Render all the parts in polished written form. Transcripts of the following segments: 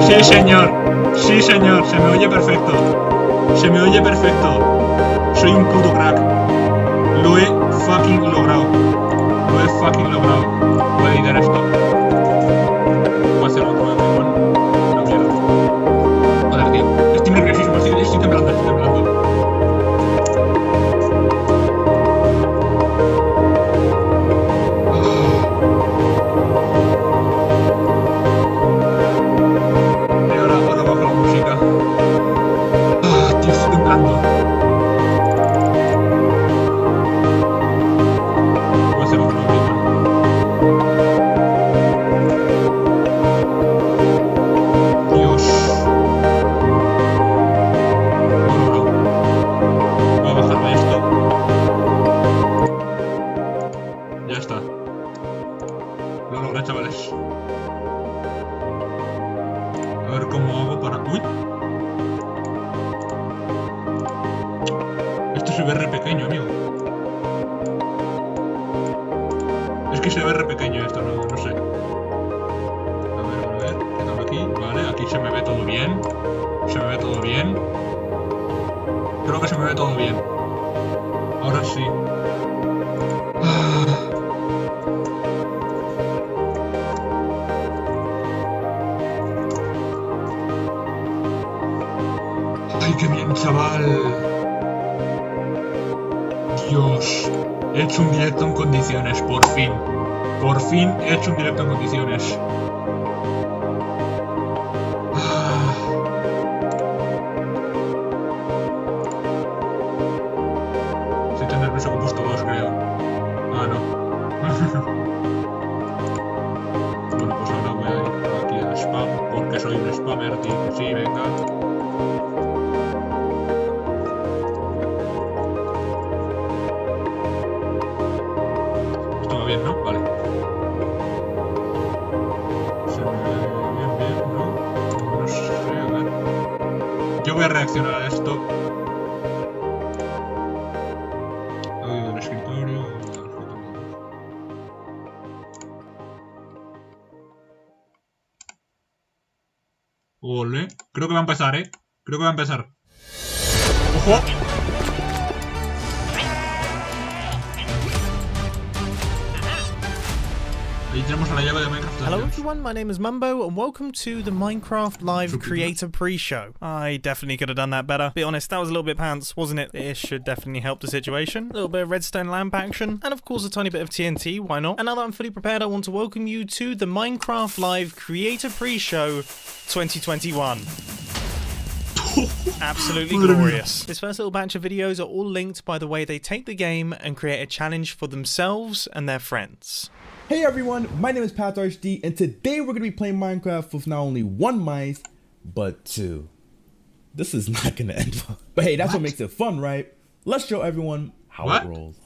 Sí, señor. Sí, señor. Se me oye perfecto. Se me oye perfecto. Soy un puto crack. Lo he fucking logrado. Lo he fucking logrado. Voy a editar esto. Voy a hacer otro de Minecon. No, mierda. Joder, tío. Estoy nerviosísimo. Estoy temblando, estoy temblando. Y ahora bajo la música. Tío, estoy temblando. Voy a hacer otro de Minecon. Dios. Voy a bajarme esto. Ya está. Lo logré, chavales. A ver cómo hago para... ¡Uy! Esto se ve re pequeño, amigo. Es que se ve re pequeño esto, no sé. A ver. ¿Qué tal aquí? Vale, aquí se me ve todo bien. Se me ve todo bien. Creo que se me ve todo bien. Ahora sí. ¡Ay, qué bien, chaval! Dios. He hecho un directo en condiciones, por fin. Por fin he hecho un directo en condiciones. Estoy tan nervioso que he puesto dos, creo. Ah, no. Bueno, pues ahora voy a ir aquí a spam, porque soy un spammer, tío. Sí, venga. Esto va bien, ¿no? Vale. Se me ve bien, ¿no? No sé, a ver. Yo voy a reaccionar a esto. Audio del escritorio. Ole. Creo que va a empezar, ¿eh? Creo que va a empezar. ¡Ojo! Ahí tenemos a la llave de Minecraft. Hello everyone, my name is Mumbo and welcome to the Minecraft Live Creator Pre-Show. I definitely could have done that better. Be honest, that was a little bit pants, wasn't it? This should definitely help the situation. A little bit of redstone lamp action, and of course a tiny bit of TNT, why not? And now that I'm fully prepared, I want to welcome you to the Minecraft Live Creator Pre-Show 2021. Absolutely glorious. This first little batch of videos are all linked by the way they take the game and create a challenge for themselves and their friends. Hey everyone, my name is PathRD, and today we're going to be playing Minecraft with not only one mice, but two. This is not going to end well. But hey, that's what makes it fun, right? Let's show everyone how it rolls.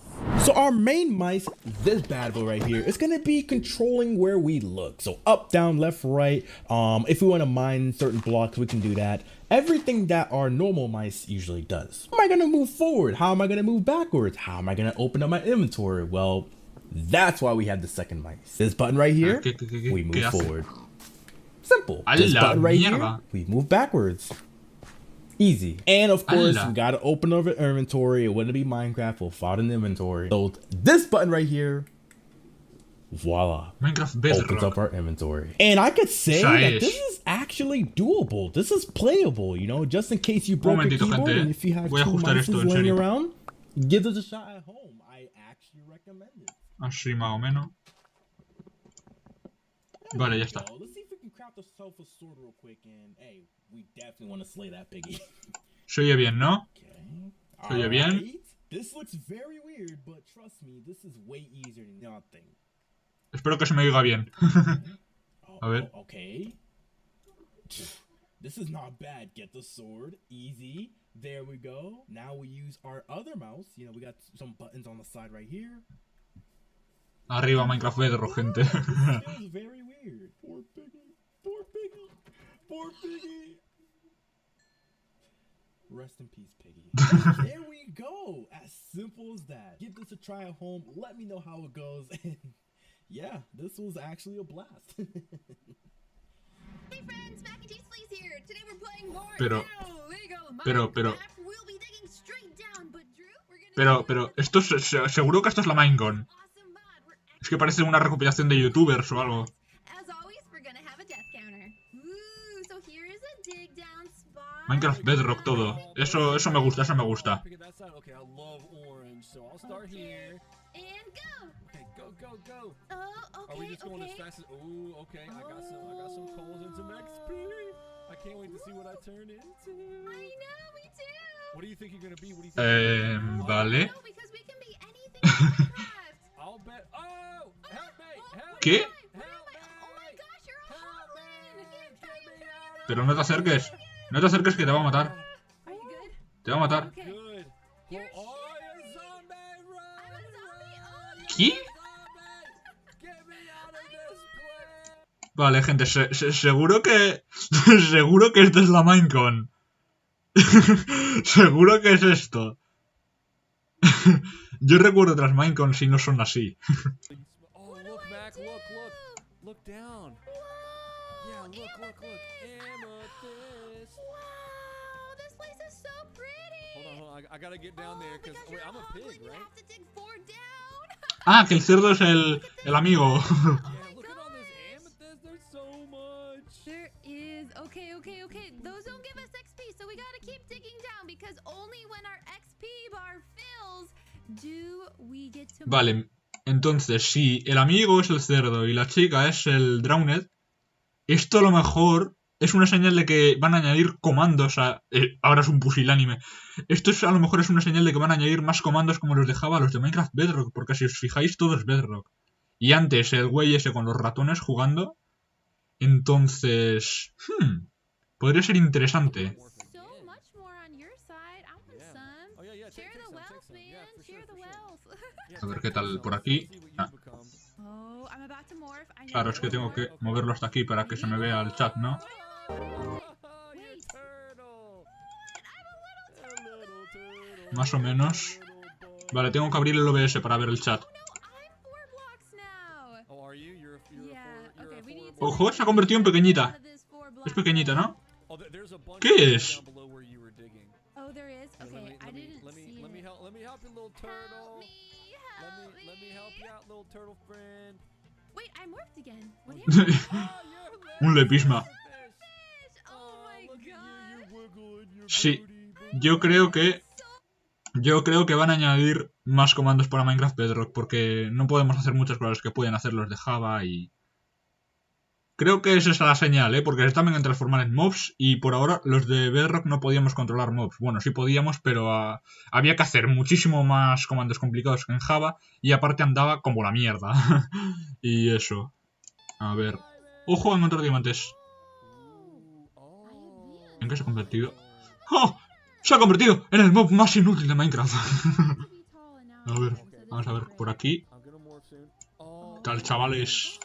So our main mice, this bad boy right here, is going to be controlling where we look. So up, down, left, right. If we want to mine certain blocks, we can do that. Everything that our normal mice usually does. How am I going to move forward? How am I going to move backwards? How am I going to open up my inventory? Well, that's why we have the second mice. This button right here, we move forward. Simple. This button right here, we move backwards. Easy. And of course, we gotta open up our inventory. It wouldn't be Minecraft without an inventory. So this button right here, voila, opens up our inventory. And I could say that this is actually doable. This is playable, you know, just in case you broke your keyboard and if you have two mice laying around, give this a shot at home. I actually recommend it. Así más o menos. Vale, ya está. Let's see if we can craft ourselves a sword real quick, and hey, we definitely want to slay that piggy. Se oye bien, ¿no? Se oye bien. This looks very weird, but trust me, this is way easier than nothing. Espero que se me oiga bien. A ver. Okay. This is not bad. Get the sword. Easy. There we go. Now we use our other mouse. You know, we got some buttons on the side right here. Arriba Minecraft Bedrock, gente. This is very weird. Poor piggy. Poor piggy. Poor piggy. Rest in peace, piggy. There we go. As simple as that. Give this a try at home. Let me know how it goes. And yeah, this was actually a blast. Hey friends, Mac and Cheese Pero, esto seguro que esto es la Minecon. Es que parece una recopilación de youtubers o algo. Minecraft Bedrock todo. Eso me gusta, eso me gusta. Vale. ¿Qué? Pero no te acerques. No te acerques que te va a matar. Te va a matar. ¿Qué? Vale, gente, seguro que... seguro que esto es la Minecon. Seguro que es esto. Yo recuerdo otras Minecon si no son así. Ah, que el cerdo es el amigo. Vale, entonces si el amigo es el cerdo y la chica es el Drowned, esto a lo mejor es una señal de que van a añadir comandos a... ahora es un pusilánime. Esto a lo mejor es una señal de que van a añadir más comandos como los de Java, los de Minecraft Bedrock, porque si os fijáis todo es Bedrock. Y antes el güey ese con los ratones jugando. Entonces... podría ser interesante. A ver qué tal por aquí. Ah. Claro, es que tengo que moverlo hasta aquí para que se me vea el chat, ¿no? Más o menos. Vale, tengo que abrir el OBS para ver el chat. Ojo, se ha convertido en pequeñita. Es pequeñita, ¿no? ¿Qué es? Un lepisma. Sí, yo creo que van a añadir más comandos para Minecraft Bedrock porque no podemos hacer muchas cosas que pueden hacer los de Java y... Creo que es esa la señal, porque se también transformar en mobs y por ahora los de Bedrock no podíamos controlar mobs. Bueno, sí podíamos, pero había que hacer muchísimo más comandos complicados que en Java y aparte andaba como la mierda. Y eso. A ver. ¡Ojo a encontrar diamantes! ¿En qué se ha convertido? ¡Oh! ¡Se ha convertido en el mob más inútil de Minecraft! A ver, vamos a ver por aquí. ¿Qué tal, chavales?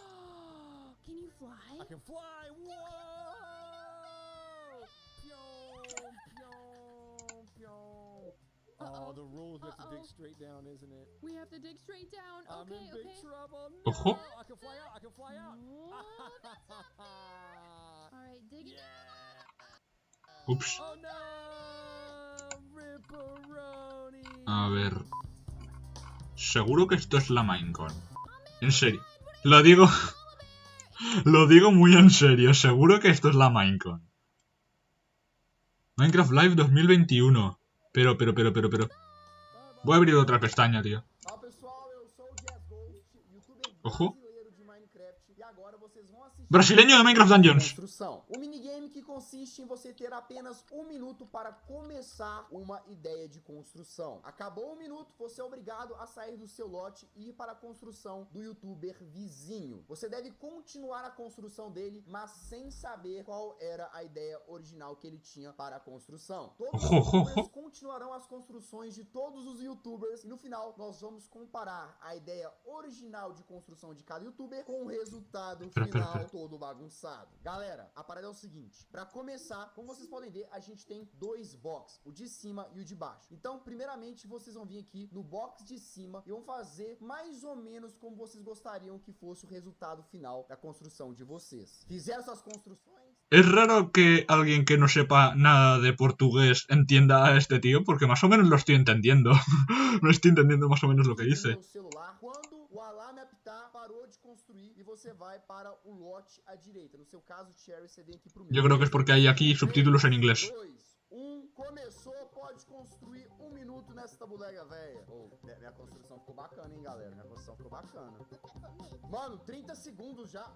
Ojo. Ups. A ver. Seguro que esto es la Minecon. En serio. Lo digo... lo digo muy en serio. Seguro que esto es la Minecon. Minecraft Live 2021. Pero... Voy a abrir otra pestaña, tío. Ojo. Brasileño de Minecraft Dungeons. Um minigame que consiste em você ter apenas um minuto para começar uma ideia de construção. Acabou o minuto, você é obrigado a sair do seu lote e ir para a construção do youtuber vizinho. Você deve continuar a construção dele, mas sem saber qual era a ideia original que ele tinha para a construção. Todos os youtubers continuarão as construções de todos os youtubers e no final nós vamos comparar a ideia original de construção de cada youtuber com o resultado final todo bagunçado. Galera, a parada é o seguinte, para começar, como vocês podem ver, a gente tem dois boxes, o de cima e o de baixo. Então, primeiramente, vocês vão vir aqui no box de cima e vão fazer mais ou menos como vocês gostariam que fosse o resultado final da construção de vocês. Fizeram suas construções? Es raro que alguien que no sepa nada de portugués entienda a este tío, porque más o menos lo estoy entendiendo. No estoy entendiendo más o menos lo que dice. No celular, quando o alarme apitar, parou de construir e você vai para o lote à direita. No seu caso, Cherry, você vem aqui pro meio. Yo creo que es porque hay aquí subtítulos en inglés. 2, 1, começou, pode construir 1 minuto nessa bodega velha. Minha construção ficou bacana, hein, galera? Minha construção ficou bacana. Mano, 30 segundos já.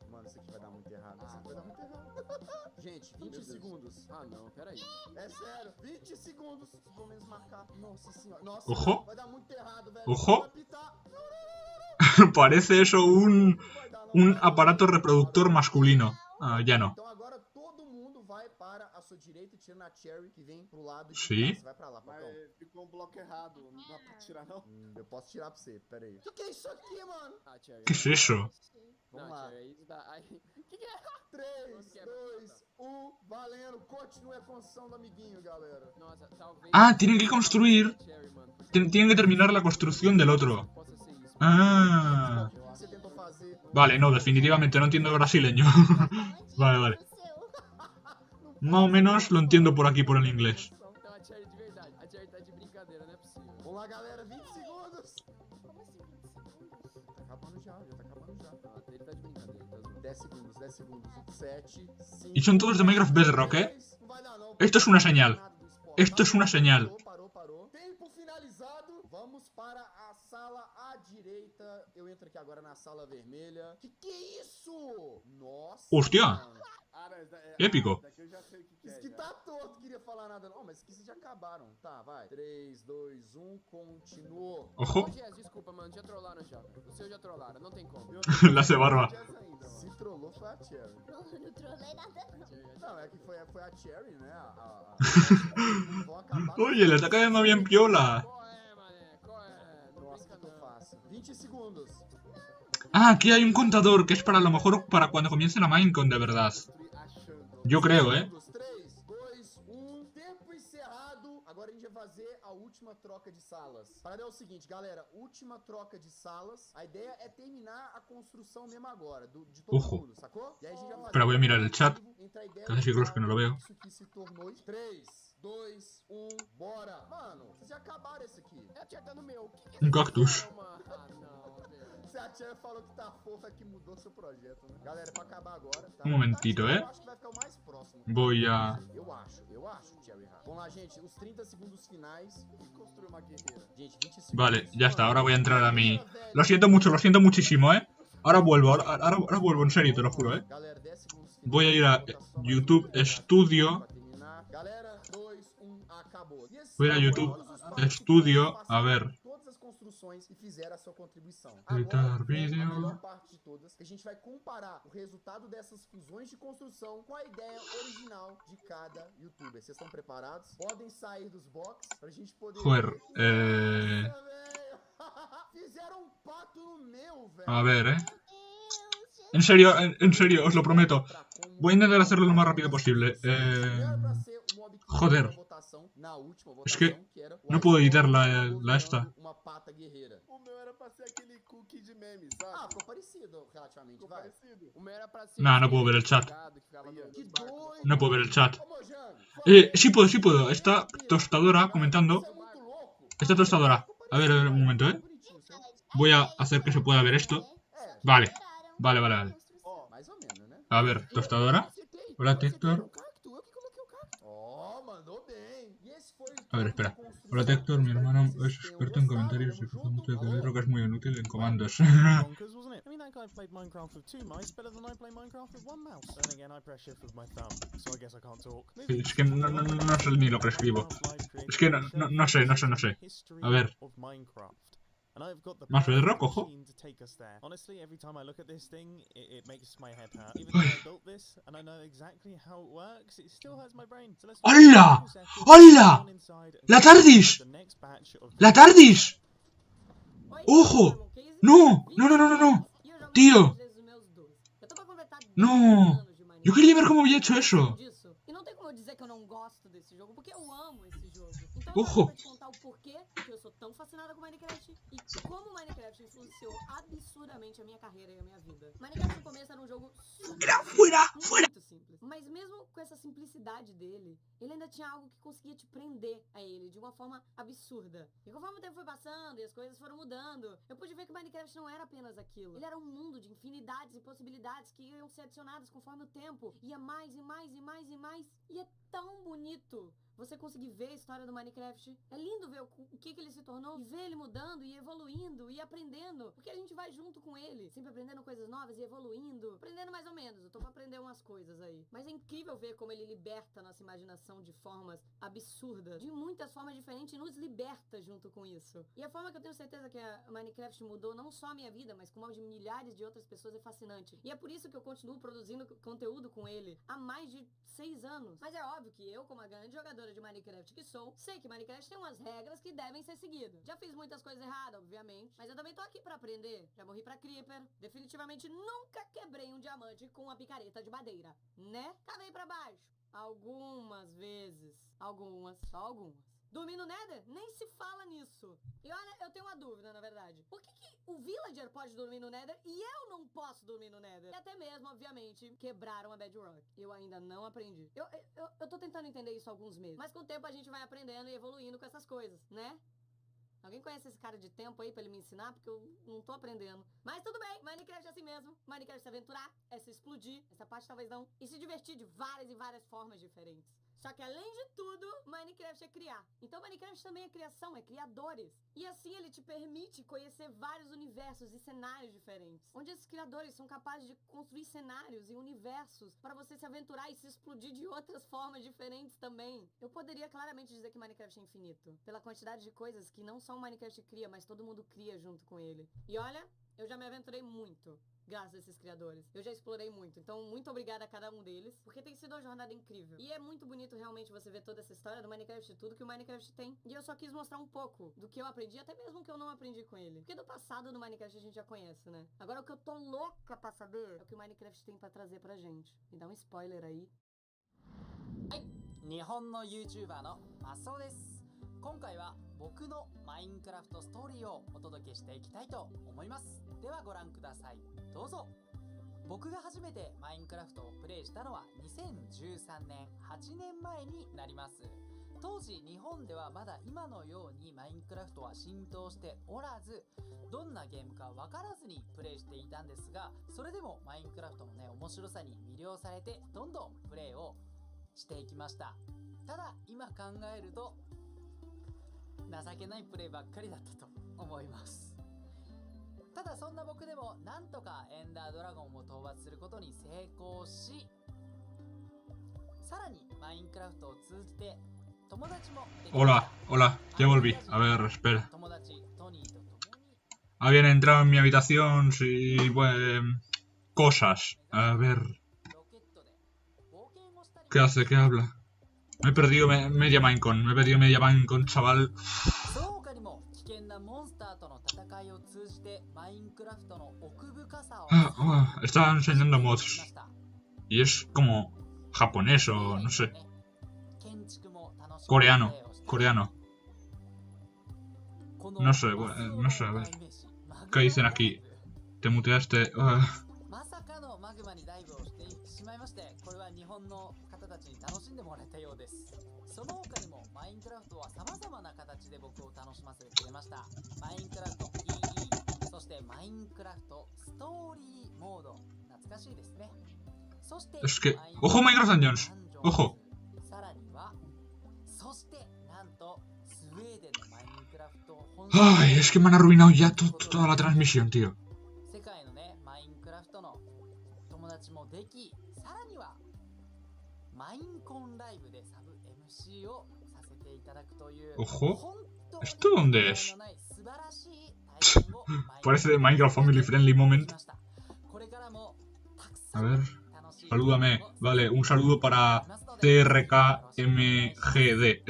Mano, isso aqui vai dar muito errado. Isso aqui vai dar muito errado. Gente, 20 segundos. Ah, não, peraí. É sério, 20 segundos. Pelo menos marcar. Nossa senhora. Nossa, Ojo. vai dar muito errado, velho. Ojo. Parece eso un aparato reproductor masculino. Ah, ya no. Então agora todo mundo vai para a sua direita, tirando a Cherry que vem pro lado de Sim. cá. Você vai pra lá, Pacão. Mas ficou um bloco errado, não dá pra tirar não? Eu posso tirar pra você, pera aí. Que é isso aqui, mano? Ah, Cherry. ¿Qué es eso? Vamos Não, lá. Cherry, isso dá... Ai, que é? 3, 2, 1, valendo. Continue a construção do amiguinho, galera. Nossa, talvez... Ah, tienen que construir. Cherry, mano, porque Tienen que terminar la construcción del otro. possa ser isso. Ah. O que você tentou fazer? Vale, no, definitivamente no entiendo brasileño. Vale, vale. Más o menos lo entiendo por aquí, por el inglés. Não, a Cherry de verdade. A Cherry tá de brincadeira, não é possível. Vamos lá, galera. 20 segundos. Tá acabando já tá acabando já. Ah, ele tá de brincadeira, tá zoando. 10 segundos, 10 segundos. 7, 5... Y son todos de Minecraft Bedrock, ¿eh? Não vai dar, não. Esto es una señal. Esto es una señal. Parou. Tempo finalizado. Vamos para a sala à direita. Eu entro aqui agora na sala vermelha. Que é isso? Nossa. Hostia. Mano. Ah, não, Épico. Daqui eu já sei o que Isso é. que já. tá torto, queria falar nada não, mas isso que vocês já acabaram. Tá, vai. 3, 2, 1, continuou. Ojo. Ô, Jess, desculpa, mano, já trollaram já. O seu já trollaram, não tem como. La hace barba. Jess ainda, Se mano. trollou foi a Cherry. Não trolei nada. Não, é que foi a Cherry, né? Vão acabar. Oye, le está cayendo bien piola. Qual é, mané? Qual é? Não Nossa, brinca que não. fácil. 20 segundos. Ah, aquí hay un contador que es para a lo mejor para cuando comience la Minecon de verdad. Construir achando. Yo creo, ¿eh? 3, 2, 1, tempo encerrado. Agora a gente vai fazer a última troca de salas. Para é o seguinte, galera, última troca de salas. A ideia é terminar a construção mesmo agora, de todo Ojo. mundo, sacou? E aí a gente vai fazer. Espera, voy a mirar el chat. Entre a ideia Que hace siglos que no lo veo. Isso que se tornou 3, 2, 1, bora. Mano, vocês já acabaram esse aqui. É a Cherry tá no meu. Que Um é cactus. isso, mano? Ah, não, velho. Se a Tia falou que tá fofa, é que mudou seu projeto, né? Galera, pra acabar agora, tá? Um momentito, Eu ¿eh? acho que vai ficar o mais próximo. Voy a... Eu acho, Cherry Hard. Vamos lá, gente, os 30 segundos finais. E construir uma guerreira. Gente, 20 segundos. Vale, ya está, ahora voy a entrar a mi... Lo siento muchísimo, ¿eh? Ahora vuelvo, ahora vuelvo, en serio, te lo juro, ¿eh? Galera, 10 segundos finais. Voy a ir a YouTube Studio. Pra terminar. Galera, 2, 1, acabou. E assim, Voy a ir a YouTube todos os participantes Studio, passaram a ver. por todas as construções e fizeram a sua contribuição. Editar Agora vem vídeo. a melhor parte de todas, que a gente vai comparar o resultado dessas fusões de construção com a ideia original de cada youtuber. Vocês estão preparados? Podem sair dos boxes pra gente poder... Joder, Nossa, velho! Fizeram um pato no meu, velho! a ver, ¿eh? En serio, os lo prometo. Voy a intentar hacerlo lo más rápido posible. Joder. Es que no puedo editar la esta. Uma pata guerreira. O meu era pra ser aquele cookie de meme, Ah, sabe? ficou parecido relativamente, Ficou vai. parecido. O meu era pra ser... Nah, no puedo ver el chat. que ficava no- Que nos barcos. doido! No puedo ver el chat. Ô, Mojang, Sí puedo. Está tostadora comentando. isso é muito louco. Está tostadora. A ver, un momento, ¿eh? Voy a hacer que se pueda ver esto. Vale. Vale. Ó, mais ou menos, né? A ver, tostadora. Acertei. Hola, Acertei Tector. o cacto, eu que coloquei o cacto. Ó, mandou bem. E esse foi o A ver, espera. Hola, Tector. Mi hermano es experto en comentarios y queja mucho de que Bedrock es muy inútil en comandos. Bonkers, wasn't it? I mean, that guy played Minecraft with 2 mice better than I play Minecraft with 1 mouse. Then again, I press shift with my thumb, so I guess I can't talk. Es que no sé ni lo que escribo. Es que no sé. A ver. Más Bedrock, ojo. Honestly, every time I look at this thing, it makes my head hurt. Even though I built this and I know exactly how it works, it still hurts my brain. So let's ¡Hola! ¡Hola! ¡La TARDIS! ¡La TARDIS! ¡Ojo! ¡No! Tío. No. Yo quería ver cómo había hecho eso. dizer que eu não gosto desse jogo, porque eu amo esse jogo. Então Ojo. eu vou te contar o porquê que eu sou tão fascinada com Minecraft e como Minecraft influenciou absurdamente a minha carreira e a minha vida. Minecraft no começo era um jogo muito simples. Mas mesmo com essa simplicidade dele, ele ainda tinha algo que conseguia te prender a ele de uma forma absurda. E conforme o tempo foi passando e as coisas foram mudando, eu pude ver que Minecraft não era apenas aquilo. Ele era um mundo de infinidades e possibilidades que iam ser adicionadas conforme o tempo. Ia mais e mais e mais e mais. E é tão bonito você conseguir ver a história do Minecraft. É lindo ver o que ele se tornou e ver ele mudando e evoluindo e aprendendo, porque a gente vai junto com ele, sempre aprendendo coisas novas e evoluindo, aprendendo mais ou menos. Eu tô pra aprender umas coisas aí, mas é incrível ver como ele liberta a nossa imaginação de formas absurdas, de muitas formas diferentes, e nos liberta junto com isso. E a forma que eu tenho certeza que a Minecraft mudou não só a minha vida, mas como a de milhares de outras pessoas, é fascinante. E é por isso que eu continuo produzindo conteúdo com ele há mais de 6 anos. Mas é óbvio que eu, como a grande jogadora de Minecraft que sou, sei que Minecraft tem umas regras que devem ser seguidas. Já fiz muitas coisas erradas, obviamente, mas eu também tô aqui pra aprender. Já morri pra Creeper, definitivamente nunca quebrei um diamante com uma picareta de madeira, né? Cavei pra baixo. Algumas vezes. Só algumas. Dormir no Nether? Nem se fala nisso. E olha, eu tenho uma dúvida, na verdade. Por que o Villager pode dormir no Nether e eu não posso dormir no Nether? E até mesmo, obviamente, quebraram a Bedrock. Eu ainda não aprendi. Eu tô tentando entender isso há alguns meses. Mas com o tempo a gente vai aprendendo e evoluindo com essas coisas, né? Alguém conhece esse cara de tempo aí pra ele me ensinar? Porque eu não tô aprendendo. Mas tudo bem, Minecraft é assim mesmo. Minecraft é se aventurar, é se explodir. Essa parte talvez não. E se divertir de várias e várias formas diferentes. Só que além de tudo, Minecraft é criar. Então Minecraft também é criação, é criadores. E assim ele te permite conhecer vários universos e cenários diferentes. Onde esses criadores são capazes de construir cenários e universos para você se aventurar e se explodir de outras formas diferentes também. Eu poderia claramente dizer que Minecraft é infinito. Pela quantidade de coisas que não só o Minecraft cria, mas todo mundo cria junto com ele. E olha, eu já me aventurei muito. Graças a esses criadores. Eu já explorei muito. Então, muito obrigada a cada um deles. Porque tem sido uma jornada incrível. E é muito bonito realmente você ver toda essa história do Minecraft e tudo que o Minecraft tem. E eu só quis mostrar um pouco do que eu aprendi, até mesmo o que eu não aprendi com ele. Porque do passado do Minecraft a gente já conhece, né? Agora o que eu tô louca pra saber é o que o Minecraft tem pra trazer pra gente. Me dá um spoiler aí. 日本の YouTuber のマスオです。今回は僕のマインクラフトストーリーをお届けしていきたいと思います。ではご覧ください。どうぞ。僕が初めてマインクラフトをプレイしたのは2013年8年前になります。当時日本ではまだ今のようにマインクラフトは浸透しておらず、どんなゲームか分からずにプレイしていたんですが、それでもマインクラフトのね面白さに魅了されてどんどんプレイをしていきました。ただ今考えると情けないプレイばっかりだったと思います。ただそんな僕でもなんとかエンダードラゴンを討伐することに成功し、さらにマインクラフトを通じて友達もできました。 Hola, ya volví. A ver, espera. 友達トニーと共に Habían entrado en mi habitación, sí, bueno, cosas. A ver, ロケットで冒険をしたり ¿qué hace? ¿Qué habla? Me he perdido media Minecon, chaval. その他にも危険なモンスターとの戦いを通じてマインクラフトの奥深さを Estaba enseñando し mods. ました。 Y es como japonés o no sé. 建築も楽しみ Coreano, プレイをして coreano. こ No sé, マスオ no sé, a の ver. 代名詞マグマ ¿Qué dicen ダイ aquí? ブ Te muteaste. まさかのマグマにダイブをしてしまいまして、これは日本の方たちに楽しんでもらえたようです。その他にもマインクラフトは様々な形で僕を楽しませてくれました。マインクラフト EE、 そしてマインクラフトストーリーモード、懐かしいですね。そして Es que... ¡Ojo, Minecraft Dungeons! ¡Ojo! さらには、そしてなんとスウェーデンのマインクラフト本 Ay, es que me han arruinado ya toda la transmisión, tío. 世界のねマインクラフトの友達もでき、さらにはマインコンライブでサブ MC をさせていただくという Ojo. 本当に ¿Esto dónde es? 名前のない素晴らしい体験を Parece de Minecraft Family Friendly Moment. これからもたく A さん ver, 楽しい salúdame. Vale, un saludo para TRKMGD.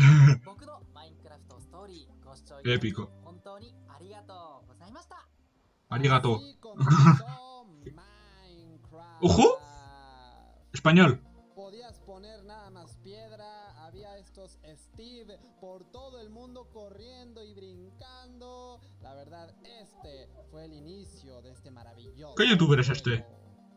僕のマインクラフトストーリーご視聴いただき Épico. 本当にありがとうございました。 Arigato. Así comenzó Minecraft. ¡Ojo! Español. Podías poner nada más piedra, había estos Steve por todo el mundo corriendo y brincando. La verdad, este fue el inicio de este maravilloso ¿Qué youtuber es juego. este?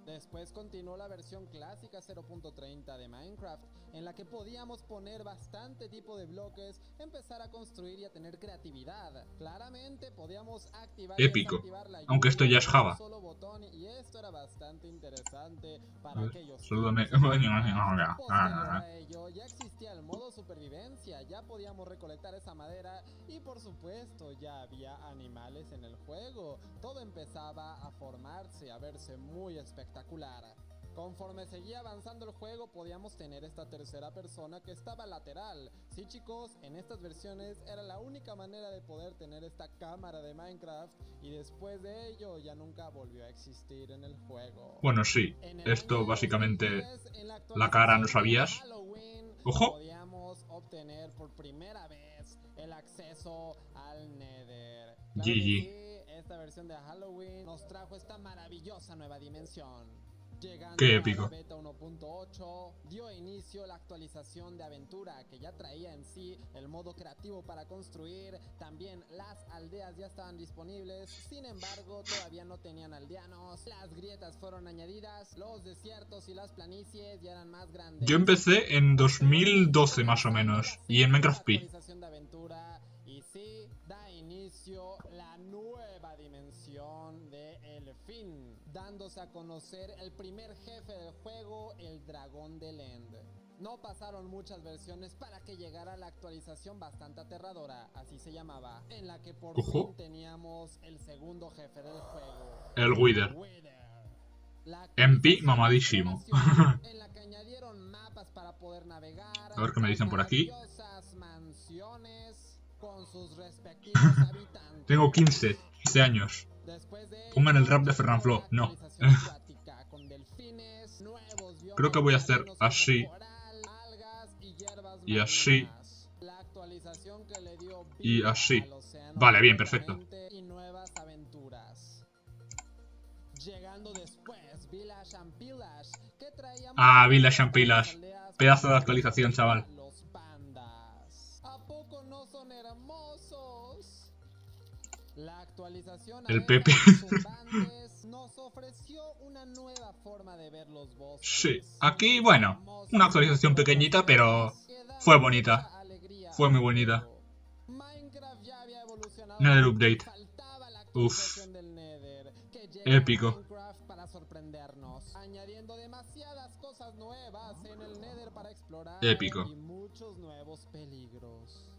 Después continuó la versión clásica 0.30 de Minecraft, en la que podíamos poner bastante tipo de bloques, empezar a construir y a tener creatividad. Claramente podíamos activar y Épico. desactivar la Aunque esto ya es lluvia con Java. un solo botón, y esto era bastante interesante A para ver, aquellos salúdame. tiempos. Posterior a ello, ya existía el modo supervivencia, ya podíamos recolectar esa madera y por supuesto ya había animales en el juego. Todo empezaba a formarse, a verse muy espectacular. Conforme seguía avanzando el juego, podíamos tener esta tercera persona que estaba lateral. Sí, chicos, en estas versiones era la única manera de poder tener esta cámara de Minecraft, y después de ello ya nunca volvió a existir en el juego. Bueno, sí. En el Esto año básicamente 2010, en la cara no actualización de sabías. Halloween, ¡Ojo! podíamos obtener por primera vez el acceso al Nether. Claro GG. que sí, esta versión de Halloween nos trajo esta maravillosa nueva dimensión. Llegando Qué a épico. la beta 1.8, dio inicio la actualización de aventura, que ya traía en sí el modo creativo para construir. También las aldeas ya estaban disponibles, sin embargo todavía no tenían aldeanos. Las grietas fueron añadidas, los desiertos y las planicies ya eran más grandes. Yo empecé en 2012 más o menos. Y en Minecraft Pi. Actualización de aventura, y sí, da inicio la nueva dimensión de El Fin, dándose a conocer el primer jefe del juego, el dragón del End. No pasaron muchas versiones para que llegara la actualización bastante aterradora, así se llamaba, en la que por Ojo. fin teníamos el segundo jefe del juego, El Wither. La En Pi, actualización mamadísimo. de exploración, en la que añadieron mapas para poder navegar. A ver qué me dicen por aquí. Maravillosas mansiones con sus respectivos habitantes. Tengo 15 años. Después de Pongan el ello, rap de llegó Fernanfloo. la No. actualización acuática, con delfines, nuevos biomas Creo que voy a hacer marinos como así. coral, algas y hierbas Y así. marinas. La actualización que le dio Y vida así. al océano Vale, bien, perfecto. completamente, y nuevas aventuras. Llegando después, Village and Pillage, que traía Ah, muchas Village and nuevas Pillage. aldeas Pedazo de para actualización, chaval. los pandas. ¿A poco no son hermosos? La actualización El abejas Pepe. y zumbantes nos ofreció una nueva forma de ver los bosques. Sí, aquí, bueno, una actualización pequeñita, pero fue bonita. Fue muy bonita. Minecraft ya había evolucionado, Nether pero update. faltaba la Uf. actualización del Nether, que llega Épico. a Minecraft para sorprendernos, añadiendo demasiadas cosas nuevas en el Nether para explorar. Épico. Y muchos nuevos peligros.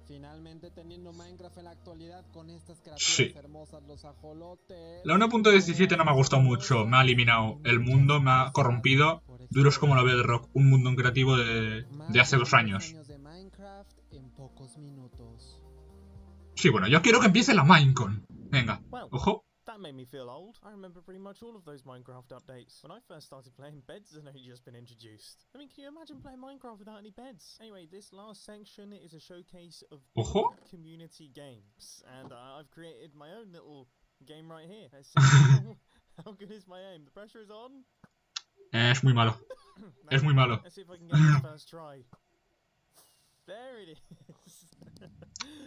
Finalmente teniendo Minecraft en la actualidad con estas criaturas Sí. hermosas, los ajolotes. La 1.17 no me ha gustado mucho. Me ha eliminado el mundo, me ha corrompido. Duros como la Bedrock. Un mundo en creativo de hace 2 años. De Minecraft en pocos minutos. Sí, bueno, yo quiero que empiece la Minecon. Venga, Well, ojo. that made me feel old. I remember pretty much all of those Minecraft updates. When I first started playing, beds had only just been introduced. I mean, can you imagine playing Minecraft without any beds? Anyway, this last section is a showcase of Ojo. community games, and I've created my own little game right here. Let's see. How good is my aim? The pressure is on. Es muy malo. Es muy malo. Let's see if I can get this first try. There it is.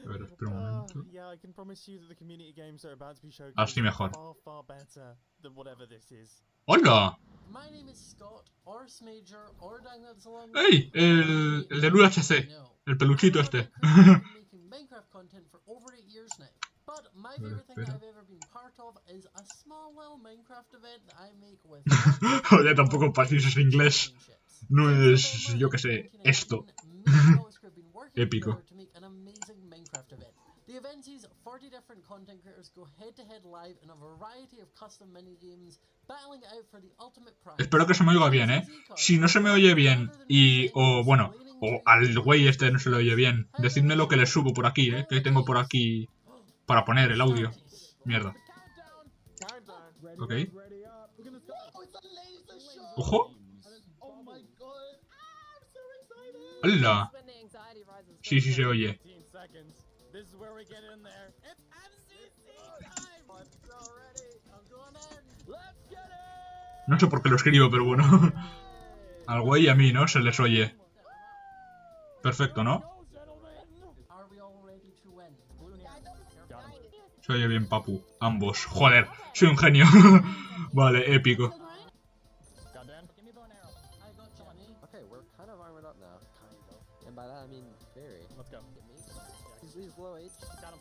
A ver, espera un momento. Yeah, I can promise you that the community games that are about to be showcased Así mejor. are far better than whatever this is. ¡Hola! My name is Scott, Ors Major, or Along. ¡Ey! El del UHC. El peluchito este. Making Minecraft content for over 8 years now. But my favorite thing espera. I've ever been part of is a small little Minecraft event that I make with Joder, tampoco paséis inglés. No es, yo que sé, esto. Épico. The event sees 40 different content creators go head-to-head live in a variety of custom minigames, battling out for the ultimate prize. Espero que se me oiga bien, ¿eh? Si no se me oye bien y... o bueno, o al güey este no se le oye bien, decidme lo que le subo por aquí, ¿eh? Que tengo por aquí para poner el audio. Mierda. Ok. Ojo. ¡Hala! Sí, sí se oye. No sé por qué lo escribo, pero bueno. Al güey y a mí, ¿no? Se les oye. Perfecto, ¿no? Se oye bien, papu. Ambos. Joder, soy un genio. Vale, épico. Okay, we're kind of armored up now. And by that I mean very. Let's go. He's low H. Got him.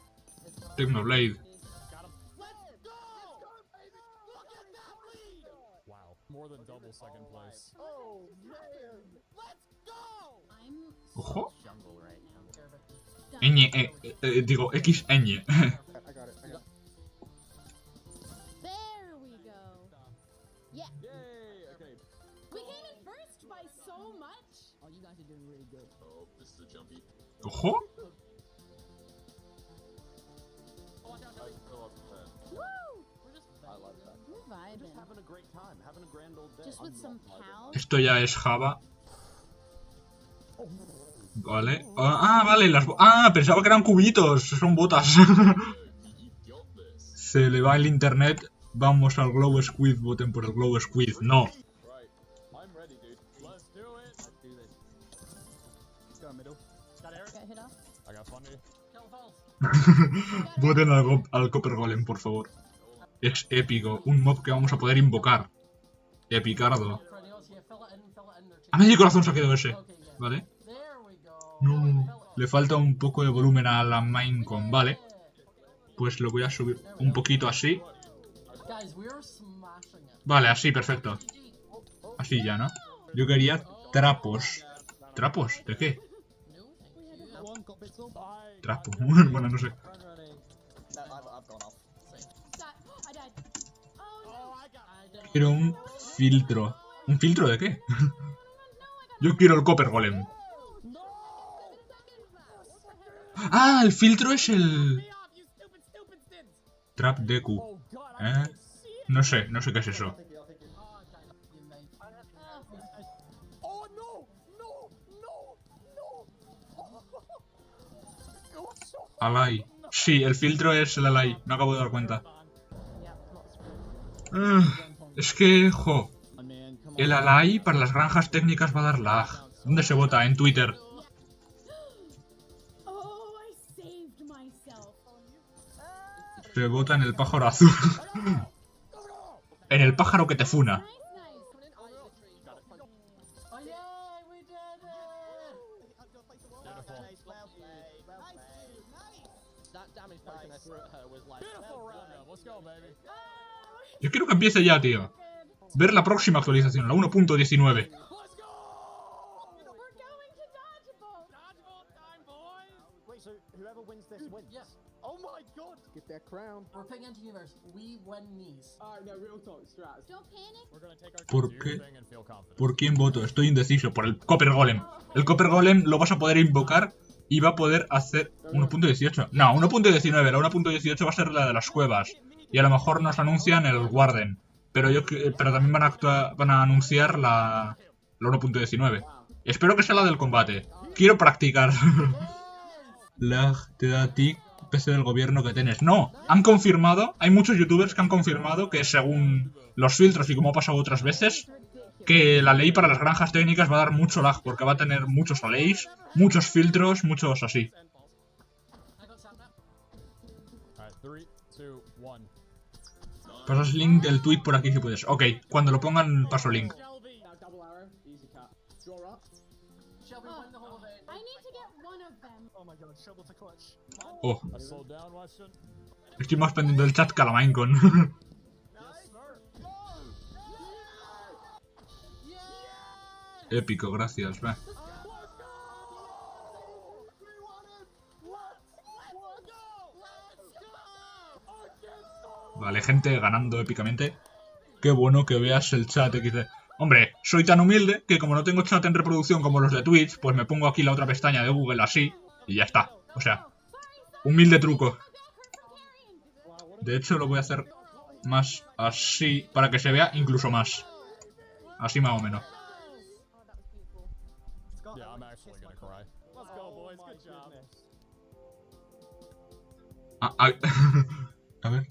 Technoblade. Wow, more than double second place. Oh man! Let's go! Ojo. Jungle right now. Ñ, digo, X, Ñ. I got it. There we go. Yeah. Yay! Okay. We came in first by so much. Oh, you guys are doing really good. Oh, this is a jumpy. Ojo. Woo! I love that. We're vibing. Having a great time. Having a grand old day. Just with some pals. Esto ya es Java. Vale. Vale, pensaba que eran cubitos. Son botas. Se le va el internet. Vamos al Glow Squid. Voten por el Glow Squid. No. I'm ready, dude. Let's do it. Let's do this. Let's go middle. Got hit off. I got funny. Voten al Copper Golem, por favor. Es épico. Un mob que vamos a poder invocar. Epicardo. A medio corazón se ha quedado ese. Vale. No. Le falta un poco de volumen a la Minecon. Vale. Pues lo voy a subir un poquito así. Vale, así, perfecto. Así ya, ¿no? Yo quería trapos. ¿Trapos? ¿De qué? Trapo. Bueno, no sé. Quiero un filtro. ¿Un filtro de qué? Yo quiero el Copper Golem. Ah, el filtro es el... Trap Deku. No sé qué es eso. Alay. Sí, el filtro es el Alay. Me acabo de dar cuenta. Es que, jo. El Alay para las granjas técnicas va a dar lag. ¿Dónde se vota? En Twitter. Oh, I saved myself. Se vota en el pájaro azul. En el pájaro que te funa. Yo quiero que empiece ya, tío. Ver la próxima actualización, la 1.19. Get that crown. We're picking into universe. We win these. Alright, no, real talk, strats. Don't panic. We're gonna take our ¿Por do your qué? thing and feel confident. ¿Por quién voto? Estoy indeciso. Por el Copper Golem. El Copper Golem lo vas a poder invocar y va a poder hacer 1.18. No, 1.19. La 1.18 va a ser la de las cuevas. Y a lo mejor nos anuncian el Warden. Pero también van a anunciar la 1.19. Espero que sea la del combate. Quiero practicar. Lag te da a ti PC del gobierno que tienes. No, han confirmado. Hay muchos youtubers que han confirmado que según los filtros y como ha pasado otras veces, que la ley para las granjas técnicas va a dar mucho lag. Porque va a tener muchos alays, muchos filtros, muchos así. Alright, 3, 2, 1. Pasas link del tweet por aquí si puedes. Ok, cuando lo pongan paso link. Double arrow. Easy cut. Draw up. I need to get one of them. Oh my god, shovel to clutch. Oh, I slowed down, Weston. estoy más pendiente del chat que a la Minecon. Épico, gracias. Va. Vale, gente ganando épicamente. Qué bueno que veas el chat XD. Hombre, soy tan humilde que como no tengo chat en reproducción como los de Twitch, pues me pongo aquí la otra pestaña de Google así y ya está. O sea, humilde truco. De hecho, lo voy a hacer más así para que se vea incluso más. Así más o menos. Yeah, I'm actually gonna cry. Let's go, boys. Good job. A ver.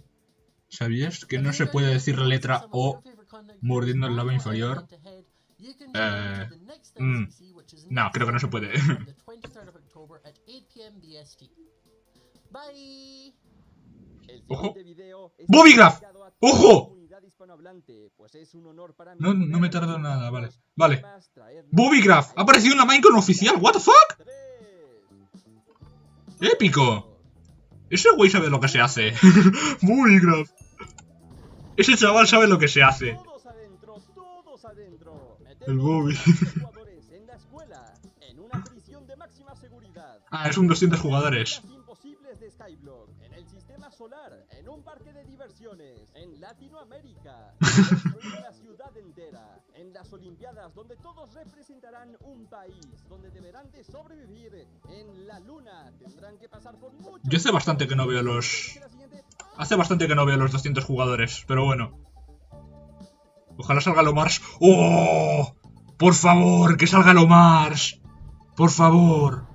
¿Sabías que no se puede decir la letra O mordiendo el labio inferior? No, creo que no se puede. ¡Ojo! ¡Bobbygraph! ¡Ojo! No me tardo nada, vale. Vale. ¡Bobbygraph! ¡Ha aparecido en la Minecon oficial! ¿What the fuck? ¡Épico! Ese güey sabe lo que se hace. Bobbygraph. Ese chaval sabe lo que se hace. El Bobby. Ah, es un 200 jugadores. En el sistema solar, en un parque de diversiones, en Latinoamérica, en la ciudad entera, en las Olimpiadas, donde todos representarán un país, donde deberán de sobrevivir, en la luna, tendrán que pasar por muchos... Yo hace bastante que no veo los... Hace bastante que no veo los 200 jugadores, pero bueno. Ojalá salga lo Mars. ¡Oh! ¡Por favor, que salga lo Mars! ¡Por favor!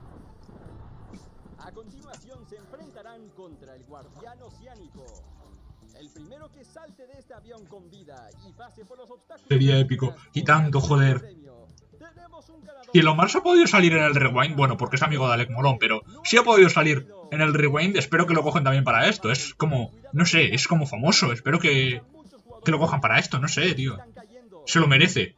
A continuación se enfrentarán contra el guardián oceánico. El primero que salte de este avión con vida y pase por los obstáculos... Sería épico. Y tanto, joder. Si el Omar se ha podido salir en el Rewind, bueno, porque es amigo de Alec Molón, pero si ha podido salir en el Rewind, espero que lo cojan también para esto. Es como, no sé, es como famoso. Espero que lo cojan para esto, no sé, tío. Se lo merece.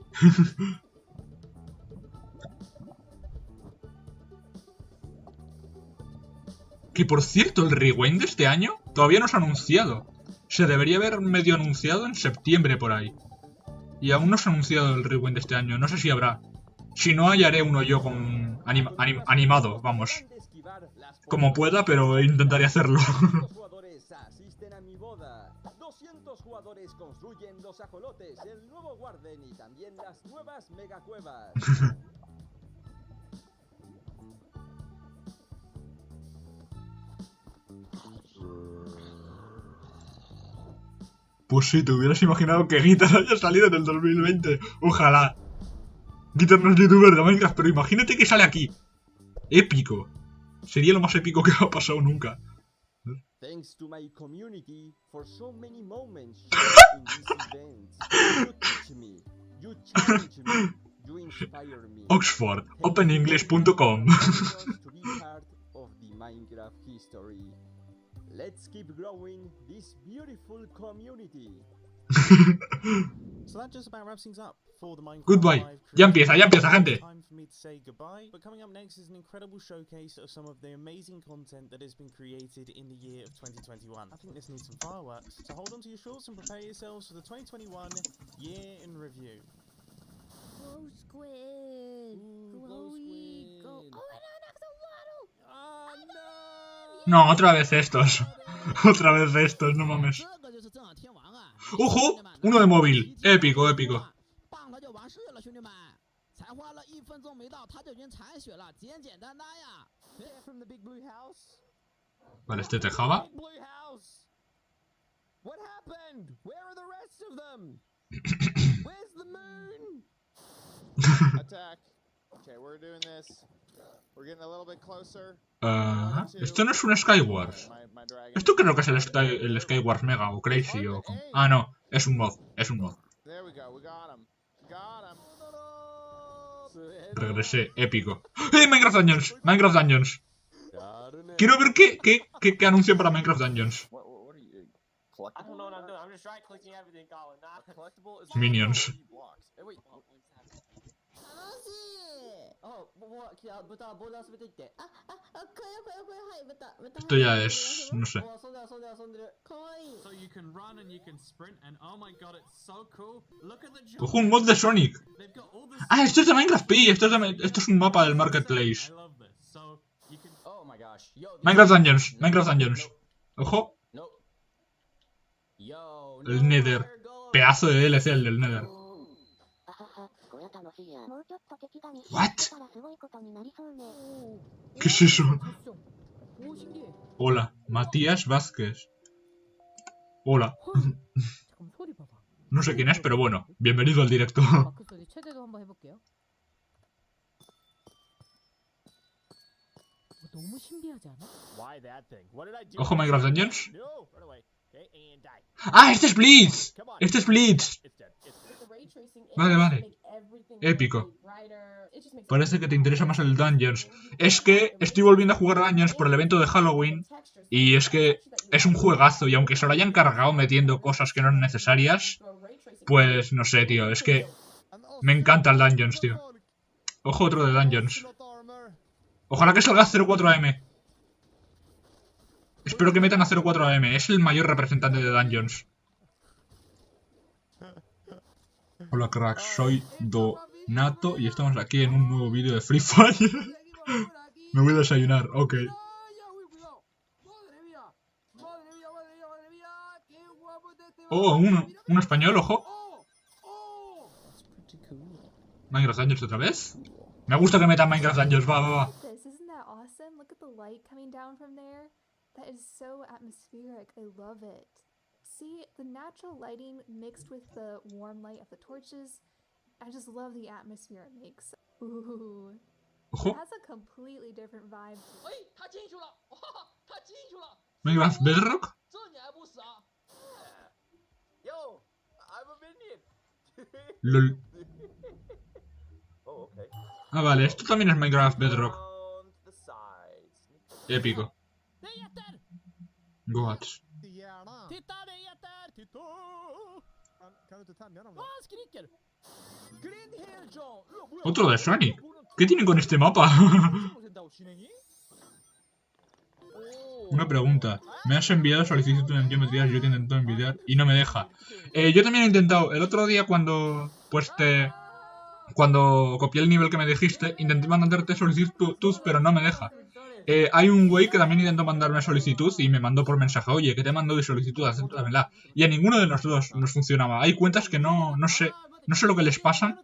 Que por cierto, el Rewind de este año todavía no se ha anunciado. Se debería haber medio anunciado en septiembre por ahí. Y aún no se ha anunciado el Rewind de este año, no sé si habrá. Si no, haré uno yo con animado, vamos. Como pueda, pero intentaré hacerlo. 200 jugadores construyen los ajolotes, el nuevo Warden y también las nuevas megacuevas. Pues sí, te hubieras imaginado que Guitar haya salido en el 2020. Ojalá. Guitar no es youtuber de Minecraft, pero imagínate que sale aquí. Épico. Sería lo más épico que ha pasado nunca. Thanks to my community for so many moments in these events. You teach me, you challenge me, you inspire me. Oxford, openenglish.com. To be part of the Minecraft history. Let's keep growing this beautiful community. So that just about wraps things up for the Minecraft Goodbye. Live Ya empieza, gente. Time for me to say goodbye. But coming up next is an incredible showcase of some of the amazing content that has been created in the year of 2021. I think this needs some fireworks. So hold on to your shorts and prepare yourselves for the 2021 year in review. Glow squid. Glowy. Go. Oh, No, otra vez estos. Otra vez estos, no mames. ¡Ojo! Uno de móvil. Épico, épico. Vale, este tejaba. What happened? Where are the rest of them? Where's the moon? Attack. Okay, we're doing this. We're getting a little bit closer. Esto no es un Skywars. Esto creo que es el Skywars Mega o Crazy o... Ah, no. Es un mod. Es un mod. There we go. We got him. Got him. Regresé. Épico. ¡Eh! Minecraft Dungeons. Minecraft Dungeons. Quiero ver qué anuncio para Minecraft Dungeons. Minions. Esto ya es... no sé. Cojo un mod de Sonic. Ah, esto es de Minecraft P. Esto es un mapa del Marketplace. Minecraft Dungeons. Minecraft Dungeons. Ojo. El Nether. Pedazo de DLC el del Nether. What? ¿Qué es eso? Hola, Matías Vázquez. Hola. No sé quién es, pero bueno, bienvenido al directo. Ojo Minecraft Dungeons. ¡Ah, este es Blitz! ¡Este es Blitz! Vale, vale. Épico. Parece que te interesa más el Dungeons. Es que estoy volviendo a jugar a Dungeons por el evento de Halloween. Y es que es un juegazo. Y aunque se lo hayan cargado metiendo cosas que no eran necesarias, pues no sé, tío. Es que me encanta el Dungeons, tío. Ojo, otro de Dungeons. Ojalá que salga 04AM. Espero que metan a 04AM. Es el mayor representante de Dungeons. Hola cracks, soy Donato y estamos aquí en un nuevo vídeo de Free Fire. Me voy a desayunar, ok. Oh, un español, ojo. Minecraft Dungeons otra vez. Me gusta que metan Minecraft Dungeons, va, va, va. Isn't that awesome? Look at the light coming down from there. That is so atmospheric. I love it. See, the natural lighting mixed with the warm light of the torches. I just love the atmosphere it makes. Ooh. Ojo. It has a completely different vibe. Minecraft Bedrock. LOL. Ah, vale, esto también es Minecraft Bedrock. Épico. Goats. Otro de Sonic. ¿Qué tienen con este mapa? Una pregunta. Me has enviado solicitud en geometría, yo te he intentado enviar y no me deja. Yo también he intentado. El otro día cuando cuando copié el nivel que me dijiste, intenté mandarte solicitud, pero no me deja. Hay un güey que también intentó mandarme solicitud y me mandó por mensaje, oye, que te mando de solicitud, acéptamela. Y a ninguno de los dos nos funcionaba. Hay cuentas que no sé lo que les pasa,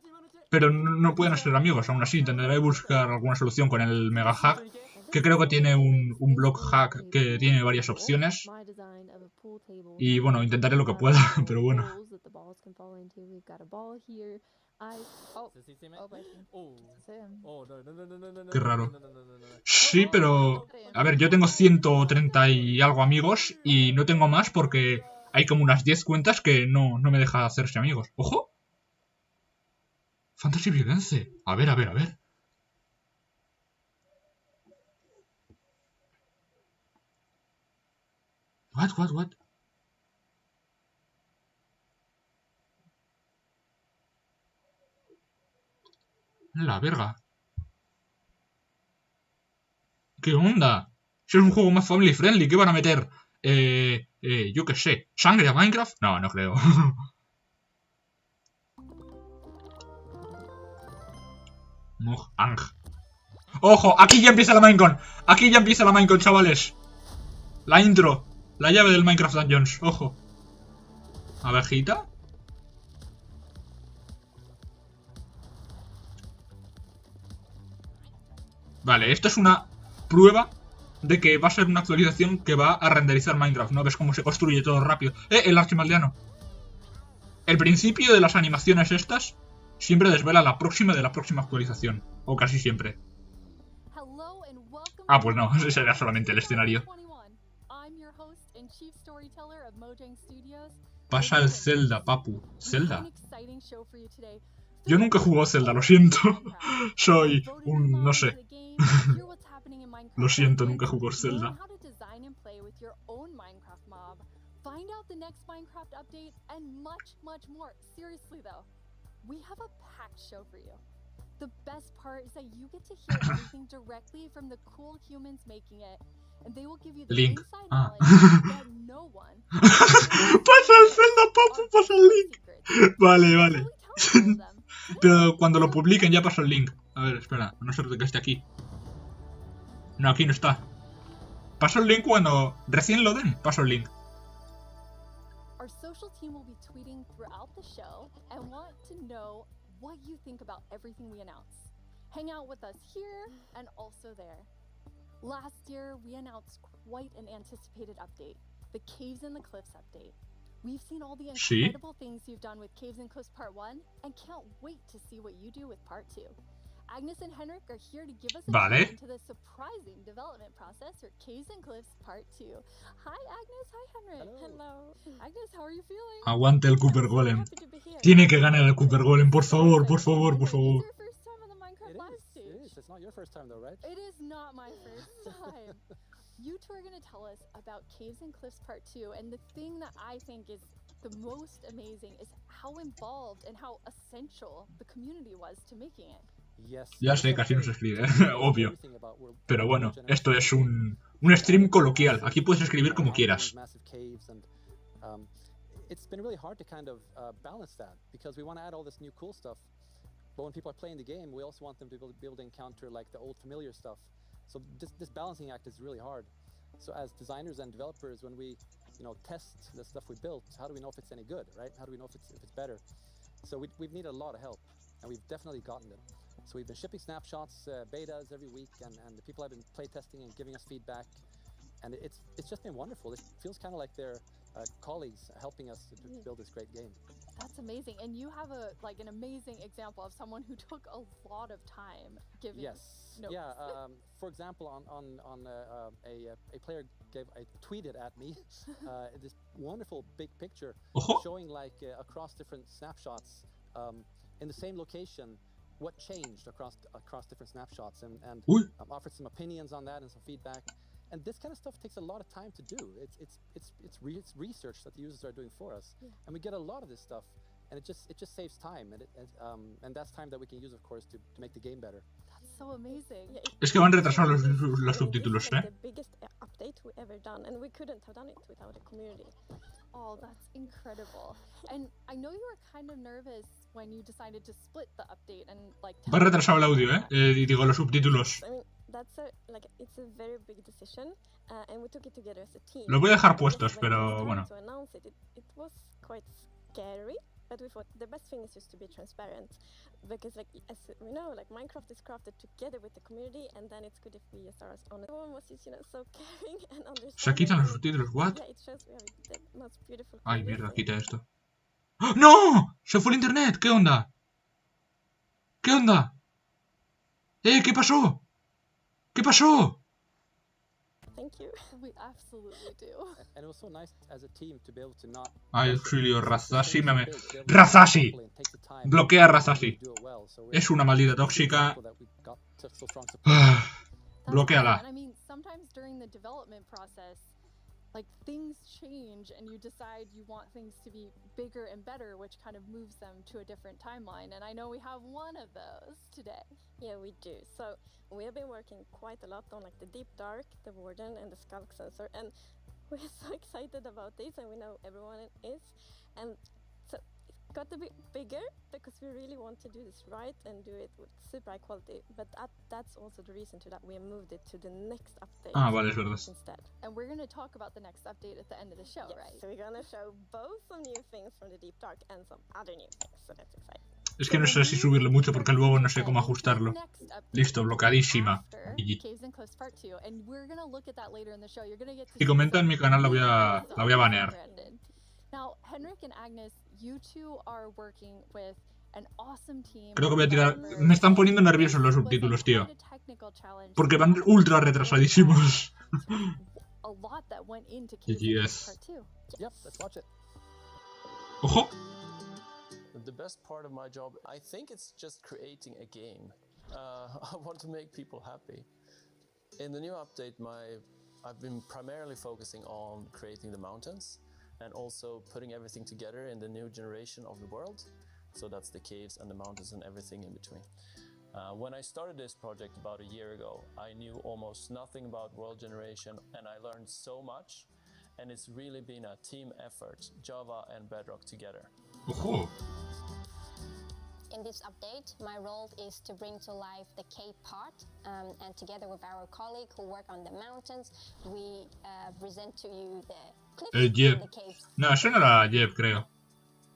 pero no pueden ser amigos. Aún así, intentaré buscar alguna solución con el mega hack, que creo que tiene un block hack que tiene varias opciones. Y bueno, intentaré lo que pueda, pero bueno. Qué raro. Sí, pero... A ver, yo tengo 130 y algo amigos y no tengo más porque hay como unas 10 cuentas que no me deja hacerse amigos. ¡Ojo! Fantasy Violence. A ver, a ver, a ver. What? La verga. ¿Qué onda? Si es un juego más family friendly, ¿qué van a meter? Yo qué sé. ¿Sangre a Minecraft? No, no creo. ¡Ojo! Aquí ya empieza la Minecon. Aquí ya empieza la Minecon, chavales. La intro. La llave del Minecraft Dungeons. Ojo. ¿Abejita? Vale, esto es una prueba de que va a ser una actualización que va a renderizar Minecraft, ¿no? ¿Ves cómo se construye todo rápido? El archimaldeano. El principio de las animaciones estas siempre desvela la próxima de la próxima actualización. O casi siempre. Ah, pues no, ese será solamente el escenario. Pasa el Zelda, papu. ¿Zelda? Yo nunca he jugado Zelda, lo siento. Soy un... no sé. Lo siento, nunca he jugado Zelda. Find out the next Minecraft update and much more. Seriously though, we have a packed show for you. The best part is that you get to hear everything directly from the cool humans making it, and they will give you the inside knowledge that no one. Pasa el Zelda, papu, pasa el link. Vale. Pero cuando lo publiquen ya paso el link. A ver, espera, a no ser que esté aquí. No, aquí no está. Paso el link cuando recién lo den, paso el link. Our social team will be tweeting throughout the show and want to know what you think about everything we announce. Hang out with us here and also there. Last year, we announced quite an anticipated update, the Caves and the Cliffs update. We've seen all the incredible things you've done with Caves and Cliffs Part 1 and can't wait to see what you do with Part 2. Agnes and Henrik are here to give us a Vale. into the surprising development process for Caves and Cliffs Part 2. Hi Agnes, hi Henrik. Hello. Agnes, how are you feeling? Aguante el Cooper Golem. Tiene que ganar el Cooper Golem, por favor, por favor, por favor. It's your first time on the Minecraft live stage. It is. It's not your first time though, right? It is not my first time. You two are going to tell us about Caves and Cliffs Part 2, and the thing that I think is the most amazing is how involved and how essential the community was to making it. Ya sé, casi no se escribe, obvio. Pero bueno, esto es un stream coloquial. Aquí puedes escribir como quieras. It's been really hard to kind of balance that because we want to add all this new cool stuff, but when people are playing the game, we also want them to be able to encounter like the old familiar stuff. So this balancing act is really hard. So as designers and developers, when we test the stuff we built, how do we know if it's any good, right? How do we know if it's better? So we've needed a lot of help, and we've definitely gotten it. So we've been shipping snapshots, betas every week, and the people have been play testing and giving us feedback, and it's just been wonderful. It feels kind of like they're colleagues helping us to build this great game. That's amazing, and you have an amazing example of someone who took a lot of time giving. Yes. Notes. Yeah. For example, a player tweeted at me this wonderful big picture showing like across different snapshots in the same location what changed across different snapshots, and offered some opinions on that and some feedback. And this kind of stuff takes a lot of time to do. It's research that the users are doing for us, and we get a lot of this stuff, and it just saves time, and that's time that we can use, of course, to make the game better. That's so amazing. Es que van retrasados los subtítulos, ¿eh? The biggest update we ever done, and we couldn't have done it without a community. Oh, that's incredible. And I know you were kind of nervous when you decided to split the update and like. Va retrasado el audio, ¿eh? Digo, los subtítulos. I mean, it's a very big decision, and we took it together as a team. Los voy a dejar puestos, pero bueno. To announce it was quite scary, but we thought the best thing is just to be transparent, because as we know, Minecraft is crafted together with the community, and then it's good if we just are on it. Everyone was just so caring and understanding. Se quitan los subtítulos, what? Yeah, it shows we have the most beautiful. Ay, mierda, quita esto. ¡No! ¡Se fue el internet! ¿Qué onda? ¿Qué onda? ¿Qué pasó? ¿Qué pasó? Thank you. We absolutely do. And it was so nice as a team to be able to not. Ay, auxilio, Razashi ¡Razashi! Bloquea a Razashi. Es una maldita tóxica. Bloqueala. I mean, sometimes during the development process, things change and you decide you want things to be bigger and better, which kind of moves them to a different timeline. And I know we have one of those today. Yeah, we do. So we have been working quite a lot on the Deep Dark, the Warden, and the Skulk Sensor, and we're so excited about this, and we know everyone is. And so it got a bit bigger because we really want to do this right and do it with super high quality. But that's also the reason to that we moved it to the next update. Vale, es verdad. Instead. And we're going to talk about the next update at the end of the show, right? So we're going to show both some new things from the Deep Dark and some other new things. So that's exciting. Es que no sé si subirlo mucho porque luego no sé cómo ajustarlo. Listo, bloqueadísima. Si comenta en mi canal la voy a banear. Creo que voy a tirar. Me están poniendo nerviosos los subtítulos, tío. Porque van ultra retrasadísimos. Yes. Ojo. The best part of my job, I think it's just creating a game. I want to make people happy. In the new update, I've been primarily focusing on creating the mountains and also putting everything together in the new generation of the world. So that's the caves and the mountains and everything in between. When I started this project about a year ago, I knew almost nothing about world generation, and I learned so much. And it's really been a team effort, Java and Bedrock together. In this update, my role is to bring to life the cave part, and together with our colleague who work on the mountains, we present to you the cliffs and the caves. No, eso no era Jeb, creo.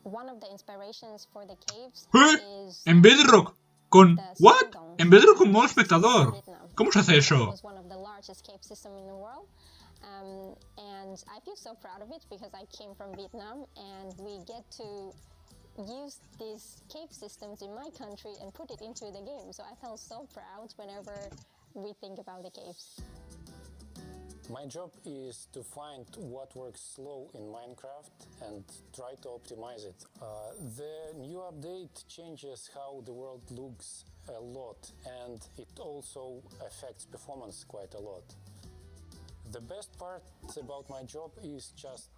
One of the inspirations for the caves is en Bedrock con what? En Bedrock con modo espectador. ¿Cómo se hace eso? It's one of the largest cave systems in the world. And I feel so proud of it because I came from Vietnam and we get to used these cave systems in my country and put it into the game. So I felt so proud whenever we think about the caves. My job is to find what works slow in Minecraft and try to optimize it. The new update changes how the world looks a lot, and it also affects performance quite a lot. The best part about my job is just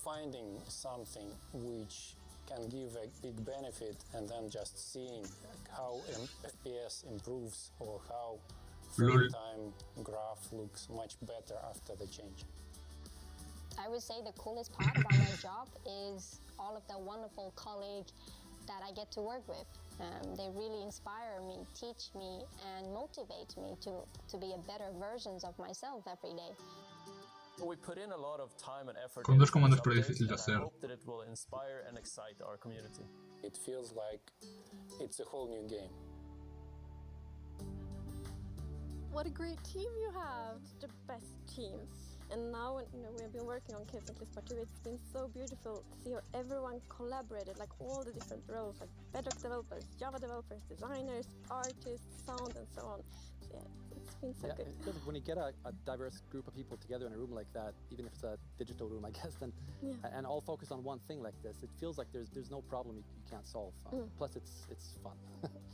finding something which can give a big benefit and then just seeing how FPS improves or how frame time graph looks much better after the change. I would say the coolest part about my job is all of the wonderful colleagues that I get to work with. They really inspire me, teach me, and motivate me to be a better versions of myself every day. We put in a lot of time and effort Con dos into comandos this pero update, difícil de and I hacer. hope that it will inspire and excite our community. It feels like it's a whole new game. What a great team you have! The best team. And now, we've been working on Caves and Cliffs Part 2. It's been so beautiful to see how everyone collaborated, like all the different roles, like Bedrock developers, Java developers, designers, artists, sound, and so on. So, yeah, it's been so good. It's good when you get a diverse group of people together in a room like that, even if it's a digital room, I guess, then and all focus on one thing like this, it feels like there's no problem you can't solve. Plus, it's fun.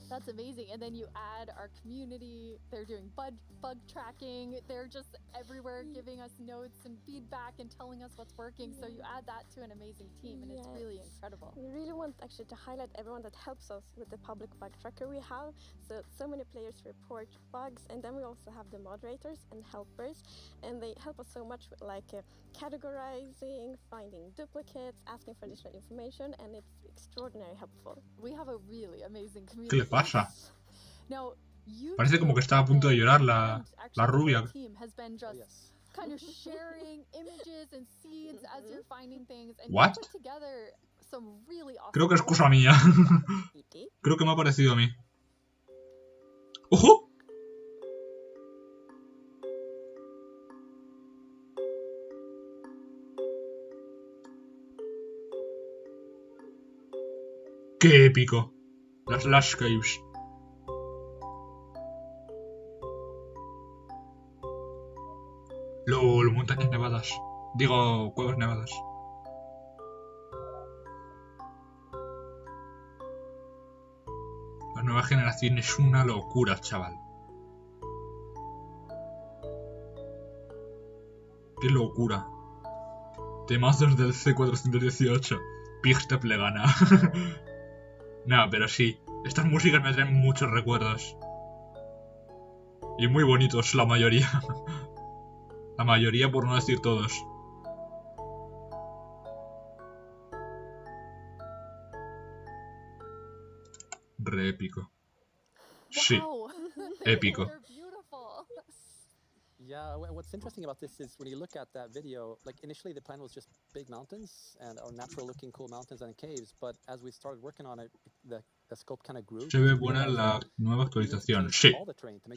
That's amazing. And then you add our community. They're doing bug tracking. They're just everywhere giving us notes and feedback and telling us what's working. So you add that to an amazing team, and it's really incredible. We really want actually to highlight everyone that helps us with the public bug tracker we have. So many players report bugs, and then we also have the moderators and helpers, and they help us so much with categorizing, finding duplicates, asking for additional information, and it's extraordinarily helpful. We have a really amazing community. ¿Qué le pasa? Now, Parece como que está a punto de llorar la rubia. Team has been just kind of sharing images and seeds as you're finding things, and What? put together some really awesome. Creo que es cosa mía. Creo que me ha parecido a mí. ¡Ojo! ¡Qué épico! Las Lash Caves. LOL, montañas nevadas. Digo, cuevas nevadas. La nueva generación es una locura, chaval. ¡Qué locura! Temazos del C418. Pigstep le gana. No, pero sí. Estas músicas me traen muchos recuerdos. Y muy bonitos, la mayoría. La mayoría, por no decir todos. Re épico. Sí. Épico. Yeah, what's interesting about this is when you look at that video, like initially the plan was just big mountains and or natural looking cool mountains and caves, but as we started working on it, the scope kind of grew. Se ve buena la nueva actualización. Sí.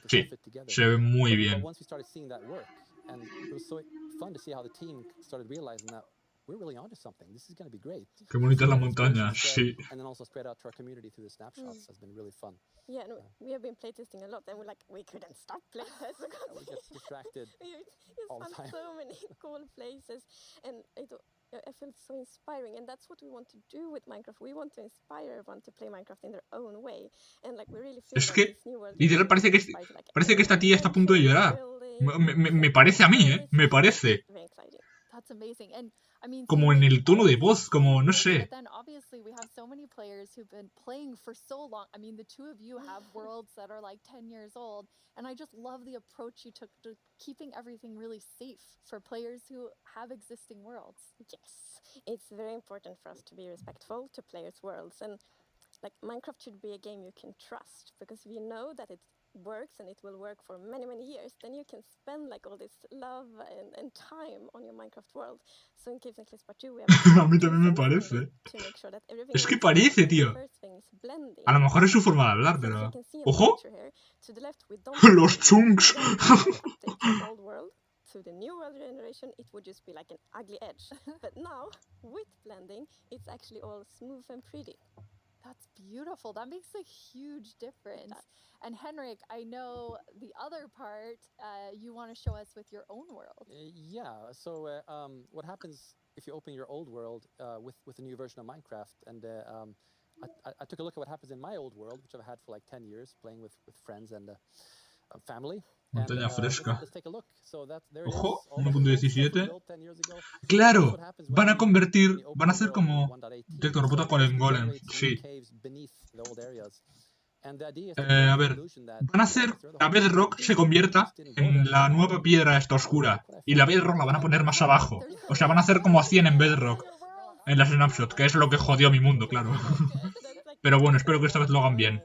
Sí. Se ve muy bien. Once we started seeing that work, and it was so fun to see how the team started realizing that we're really onto something. This is going to be great. Qué bonita la montaña, sí. And then also spread out to our community through the snapshots has been really fun. Yeah, no, we have been playtesting a lot, and we couldn't stop playtesting. We get distracted all the time. So many cool places, and I feel so inspiring, and that's what we want to do with Minecraft. We want to inspire everyone to play Minecraft in their own way, and we really feel es que literal parece que esta tía está a punto de llorar. Me parece a mí, me parece. That's amazing. And I mean, como en el tono de voz, como no sé. But then obviously we have so many players who've been playing for so long. I mean, the two of you have worlds that are like 10 years old, and I just love the approach you took to keeping everything really safe for players who have existing worlds. Yes, it's very important for us to be respectful to players' worlds, and Minecraft should be a game you can trust, because if you know that it works and it will work for many years, then you can spend all this love and time on your Minecraft world. So in Caves and Cliffs Part 2 we have a mí también me parece. Es que parece, tío. A lo mejor es su forma de hablar, pero ¡ojo! Los chunks. to the new world generation, it would just be like an ugly edge. But now, with blending, it's actually all smooth and pretty. That's beautiful. That makes a huge difference. And Henrik, I know the other part you want to show us with your own world. Yeah, so what happens if you open your old world with a new version of Minecraft? And I took a look at what happens in my old world, which I've had for like 10 years, playing with friends and family. Montaña fresca. Let's take a look. So there it is. Ojo, All the cool stuff we 1.17. built 10 years ago. Claro, That's what happens when van a you convertir, open van a the hacer world como in 1.18. Detector So Robota con el it golem, generates new sí. caves beneath the old areas. And the idea is to create A the ver, illusion that van a hacer through the la whole Bedrock se convierta en la nueva piedra esta oscura. Y la Bedrock la van a poner más abajo. O sea, van a hacer como hacían en Bedrock, en la Snapshot, que es lo que jodió mi mundo, claro. Pero bueno, espero que esta vez lo hagan bien.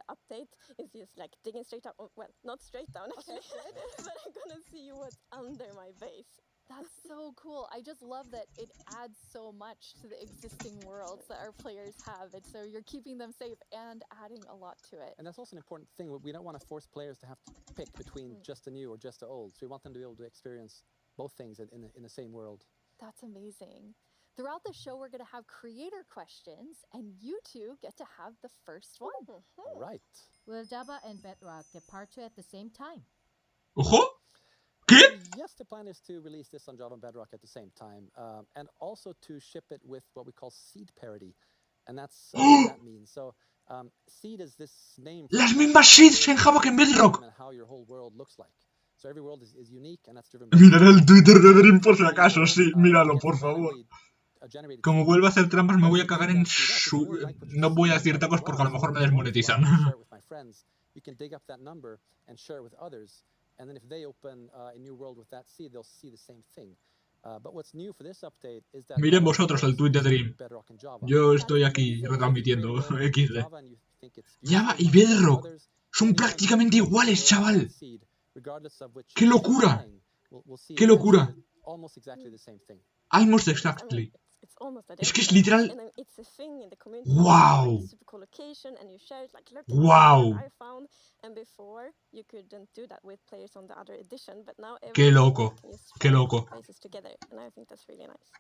Update is just like digging straight down. Well, not straight down actually, but I'm gonna see what's under my base. That's so cool. I just love that it adds so much to the existing worlds that our players have. And so you're keeping them safe and adding a lot to it. And that's also an important thing. We don't want to force players to have to pick between just the new or just the old. So we want them to be able to experience both things in the same world. That's amazing. Throughout the show, we're going to have creator questions, and you two get to have the first one. All right. Will Java and Bedrock get part 2 at the same time? ¿Ojo? ¿Qué? Yes, the plan is to release this on Java and Bedrock at the same time, and also to ship it with what we call seed parity, and that's what that means. So, seed is this name. Las mismas seeds en Java que en Bedrock. And how your whole world looks like. So every world is unique, and that's driven by. Miraré el Twitter de Dream por si acaso, sí, míralo, por favor. Como vuelva a hacer trampas me voy a cagar en su... No voy a decir tacos porque a lo mejor me desmonetizan. You can dig up that number and share it with others, and then if they open a new world with that seed, they'll see the same thing. But what's new for this update is that Miren vosotros el tweet de Dream. Yo estoy aquí retransmitiendo XD. Java y Bedrock son prácticamente iguales, chaval. ¡Qué locura! ¡Qué locura! Almost exactly. Es que es literal. ¡Wow! ¡Wow! ¡Qué loco! ¡Qué loco!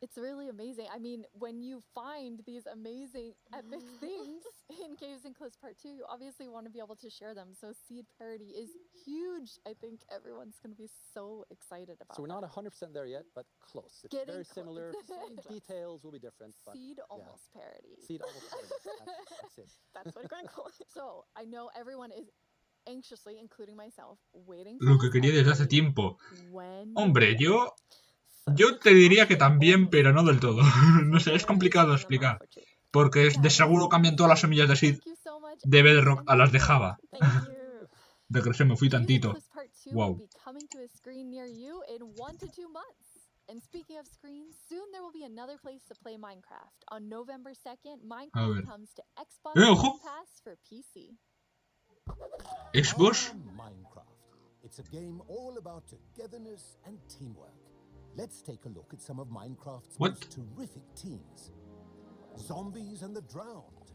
It's really amazing. I mean, when you find these amazing epic things in Caves and Cliffs Part 2, you obviously want to be able to share them. So seed parity is huge. I think everyone's going to be so excited about it. So we're not 100% there yet, but close. It's very similar. Details will be different. But seed almost parity. Seed almost parity. That's it. That's what we're going to call it. So I know everyone is anxiously, including myself, waiting. Lo que quería desde hace tiempo. Hombre, yo te diría que también, pero no del todo. No sé, es complicado de explicar. Porque de seguro cambian todas las semillas de seed de Bedrock a las de Java. De que se me fui tantito. Wow. And speaking of screens, soon there will be another place to play Minecraft. On November 2nd, Minecraft comes to Xbox Game Pass for PC. Xbox? Minecraft. It's a game all about togetherness and teamwork. Let's take a look at some of Minecraft's most terrific teams. Zombies and the Drowned.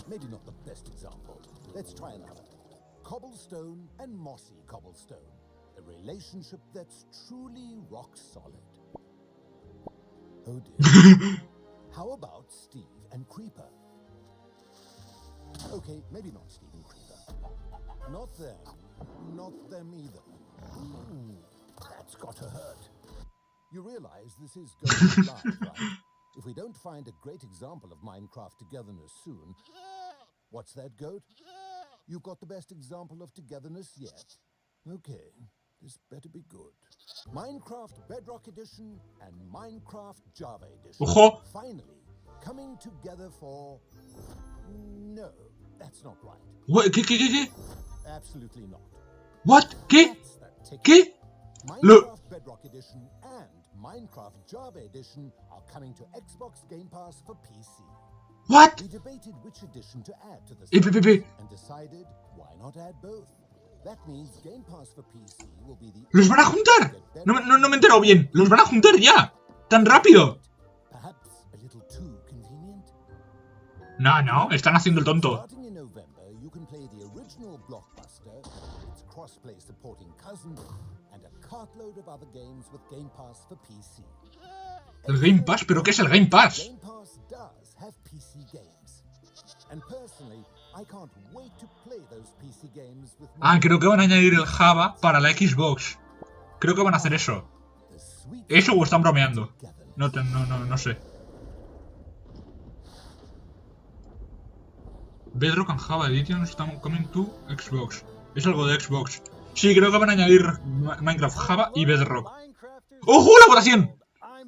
Maybe not the best example. Let's try another. Cobblestone and Mossy Cobblestone. A relationship that's truly rock solid. Oh dear. How about Steve and Creeper? Okay, maybe not Steve and Creeper. Not them. Not them either. Ooh, that's gotta hurt. You realize this is going live, right? If we don't find a great example of Minecraft togetherness soon... What's that, Goat? You've got the best example of togetherness yet? Okay. This better be good. Minecraft Bedrock Edition and Minecraft Java Edition. Ojo. Finally, coming together for... No, that's not right. What? ¿Qué? Absolutely not. What? ¿Qué? Minecraft Bedrock Edition and Minecraft Java Edition are coming to Xbox Game Pass for PC. What? We debated which edition to add to the set and decided why not add both. That means Game Pass for PC will be the... ¡Los van a juntar! No me he enterado bien. ¡Los van a juntar ya! ¡Tan rápido! Perhaps a little too convenient. No, están haciendo el tonto. Starting in November, you can play the original blockbuster, its crossplay supporting Cousin, and a cartload of other games with Game Pass for PC. ¿El Game Pass? ¿Pero qué es el Game Pass? Game Pass does have PC games. And personally, I can't wait to play those PC games with my Creo que van a añadir el Java para la Xbox. Creo que van a hacer eso. ¿Eso o están bromeando? No sé. Bedrock and Java Edition están coming to Xbox. Es algo de Xbox. Sí, creo que van a añadir Minecraft Java y Bedrock. ¡Ojo, la votación!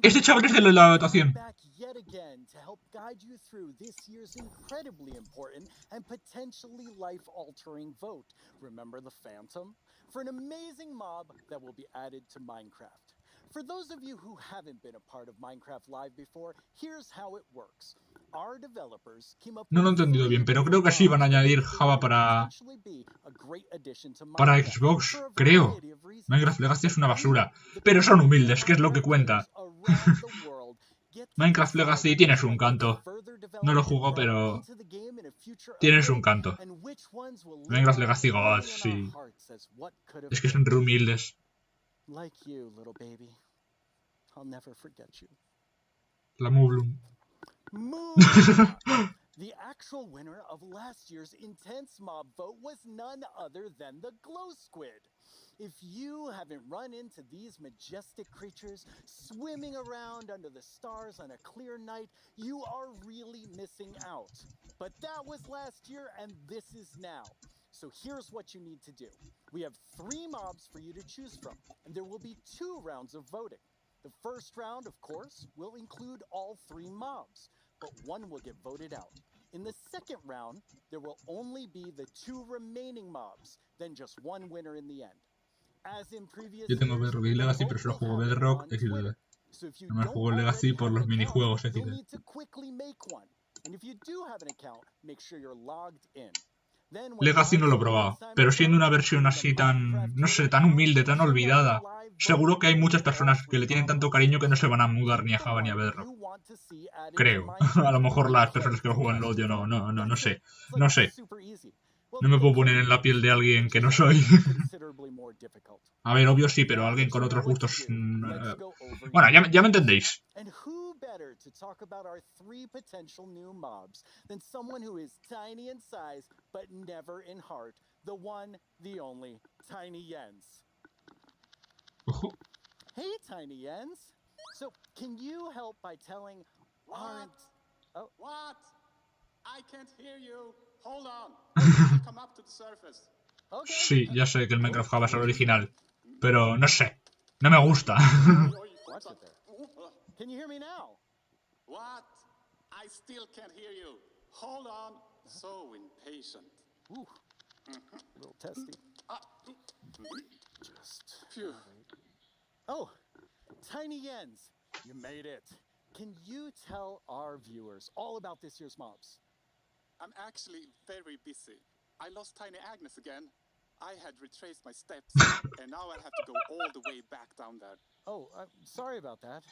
Este chaval es de la votación. Yet again to help guide you through this year's incredibly important and potentially life-altering vote. Remember the Phantom? For an amazing mob that will be added to Minecraft. For those of you who haven't been a part of Minecraft Live before, here's how it works. Our developers came up No lo he entendido bien, pero creo que sí van a añadir Java para Xbox, creo. Minecraft Legacy es una basura, pero son humildes, que es lo que cuenta. Minecraft Legacy tiene su encanto. No lo juego, pero tiene su encanto. Minecraft Legacy God, sí. Es que son re humildes. La Moblum. The actual winner of last year's intense mob vote was none other than the glow squid. If you haven't run into these majestic creatures swimming around under the stars on a clear night, you are really missing out. But that was last year and this is now. So here's what you need to do. We have 3 mobs for you to choose from, and there will be 2 rounds of voting. The first round, of course, will include all 3 mobs, but one will get voted out. In the second round, there will only be the 2 remaining mobs, then just one winner in the end. As in previous Yo tengo Bedrock y Legacy, pero solo juego Bedrock XD. No me juego Legacy por los minijuegos XD. Legacy no lo he probado, pero siendo una versión así tan, no sé, tan humilde, tan olvidada, seguro que hay muchas personas que le tienen tanto cariño que no se van a mudar ni a Java ni a Bedrock. Creo. A lo mejor las personas que lo juegan LoL, yo no sé. No sé. No me puedo poner en la piel de alguien que no soy. A ver, obvio sí, pero alguien con otros gustos... Bueno, ya me entendéis. To talk about our 3 potential new mobs than someone who is tiny in size but never in heart, the one, the only, Tiny Jens. Hey, Tiny Jens. So, can you help by telling What? Oh. What? I can't hear you. Hold on. I'll come up to the surface. Sí, ya sé que el Minecraft Java es el original, pero no sé. No me gusta. Can you hear me now? What? I still can't hear you. Hold on. So impatient. Ooh. A little testy. Just phew. Oh, Tiny Jens, you made it. Can you tell our viewers all about this year's mobs? I'm actually very busy. I lost Tiny Agnes again. I had retraced my steps, and now I have to go all the way back down there. Oh, sorry about that.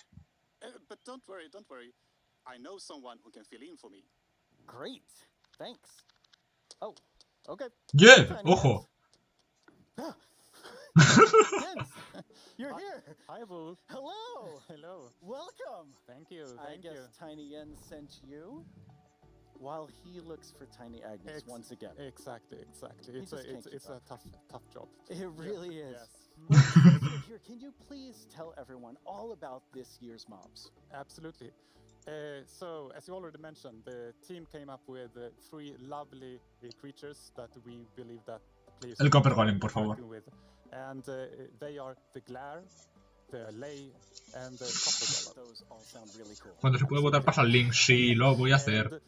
But don't worry, don't worry. I know someone who can fill in for me. Great. Thanks. Oh, okay. Yeah, ojo. Jens, you're here. Hi, Boo. Hello. Hello. Welcome. Thank you. I guess Tiny Jens sent you while he looks for Tiny Agnes once again. Exactly. It's a tough job. It really is. Yes. Here, can you please tell everyone all about this year's mobs? Absolutely. So, as you already mentioned, the team came up with 3 lovely creatures that we believe that players El Copper Golem, por favor. With. And they are the Glare, the Lay, and the Copper Golem. Those all sound really cool. Cuando se puede votar pasa el link, sí, lo voy a hacer.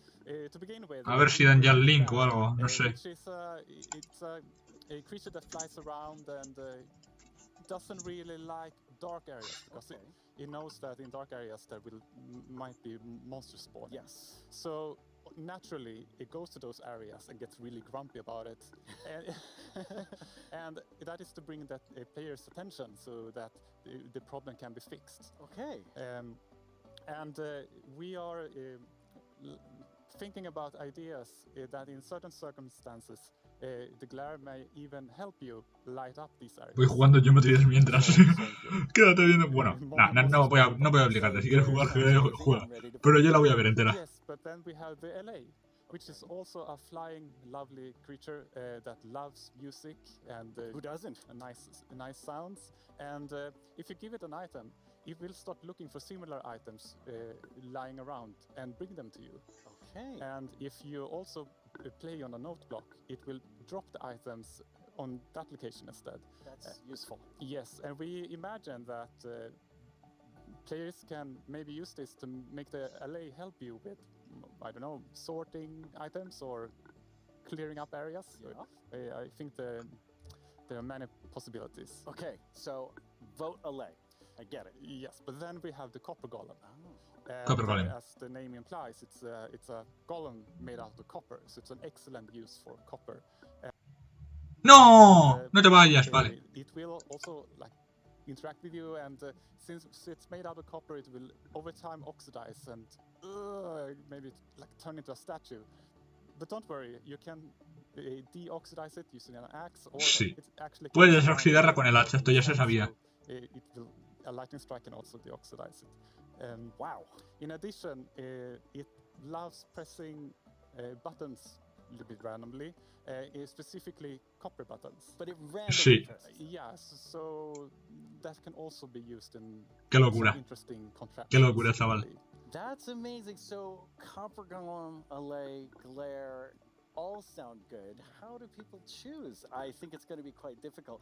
To begin with, A ver si dan ya el link o algo, no sé. It's a creature that flies around and doesn't really like dark areas because it knows that in dark areas there might be monsters spawn. Yes. So naturally it goes to those areas and gets really grumpy about it, and that is to bring that player's attention so that the problem can be fixed. Okay. And we are thinking about ideas that in certain circumstances The glare may even help you light up these areas. Voy jugando Geometry mientras. Quédate viendo. Bueno, no voy a obligarte. Si quieres jugar, juega. Pero yo la voy a ver entera. Yes, but then we have the LA, which is also a flying, lovely creature that loves music and who doesn't? Nice sounds. And if you give it an item, it will start looking for similar items lying around and bring them to you. Okay. And if you also play on a note block, it will drop the items on that location instead. That's useful. Yes, and we imagine that players can maybe use this to make the LA help you with, I don't know, sorting items or clearing up areas. Yeah. I think there are many possibilities. Okay, so vote LA. I get it. Yes, but then we have the copper golem. Copper golem. As the name implies, it's a golem made out of copper, so it's an excellent use for copper. No, no te vayas, vale. It will also interact with you, and since it's made out of copper, it will over time oxidize and maybe turn into a statue. But don't worry, you can deoxidize it using an axe, or Sí. it actually Puedes oxidarla con el hacha, esto ya se sabía. A lightning strike can also deoxidize it. Wow. In addition, it loves pressing buttons a little bit randomly, specifically copper buttons. But it randomly Sí. presses. Yes, so that can also be used in Qué locura. some interesting contraptions. Qué locura, chaval. That's amazing. So, Copper Golem, LA, Glare, all sound good. How do people choose? I think it's going to be quite difficult.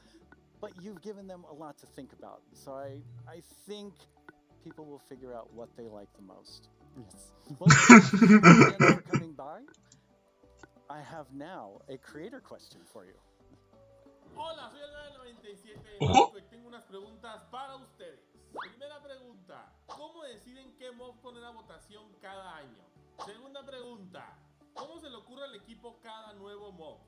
But you've given them a lot to think about. So I think people will figure out what they like the most. Yes. Well, thank you for coming by. I have now a creator question for you. Hola, soy el 97 Ojo. y tengo unas preguntas para ustedes. Primera pregunta, ¿cómo deciden qué mob poner a votación cada año? Segunda pregunta, ¿cómo se le ocurre al equipo cada nuevo mob?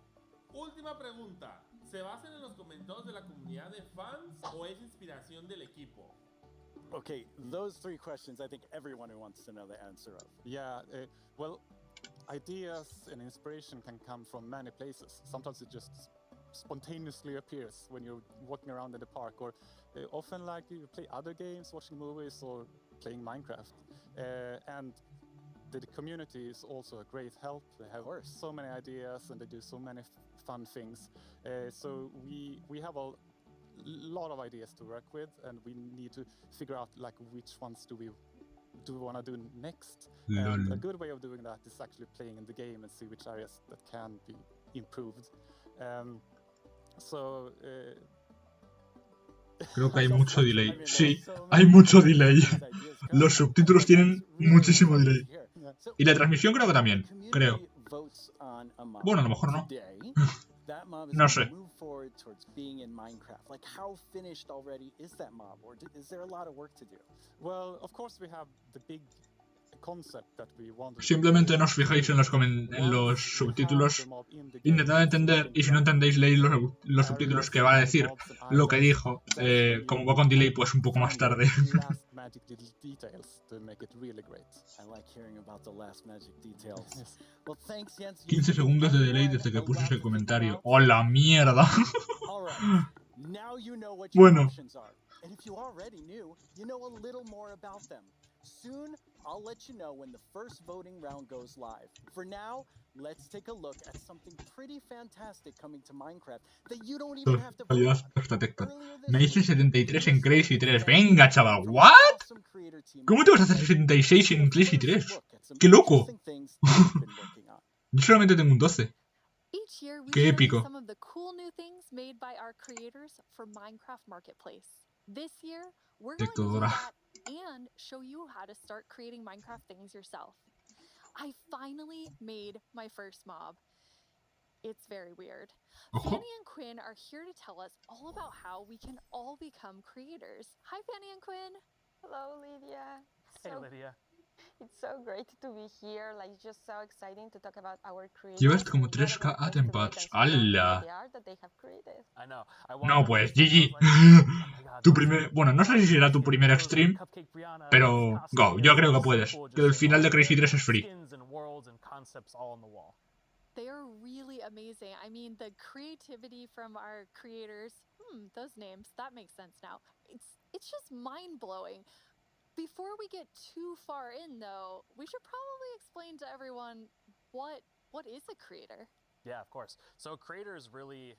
Última pregunta, ¿se basan en los comentarios de la comunidad de fans o es inspiración del equipo? Okay, those three questions I think everyone who wants to know the answer of. Yeah, well, ideas and inspiration can come from many places. Sometimes it just spontaneously appears when you're walking around in the park, or often you play other games, watching movies, or playing Minecraft. And the community is also a great help. They have so many ideas and they do so many fun things. So we have a lot of ideas to work with, and we need to figure out which ones do we want to do next. And a good way of doing that is actually playing in the game and see which areas that can be improved. Creo que hay mucho delay. Sí, hay mucho delay. Los subtítulos tienen muchísimo delay. Y la transmisión creo que también. Creo. Bueno, a lo mejor no. No sé. Simplemente no os fijéis en los subtítulos. Intentad entender, y si no entendéis, leéis los subtítulos, que va a decir lo que dijo. Como va con delay, pues un poco más tarde. 15 segundos de delay desde que puse ese comentario. ¡Oh, la mierda! Bueno. Soon, I'll let you know when the first voting round goes live. For now, let's take a look at something pretty fantastic coming to Minecraft that you don't even have to vote on. Me hice 73 en Crazy 3. Venga, chaval. ¿What? ¿Cómo te vas a hacer 76 en Crazy 3? ¡Qué loco! Yo solamente tengo un 12. ¡Qué épico! Some of the cool new things made by our creators for Minecraft Marketplace. This year, we're going to do that and show you how to start creating Minecraft things yourself. I finally made my first mob. It's very weird. Fanny and Quinn are here to tell us all about how we can all become creators. Hi, Fanny and Quinn. Hello, Lydia. Hey, Lydia. It's so great to be here. Like, just so exciting to talk about our creators. Llevas como 3K Atempats. ¡Hala! No, pues, GG. Bueno, no sé si será tu primer stream, pero go, yo creo que puedes. Que el final de Crazy 3 es free. They are really amazing. I mean, the creativity from our creators, those names, that makes sense now. It's just mind-blowing. Before we get too far in, though, we should probably explain to everyone what is a creator. Yeah, of course. So a creator is really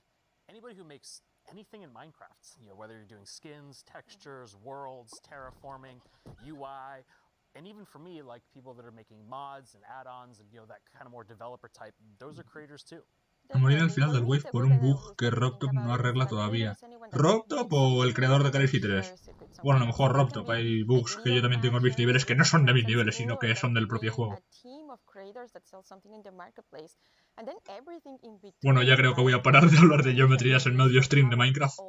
anybody who makes anything in Minecraft. You know, whether you're doing skins, textures, worlds, terraforming, UI, and even for me, like people that are making mods and add-ons and, you know, that kind of more developer type, those are creators too. Ha morido al final del wave por un bug que Robtop no arregla todavía. ¿Robtop o el creador de Galaxy 3? Bueno, a lo mejor Robtop. Hay bugs que yo también tengo en mis niveles que no son de mis niveles, sino que son del propio juego. Bueno, ya creo que voy a parar de hablar de geometrías en medio stream de Minecraft.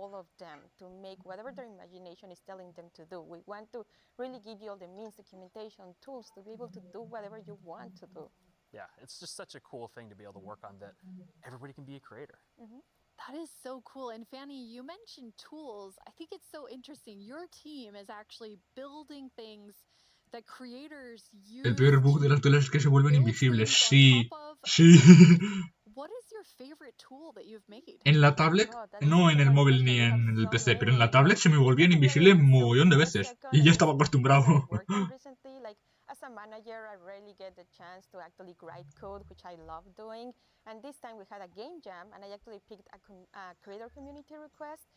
Yeah, it's just such a cool thing to be able to work on that everybody can be a creator. That is so cool. And Fanny, you mentioned tools. I think it's so interesting. Your team is actually building things that creators use. El peor bug de las telas es que se vuelven invisibles. Sí, sí. What is your favorite tool that you've made? En la tablet, no en el móvil ni en el PC, pero en la tablet se me volvían invisibles un mogollón de veces. Y ya estaba acostumbrado. As a manager, I rarely get the chance to actually write code, which I love doing. And this time we had a game jam, and I actually picked a creator community request,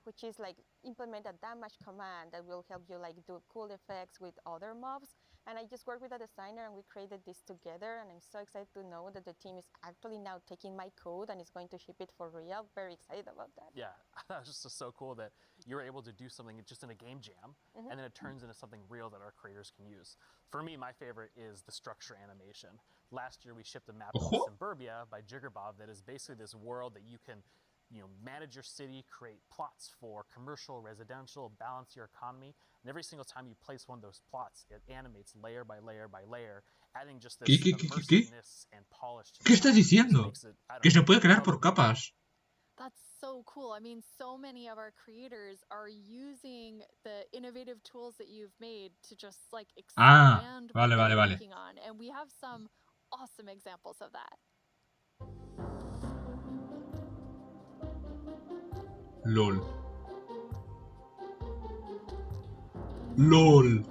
which is like implement a damage command that will help you like do cool effects with other mobs. And I just worked with a designer, and we created this together. And I'm so excited to know that the team is actually now taking my code and is going to ship it for real. Very excited about that. Yeah, that was just so cool that you're able to do something just in a game jam, and then it turns into something real that our creators can use. For me, my favorite is the structure animation. Last year, we shipped a map called Suburbia by Jiggerbob that is basically this world that you can, you know, manage your city, create plots for commercial, residential, balance your economy. And every single time you place one of those plots, it animates layer by layer by layer, adding just this immersiveness and polish to it. ¿Qué estás diciendo? Que se puede crear por capas. That's so cool. I mean, so many of our creators are using the innovative tools that you've made to just like expand what they're working on. And we have some awesome examples of that. LOL. LOL.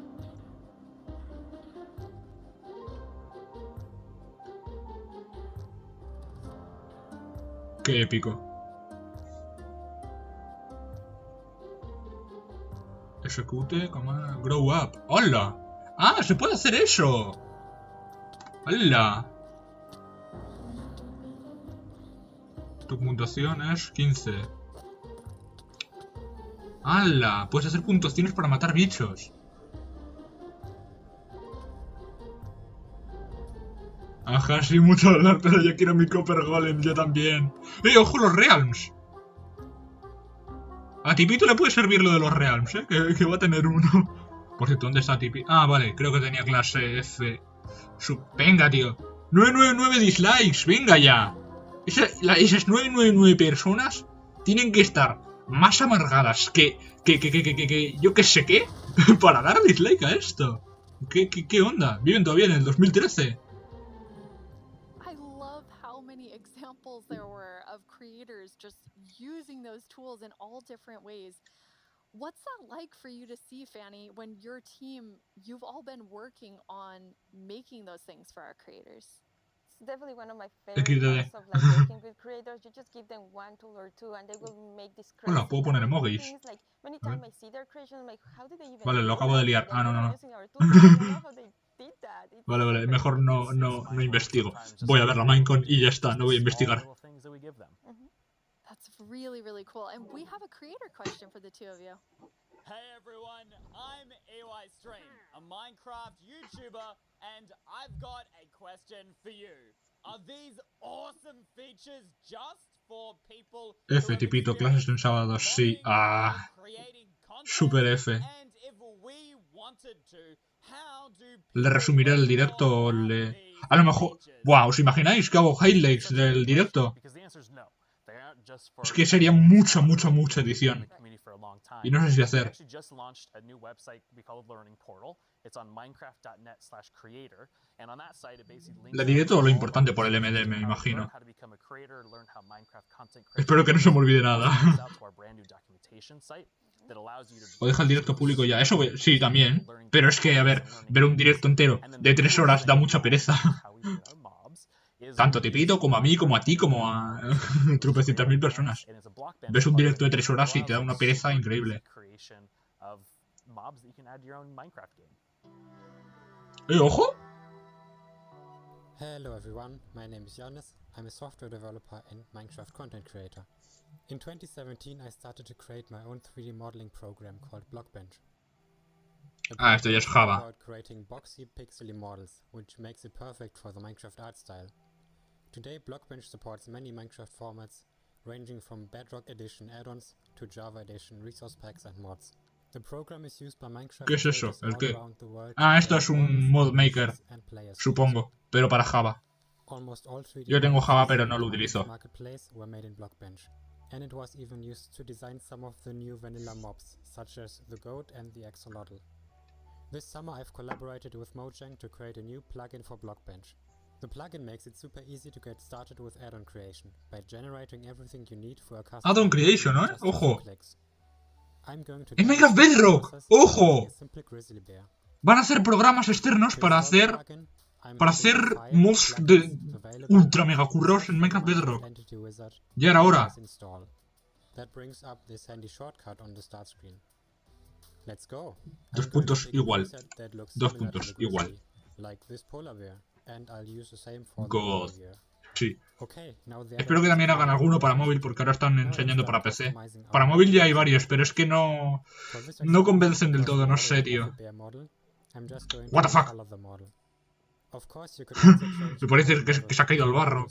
Qué épico. Ejecute, grow up. ¡Hola! ¡Ah! ¡Se puede hacer eso! ¡Hola! Tu puntuación es 15. ¡Hala! Puedes hacer puntuaciones para matar bichos. Ajá, sí, mucho hablar, pero yo quiero mi Copper Golem, yo también. ¡Ojo los Realms! A Tipito le puede servir lo de los Realms, que va a tener uno. Por cierto, ¿dónde está Tipi? Ah, vale, creo que tenía clase F. Venga, tío. 999 dislikes, venga ya. Esas 999 personas tienen que estar más amargadas que yo que sé qué, para dar dislike a esto. ¿Qué onda? Viven todavía en el 2013. I love how many examples there were of creators just using those tools in all different ways. What's that like for you to see, Fanny, when your team, you've all been working on making those things for our creators? It's definitely one of my favorite parts of like working with creators. You just give them one tool or two and they will make this crazy puedo poner emojis. things. Like many times I see their creation, I'm like, how did they even Vale, lo acabo de liar. Ah, no. Vale, mejor no investigo. Voy a ver la Minecon y ya está, no voy a investigar. That's really, really cool. And we have a creator question for the two of you. Hey everyone, I'm EY Stream, a Minecraft YouTuber, and I've got a question for you. Are these awesome features just for people F, tipito, clases en sábado, sí. Ah, super F. And if we wanted to, how do Le resumiré el directo, a lo mejor... Buah, ¿os imagináis que hago highlights del directo? Es que sería mucha edición. Y no sé si We hacer. actually just launched a new website we call Learning Portal. It's on minecraft.net/creator, and on that site it basically links Le diré todo lo all of our importante por el resources MD, to me how to imagino. learn how to become a creator, learn how Minecraft content creation Espero que no se me works. olvide It nada. also links out to our brand new documentation site that allows you to O deja el directo público ya. Eso sí, también. Pero es que, a ver, ver un directo entero de 3 horas da mucha pereza. Tanto te pido como a mí, como a ti, como a tropecientas mil personas. Ves un directo de 3 horas y te da una pereza increíble. ¡Ojo! Hello everyone, my name is Jonas. I'm a software developer and Minecraft content creator. In 2017 I started to create my own 3D modeling program called Blockbench. Esto ya es Java. About creating boxy, pixely models, which makes it perfect for the Minecraft art style. Today Blockbench supports many Minecraft formats, ranging from Bedrock Edition add-ons to Java Edition resource packs and mods. The program is used by Minecraft ¿Qué es eso? creators ¿El all qué? around the world Ah, to esto create es un models, mod animations, maker, and player skills. supongo, pero para Java. Almost all 3D Yo tengo models Java, you pero see no lo in the utilizo. marketplace were made in Blockbench, and it was even used to design some of the new vanilla mobs, such as the goat and the axolotl. This summer I've collaborated with Mojang to create a new plugin for Blockbench. The plugin makes it super easy to get started with add-on creation by generating everything you need for a custom Add-on creation, ¿no? just a few Ojo. clicks. I'm going to ¡Es Minecraft demonstrate the Bedrock! process by ¡Ojo! creating a simple grizzly bear. Van a hacer programas externos para hacer mods de ultra mega curros en Minecraft Bedrock. Ya era hora. That brings up this handy shortcut on the start screen. Let's go. 2 puntos igual. That looks 2 similar to puntos the igual. grizzly, like this polar bear, and I'll use the same for the God. polar bear. Sí. Okay, now the Espero que también hagan alguno para móvil, porque ahora están enseñando para PC. Para móvil ya hay varios, pero es que no convencen del todo, no sé, tío. What the fuck. Me parece que se ha caído al barro.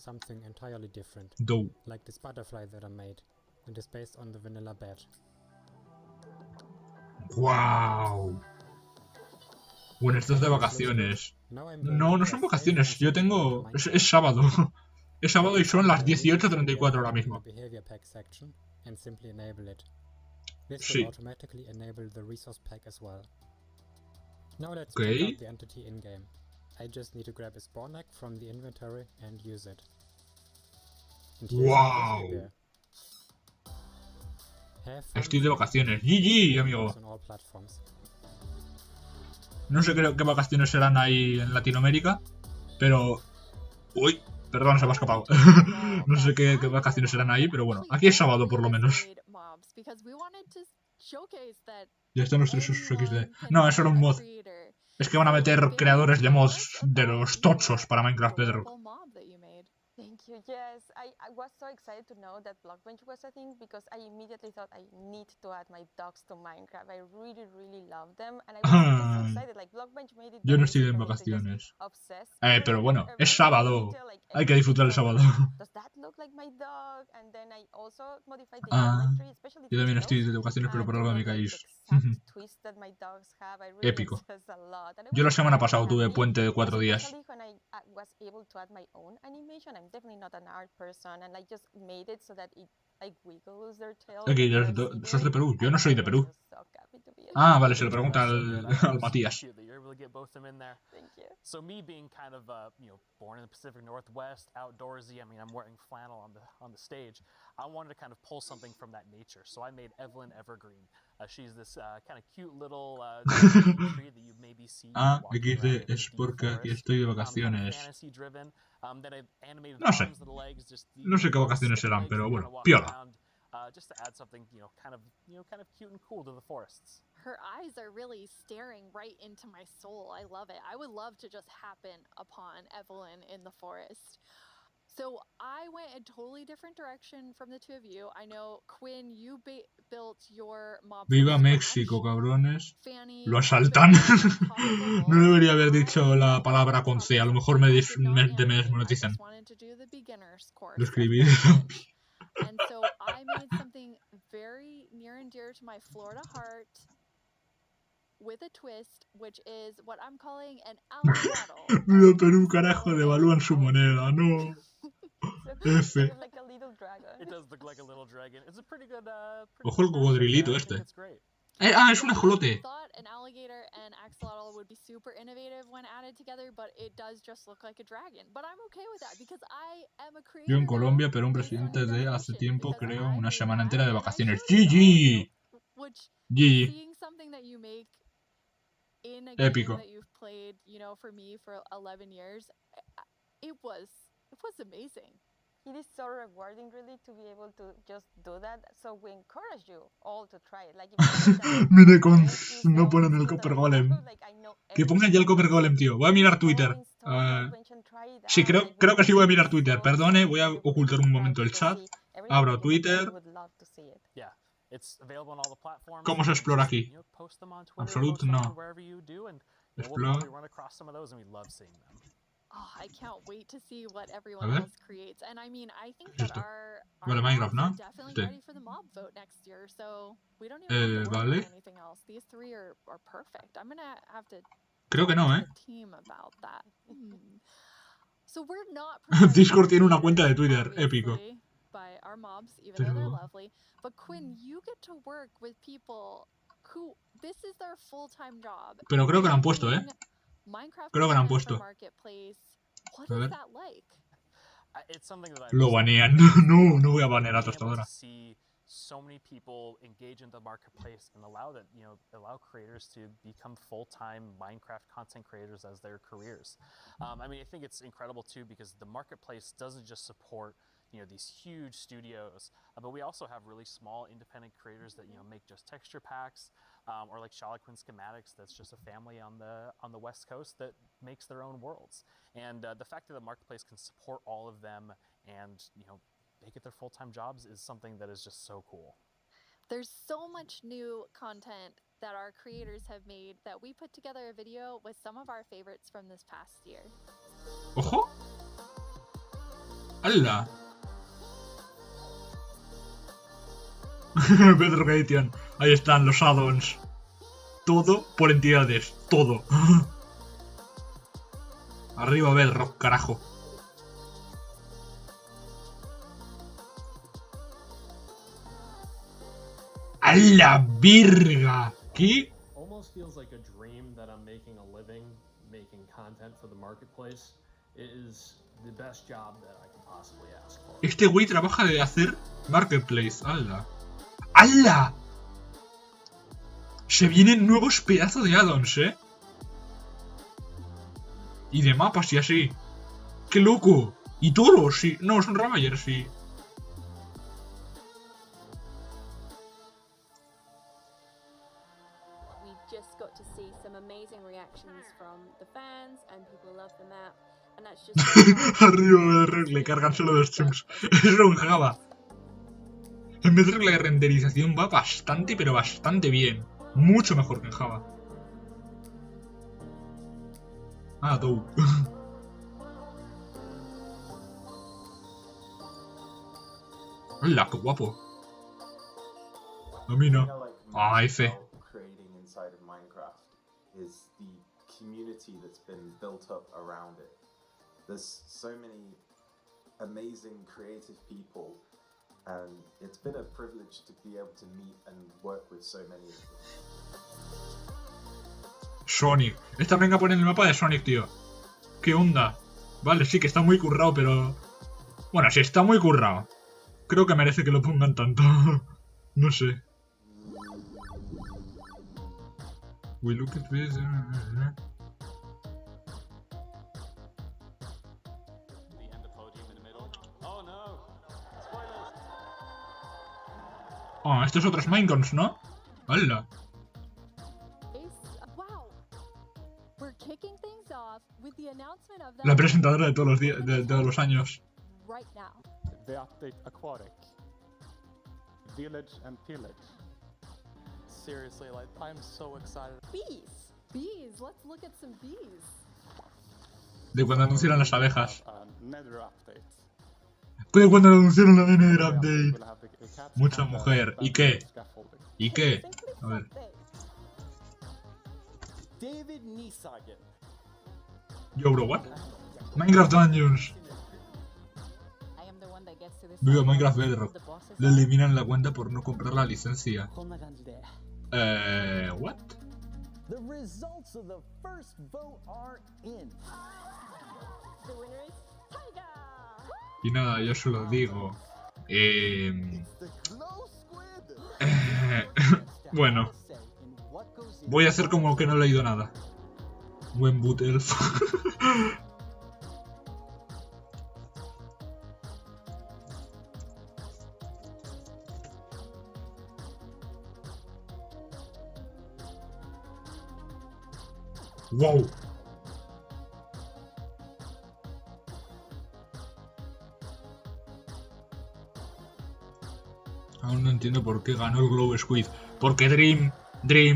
Do. Like this butterfly that I made. It is based on the vanilla bed. Wow. Bueno, esto es de vacaciones. No, no son vacaciones. Yo tengo... Es sábado. Es sábado y son las 18:34 ahora mismo. Sí. Ok. Wow. Estoy de vacaciones. GG, amigo. No sé qué vacaciones serán ahí en Latinoamérica, pero... Uy, perdón, se me ha escapado. No sé qué vacaciones serán ahí, pero bueno, aquí es sábado por lo menos. Ya están los 3 usos XD. No, eso era un mod. Es que van a meter creadores de mods de los tochos para Minecraft Bedrock. Thank you. Yes, I was so excited to know that Blockbench was a thing because I immediately thought I need to add my dogs to Minecraft. I really, really love them, and I was so excited. Like Blockbench made it. Yo no estoy en vacaciones. Pero bueno, es sábado. Hay que disfrutar el sábado. Does that look like my dog? And then I also modified the geometry, especially yo también estoy de vacaciones, pero por algo de mi país. Épico. Yo la semana pasada tuve puente de 4 días. Aquí, sos de Perú. Yo no soy de Perú. Ah, vale, se lo pregunta al Matías. So me being kind of, born in the Pacific Northwest, outdoorsy, I mean, I'm wearing flannel on the stage. I wanted to kind of pull something from that nature. So I made Evelyn Evergreen. She's this kind of cute little tree that you maybe see. Ah, XD es porque aquí estoy de vacaciones. No sé. No sé qué vacaciones serán, pero bueno, piola. Just to add something, kind of cute and cool to the forests. Her eyes are really staring right into my soul. I love it. I would love to just happen upon Evelyn in the forest. So I went a totally different direction from the two of you. I know, Quinn, you built your mob. Viva México, cabrones. Lo asaltan. No debería haber dicho la palabra con C. A lo mejor me desmonetizan. Lo escribí. And so I made something very near and dear to my Florida heart with a twist, which is what I'm calling an alligator. Viva Perú, carajo, devalúan su moneda, no. F. dragon. It does look like a little dragon. It's a pretty good. Ojo el cocodrilito I think este. it's great. Es un ajolote. Thought an alligator and axolotl would be super innovative when added together, but it does just look like a dragon. But I'm okay with that because I am a creator. Yo en Colombia, pero un presidente de hace tiempo creo una semana entera de vacaciones. GG. GG. Seeing something that you make in a Épico. game that you've played, you know, for me for 11 years, it was amazing. It is so rewarding, really, to be able to just do that. So we encourage you all to try it. Like, Minecon no ponen el Copper Golem. Que pongan ya el Copper Golem, tío. Voy a mirar Twitter. Sí, creo que sí voy a mirar Twitter. Perdone, voy a ocultar un momento el chat. Abro Twitter. ¿Cómo se explora aquí? Absolute no. Explore. Oh, I can't wait to see what everyone else creates. And I mean, I think that our Minecraft, ¿no? are definitely ready for the mob vote next year, so we don't even have to worry about anything else. These three are perfect. I'm gonna have to Creo que no, talk to the team about that. So we're not Discord tiene una cuenta de Twitter, épico. by our mobs, even though they're lovely. But Quinn, you get to work with people who this is their full-time job. Pero creo que lo han puesto, ¿eh? Minecraft Creo que lo han puesto. Marketplace. What A is ver. that like? It's something that Lo banean. No voy a banear a Tostadora. See so many people engage in the marketplace and allow creators to become full-time Minecraft content creators as their careers. I mean, I think it's incredible too because the marketplace doesn't just support these huge studios, but we also have really small independent creators that make just texture packs, or like Shalaquin Schematics. That's just a family on the West Coast that makes their own worlds. And the fact that the marketplace can support all of them and make it their full-time jobs is something that is just so cool. There's so much new content that our creators have made that we put together a video with some of our favorites from this past year. ¡Ojo! ¡Hala! Bedrock Edition. Ahí están los add-ons. Todo por entidades. Todo. Arriba Bedrock, carajo. ¡A la virga! ¿Qué? Almost feels like a dream that I'm making a living making content for the marketplace. It is the best job that I could possibly ask for. Este güey trabaja de hacer marketplace. ¡Hala! ¡Hala! Se vienen nuevos pedazos de add-ons, ¿eh? Y de mapas y así. ¡Qué loco! Y toros, sí. No, son Ravagers, sí. We just got to see some amazing reactions from the fans and people love the map. And that's just Arriba, le cargan solo dos chunks. Eso en Java. En Bedrock la renderización va bastante, pero bastante bien. Mucho mejor que en Java. Ah, Dow. Hola, qué guapo. A mí no. Ah, F. Creating inside of Minecraft is the community that's been built up around it. There's so many amazing creative people, and it's been a privilege to be able to meet and work with so many of them. Sonic. Esta venga a poner el mapa de Sonic, tío. ¿Qué onda? Vale, sí que está muy currado, pero... Bueno, si está muy currado. Creo que merece que lo pongan tanto. No sé. We look at this. Oh, estos otros Minecons, ¿no? ¡Hala! La presentadora de todos los días, de todos los años. The update Aquatic. Village and Pillage. Seriously, like, I'm so excited. Bees! Bees! Let's look at some bees. De cuando anunciaron las abejas. Nether update. De cuando anunciaron la Nether update. Mucha mujer. ¿Y qué? ¿Y qué? A ver. David Nisagen. Yo, bro, what? Minecraft Dungeons. Viva Minecraft Bedrock. Le eliminan la cuenta por no comprar la licencia. What? The results of the first vote are in. The winner is Tiger. Y nada, yo solo digo. Bueno. Voy a hacer como que no he leído nada. Buen boot elf. Wow. Aún no entiendo por qué ganó el Glow Squid. Porque Dream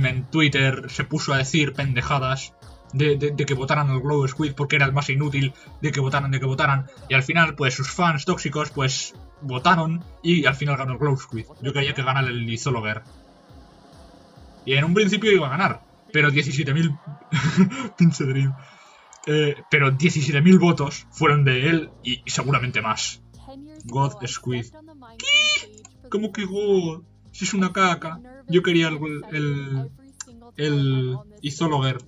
en Twitter se puso a decir pendejadas de que votaran al Glow Squid porque era el más inútil, de que votaran. Y al final, pues sus fans tóxicos, pues votaron y al final ganó el Glow Squid. Yo creía que ganara el Lizologer. Y en un principio iba a ganar, pero 17.000... Pinche Dream. Pero 17.000 votos fueron de él y seguramente más. God Squid. ¿Qué? ¿Cómo que God? Si es una caca. Yo quería el Izologer.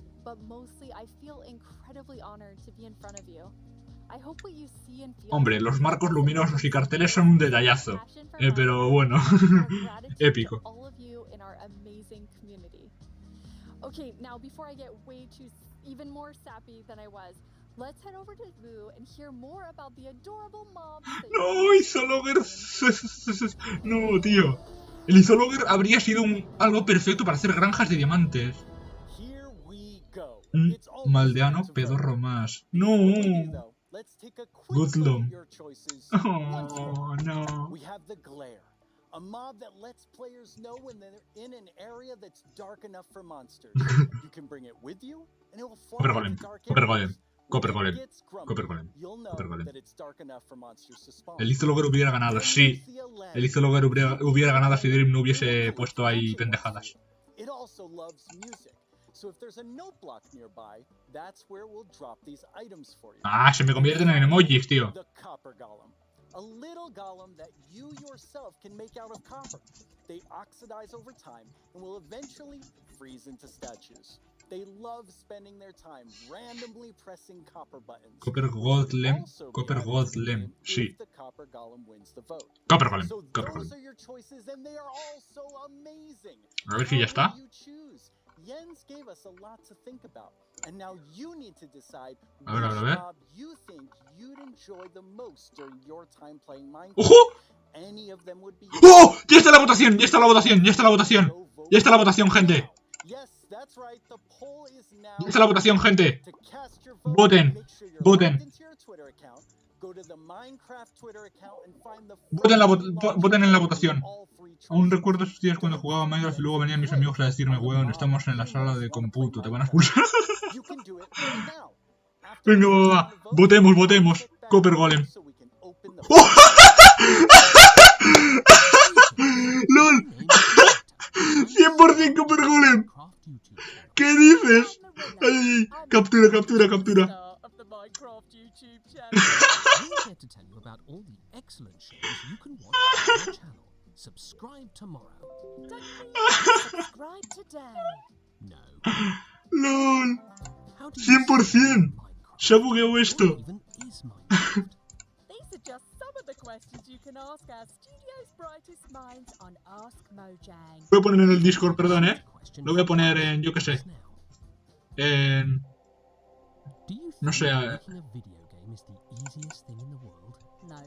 Hombre, los marcos luminosos y carteles son un detallazo. Pero bueno, épico. Okay, now before I get way too even more sappy than I was, let's head over to Boo and hear more about the adorable mobs. No, Izologer. No, tío. El Izologer habría sido algo perfecto para hacer granjas de diamantes. Maldeano pedorro más. No. Goodlum. Oh, no. A mob that lets players know when they're in an area that's dark enough for monsters. You can bring it with you, and it will fly into dark areas. Copper Golem. El Izologer hubiera ganado, sí. El Izologer hubiera ganado si Dream no hubiese puesto ahí pendejadas. It also loves music. So if there's a note block nearby, that's where we'll drop these items for you. Ah, se me convierten en emojis, tío. The Copper Golem. A little golem that you yourself can make out of copper. They oxidize over time and will eventually freeze into statues. They love spending their time randomly pressing copper buttons. Copper Golem, sí. Copper Golem wins the vote. Copper Golem, So Copper those Golem. are your choices and they are all so amazing. A ver si ya está. Jens gave us a lot to think about, and now you need to decide A ver. which mob you think you'd enjoy the most during your time playing Minecraft. ¡Ojo! Any of them would be. ¡Oh! ¡Ya está la votación! ¡Ya está la votación! ¡Ya está la votación! ¡Ya está la votación, gente! Yes, that's right. The poll is now. ¡Ya está la votación, gente! To cast your vote, Voten, make sure you're voten. logged into your Twitter account. Go to the Minecraft Twitter account and find the. Voten en la votación. Aún recuerdo esos días cuando jugaba Minecraft y luego venían mis amigos a decirme, weón, estamos en la sala de cómputo, te van a expulsar. Venga, va. Votemos. Copper Golem. ¡Oh! ¡Lol! 100% Copper Golem. ¿Qué dices? Ay, captura. We're here to tell you about all the excellent shows you can watch on our channel. Subscribe tomorrow. Subscribe today. No. ¡Lol! 100%. Se ha bugueado esto. These are just some of the questions you can ask our studio's brightest minds on Ask Mojang. Lo voy a poner en el Discord, perdón, Lo voy a poner en, yo qué sé. En... No sé. Making a video game is the easiest thing in the world. No.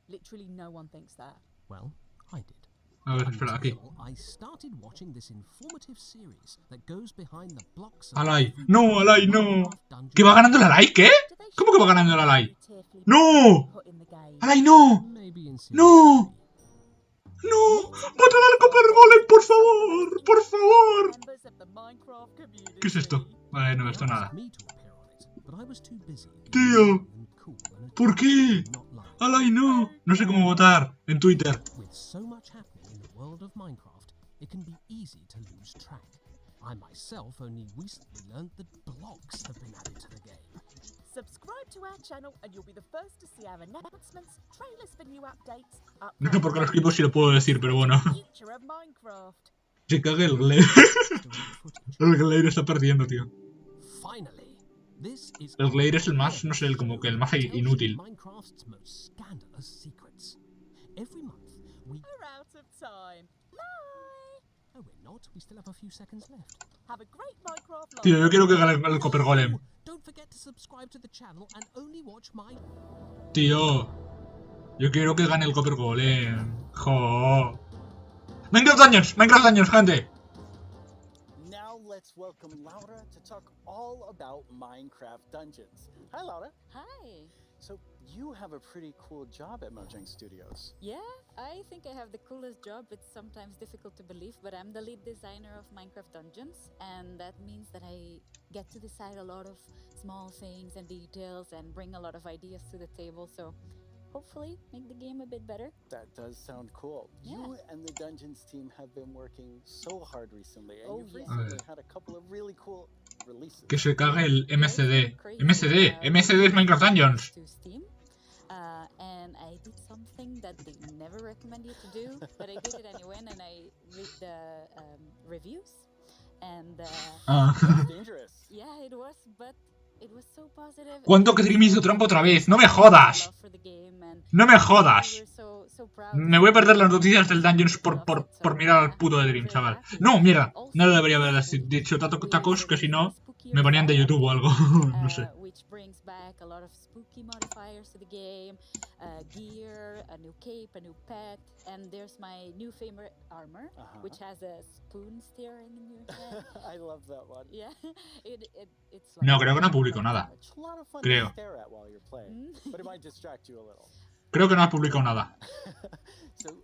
Literally no one thinks that. Well, I did. A ver, espera, aquí. I started watching this informative series that goes behind the blocks. Alay. No, Alay, no. ¿Que va ganando el Alay? ¿Qué? ¿Cómo que va ganando el Alay? ¡No! ¡Alay, no! ¡No! ¡No! ¡Voten al Copper Golem, por favor! ¡Por favor! ¿Qué es esto? Vale, no, esto nada. Tío. ¿Por qué? ¡Alay, no! No sé cómo votar en Twitter. With so much happening in the world of Minecraft, it can be easy to lose track. I myself only recently learned that blocks have been added to the game. Subscribe to our channel and you'll be the first to see our announcements, trailers for new updates, No sé por qué los equipos sí lo puedo decir, pero bueno. future of Minecraft. Se caga el Glare. El Glare está perdiendo, tío. Finally, this is El Glare es el más, no sé, el como que el más inútil. Minecraft's most scandalous secrets. Every month we We're out of time. Bye. Oh, we're not. We still have a few seconds left. Have a great Minecraft life. Tío, yo quiero que gane el Copper Golem. Don't forget to subscribe to the channel and only watch my Tío, yo quiero que gane el Copper Golem. Jo. Minecraft Dungeons, gente. Now let's welcome Laura to talk all about Minecraft Dungeons. Hi, Laura. Hi. So you have a pretty cool job at Mojang Studios. Yeah, I think I have the coolest job. It's sometimes difficult to believe, but I'm the lead designer of Minecraft Dungeons, and that means that I get to decide a lot of small things and details and bring a lot of ideas to the table, so hopefully make the game a bit better. That does sound cool. Yeah. You and the Dungeons team have been working so hard recently, and you've yeah. recently had a couple of really cool releases. Que se cague el MCD. MCD es Minecraft Dungeons. To Steam, and I did something that they never recommend you to do, but I did it anyway, and I read the reviews, and That's dangerous. yeah, it was, but it was so positive. ¿Cuánto que Dream hizo trampa otra vez? ¡No me jodas! ¡No me jodas! Me voy a perder las noticias del Dungeons por mirar al puto de Dream, chaval. No, mira, no lo debería haber dicho tacos, que si no, me ponían de YouTube o algo. No sé. Which brings back a lot of spooky modifiers to the game, gear, a new cape, a new pet, and there's my new favorite armor, which has a spoon staring in your head. I love that one. Yeah, it's No, creo que no publicó nada. It's a lot of fun Creo. to stare at while you're playing, but it might distract you a little. Creo que no ha publicado nada. So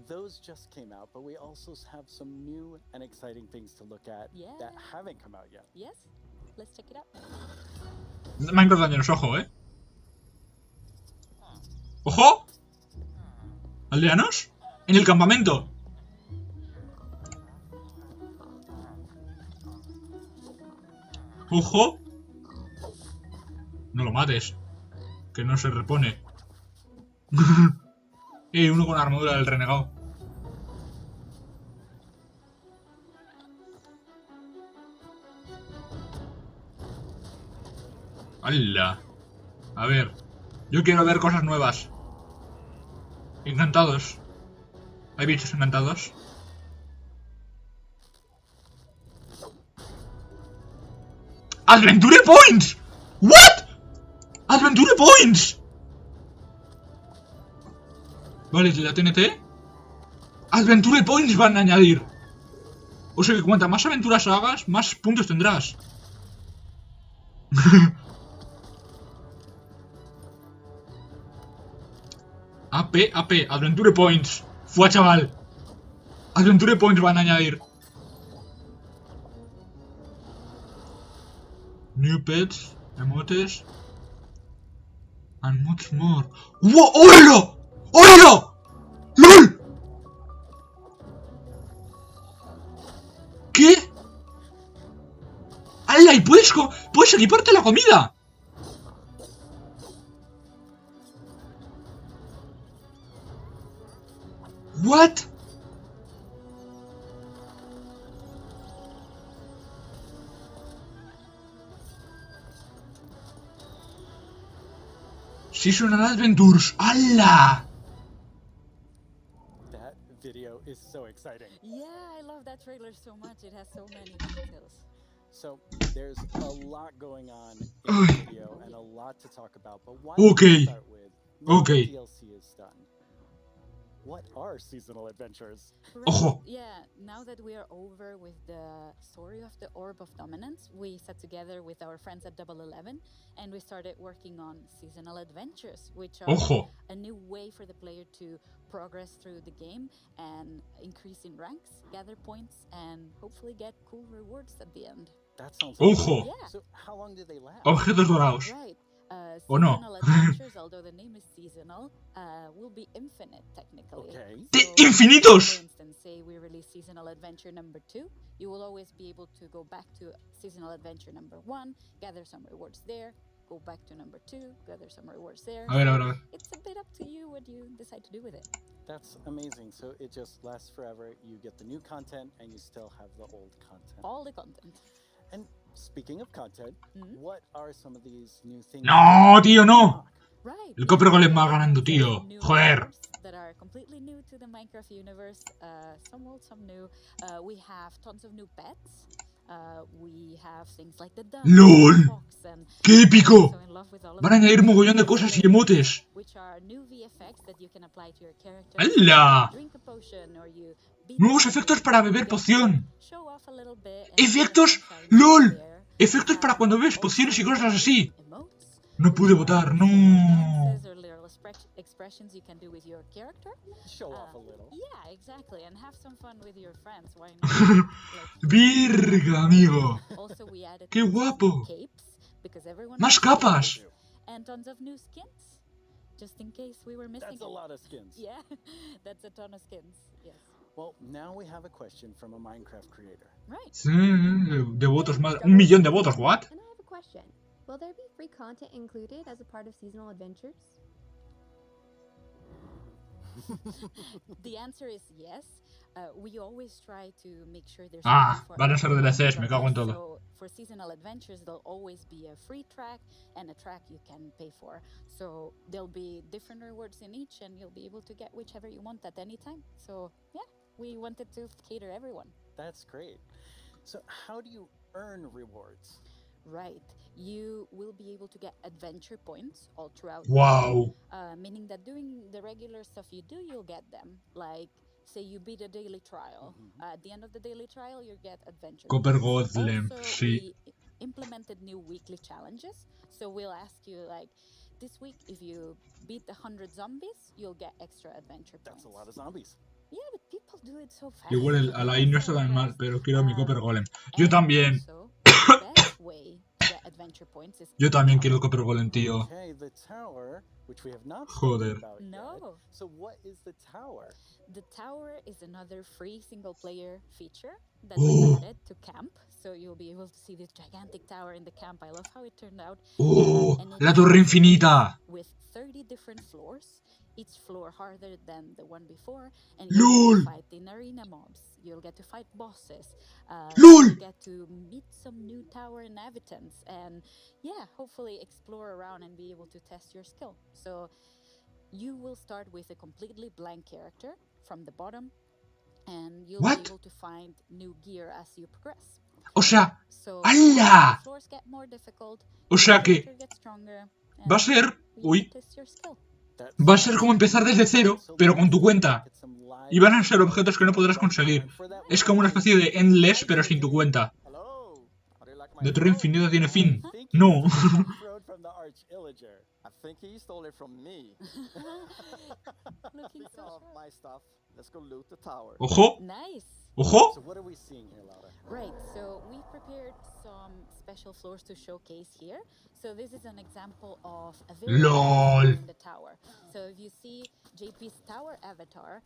those just came out, but we also have some new and exciting things to look at that haven't come out yet. Yes, let's check it out. Minecraft Dungeons, ojo, ¡Ojo! ¿Aldeanos? ¡En el campamento! ¡Ojo! No lo mates. Que no se repone. Uno con armadura del renegado. ¡Hala! A ver. Yo quiero ver cosas nuevas. Encantados. ¿Hay bichos encantados? ¡Adventure Points! ¿What? ¡Adventure Points! Vale, la TNT. Adventure Points van a añadir. O sea que cuanta más aventuras hagas, más puntos tendrás. AP, Adventure Points. Fue chaval. Adventure Points van a añadir. New pets, emotes, and much more. ¡Wow! ¡Óralo! ¡Óralo! ¡LOL! ¿Qué? ¡Hala! Y puedes equiparte la comida. What? Seasonal Adventures. ¡Hala! That video is so exciting. Yeah, I love that trailer so much. It has so many details. So there's a lot going on in the video and a lot to talk about, but why don't we Okay. start with now Okay. the DLC is done. What are seasonal adventures? Ojo. Yeah, now that we are over with the story of the Orb of Dominance, we sat together with our friends at Double 11 and we started working on seasonal adventures, which are Ojo. a new way for the player to progress through the game and increase in ranks, gather points, and hopefully get cool rewards at the end. That sounds Ojo. Yeah. So how long do they last? Objetos dorados. Right. ¿O no? Seasonal adventures, although the name is seasonal, will be infinite technically. Okay. ¡Infinitos! For instance, say we release seasonal adventure number 2, you will always be able to go back to seasonal adventure number 1, gather some rewards there, go back to number 2, gather some rewards there. A ver, a So ver, a ver. it's a bit up to you what you decide to do with it. That's amazing. So it just lasts forever. You get the new content and you still have the old content. All the content. And speaking of content, what are some of these new things? No, tío, no. Right. El Copper Golem va ganando, tío. Joder. That are completely new to the Minecraft universe. Some old, some new. We have tons of new pets. We have things like the duck, ¡Lol! fox, and ¡Qué épico! so in love with all of Van a them. añadir mogollón de cosas y emotes. Which are new VFX that you can apply to your character. ¡Hala! Drink a potion or you beat Nuevos the efectos para beber poción. show off a little bit and Efectos. ¡Lol! Efectos para cuando bebes pociones y cosas así. No pude votar, no. or little expressions you can do with your character. Show off a little. Yeah, exactly, and have some fun with your friends. Why not? Virga, amigo. Also, we added ¡Qué guapo! capes because everyone ¡Más capas! and tons of new skins, just in case we were missing. That's a lot of skins. Yeah, that's a ton of skins. Yes. Well, now we have a question from a Minecraft creator. Right. Sí, de votos más. 1.000.000 de votos, what? And I have a question. Will there be free content included as a part of seasonal adventures? The answer is yes. We always try to make sure there's Ah, something for van a ser everyone. DLCs, me cago en todo. So for seasonal adventures, there'll always be a free track and a track you can pay for. So there'll be different rewards in each, and you'll be able to get whichever you want at any time. So yeah, we wanted to cater everyone. That's great. So how do you earn rewards? Right. You will be able to get adventure points all throughout. Wow. Meaning that doing the regular stuff you do, you'll get them. Like, say you beat a daily trial. At the end of the daily trial, you get adventure Copper points. Golem, Also, sí. we implemented new weekly challenges. So we'll ask you, like, this week, if you beat 100 zombies, you'll get extra adventure points. That's a lot of zombies. Yeah, but people do it so fast. Igual a la I no está tan mal, pero quiero mi Copper Golem. Yo también. Yo también quiero el Copper Golem, tío. Okay, the tower, which we have not Joder. spoken about No. yet. So what is the tower? The tower is another free single-player feature that Oh. we added to camp, so you'll be able to see this gigantic tower in the camp. I love how it turned out. ¡Oh! And it's ¡La torre infinita! with 30 different floors, each floor harder than the one before, and LOL! you'll get to fight in arena mobs. You'll get to fight bosses. LOL! You'll get to meet some new tower inhabitants, and yeah, hopefully explore around and be able to test your skill. So you will start with a completely blank character from the bottom, and you'll What? be able to find new gear as you progress. O sea, So ¡hala! the floors get more difficult, O sea the que character gets stronger, va a ser... you Uy. test your skill. Va a ser como empezar desde cero, pero con tu cuenta. Y van a ser objetos que no podrás conseguir. Es como una especie de Endless, pero sin tu cuenta. ¿De torre infinita tiene fin? No. I think he stole it from me. Looking Speaking of my stuff, let's go loot the tower. Ojo. Nice. Ojo. So what are we seeing here, Laura? Right, so we've prepared some special floors to showcase here. So this is an example of a very LOL. in the tower. So if you see JP's tower avatar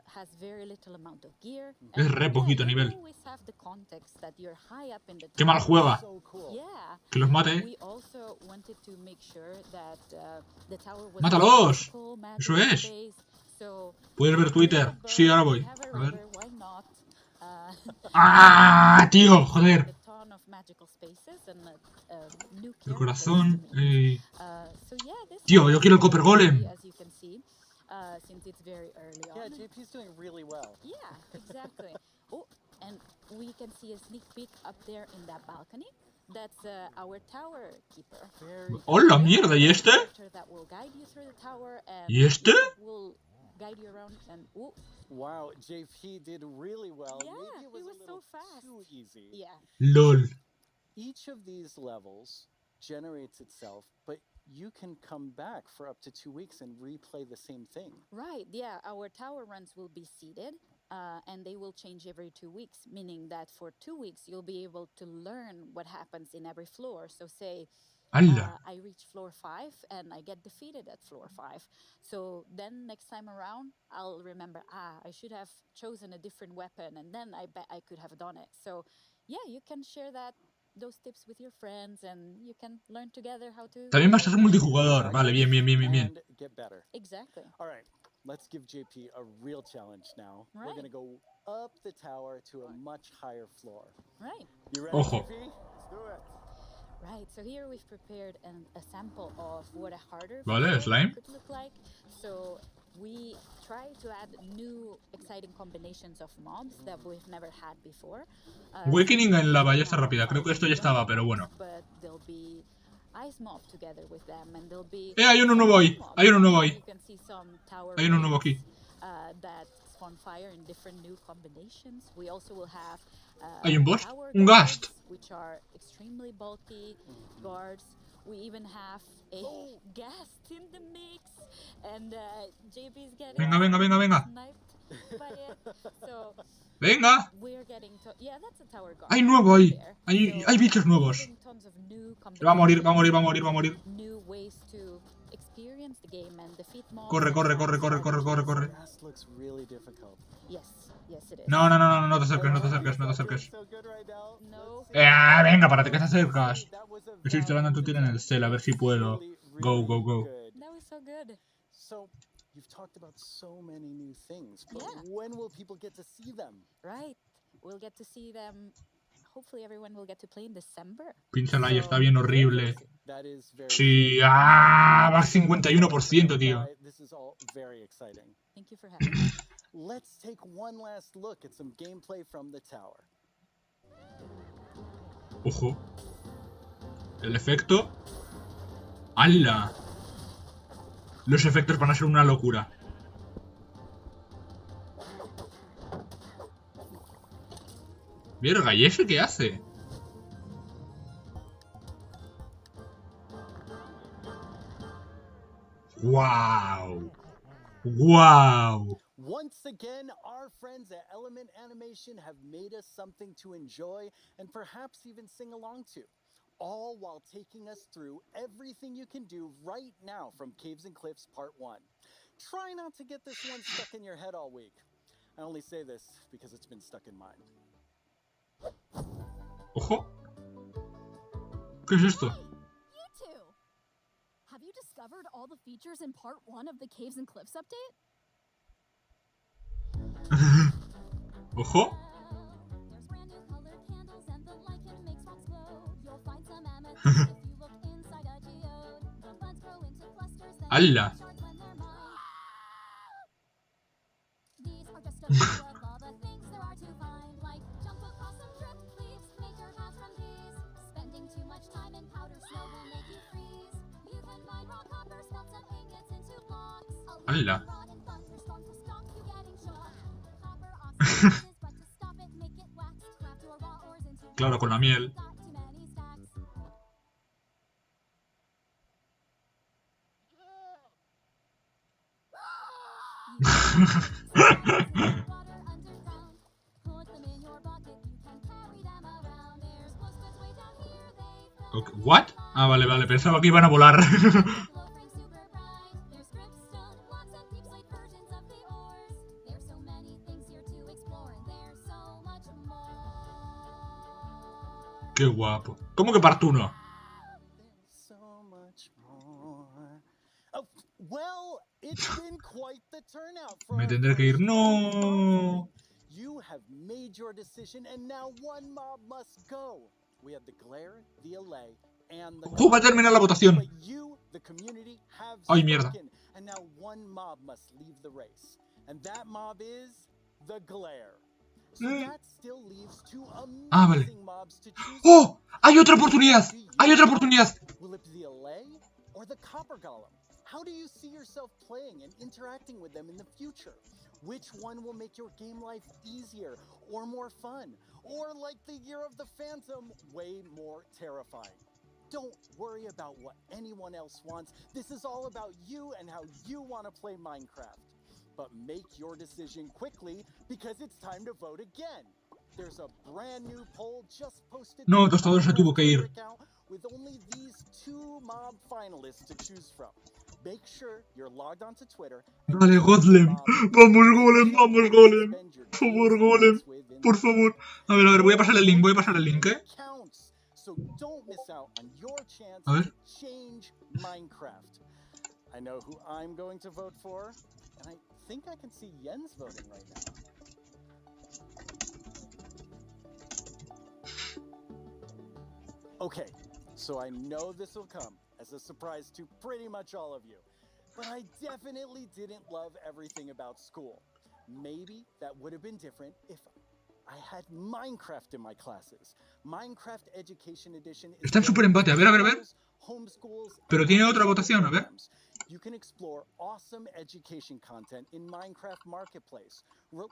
has very little amount of gear. Es re poquito you nivel. always have the context that you're high up in the Qué mal tower. juega. Yeah. Que los mate. We also wanted to make sure that the tower was ¡Mátalos! magical, Eso magical es. space. So Puedes ver Twitter. Sí, ahora voy. have a A ver. river, why not? ¡Ah, tío! Joder. A ton of magical spaces and new El corazón. so yeah, this Tío, yo quiero el Copper Golem. as you can see, since it's very early Yeah, on. JP's doing really well. Yeah, exactly. Oh, and we can see a sneak peek up there in that balcony. That's our tower keeper. ¡Hola, mierda! ¿Y este? That will guide you through the tower and ¿Y este? will guide you around and Wow, JP did really well. Yeah, Maybe it was, he was a little so fast. too easy. Yeah. LOL. Each of these levels generates itself, but you can come back for up to 2 weeks and replay the same thing. Right, yeah, our tower runs will be seeded and they will change every 2 weeks, meaning that for 2 weeks you'll be able to learn what happens in every floor. So say ¡Hala! I reach floor 5 and I get defeated at floor 5. So then next time around, I'll remember, I should have chosen a different weapon and then I bet I could have done it. So yeah, you can share that those tips with your friends, and you can learn together how to. También va a ser multijugador. Vale, bien. And get better. Exactly. All right, let's give JP a real challenge now. We're Right. gonna go up the tower to a much higher floor. Right. You ready, Ojo. JP? Let's do it. Right, so here we've prepared a sample of what a harder Vale, floor slime. could look like. So we try to add new exciting combinations of mobs that we've never had before. Awakening en la ballesta rápida. Creo que esto ya estaba, pero bueno. But there'll be ice mob together with them, and there'll be Hay uno nuevo ahí. Hay uno nuevo ahí. You can see some tower Hay uno nuevo aquí. that spawn fire in different new combinations. We also will have Hay un boss. tower Un guards, ghast. which are extremely bulky guards. We even have a ghast in the mix, and JP's getting Venga. sniped by it. So Venga. we're getting to, yeah, that's a tower guard. Hay nuevo ahí. there. Hay bichos nuevos. Having tons of new Va a morir. combinations, new ways to experience the game and defeat mobs. Corre. Grass looks really difficult. Yes, it is. No te acerques. So good right now. No. Venga, párate que te acercas. Estoy instalando en tu tira en el cel, a ver si puedo. Go. That was so good. So, you've talked about so many new things, but Yeah. when will people get to see them? Right. We'll get to see them. Hopefully everyone will get to play in December. Pínchala ahí, está bien horrible. That is very Sí, va 51%, tío. This is all very exciting. Thank you for having me. Let's take one last look at some gameplay from the tower. Ojo. El efecto. ¡Hala! Los efectos van a ser una locura. Verga, ¿y ese qué hace? ¡Wow! Once again, our friends at Element Animation have made us something to enjoy and perhaps even sing along to, all while taking us through everything you can do right now from Caves and Cliffs Part 1. Try not to get this one stuck in your head all week. I only say this because it's been stuck in mine. ¡Ojo! ¿Qué es esto? You two! Have you discovered all the features in Part 1 of the Caves and Cliffs update? ¡Ojo! There's brand new colored candles and the light can make spots glow. You'll find some amethyst if you look inside a geode. The buds grow into clusters that ¡Hala! shards when they're mine. These are just a few of all the things there are to find, like jump across some drip leaves, make your house from these. Spending too much time in powder snow will make you freeze. You can find raw copper, smelt some ingots into blocks. ¡Hala! Rod in thunderstorms will stop you getting shot. Copper oxides, but to stop it, make it wax. Craft your raw ores into Claro, con la miel. got too many stacks. Water underground. Put them in your bucket, you can carry them around. There's close goods way down here, they Ok, ¿what? Ah, vale, pensaba que iban a volar. glow frame super bright. There's dripstone blocks and deep slate versions of the ores. There's so many things here to explore, and there's so much more. ¡Qué guapo! ¿Cómo que parte 1? So much more. Oh, well, it's been quite the turnout for Me our tendré que ir. first ¡No! You have made your decision, and now one mob must go. We have the glare, the allay, and the. ¡Ojo! Va a terminar la votación. But you, the community, have ¡Ay, mierda! spoken, and now one mob must leave the race, and that mob is the glare. So that still leaves two Ah, vale. amazing mobs to choose. ¡Oh! ¡Hay otra oportunidad! ¡Hay otra oportunidad! Will it be the allay or the copper golem? How do you see yourself playing and interacting with them in the future? Which one will make your game life easier or more fun? Or like the Year of the Phantom, way more terrifying? Don't worry about what anyone else wants. This is all about you and how you want to play Minecraft. But make your decision quickly because it's time to vote again. There's a brand new poll just posted. No, to the Tostador se tuvo que ir. account with only these two mob finalists to choose from. Make sure you're logged onto Twitter. Vale, Golem. Vamos, Golem, vamos, Golem. Por favor, Golem. Por favor. A ver, voy a pasar el link, ¿eh? so don't miss out on your chance A ver. to change Minecraft. I know who I'm going to vote for, and I think I can see Jens voting right now. Okay, so I know this will come as a surprise to pretty much all of you, but I definitely didn't love everything about school. Maybe that would have been different if I had Minecraft in my classes. Minecraft Education Edition is Está en super empate. A ver, a ver, a ver. homeschools, Pero tiene otra votación, a ver. you can explore awesome education content in Minecraft Marketplace.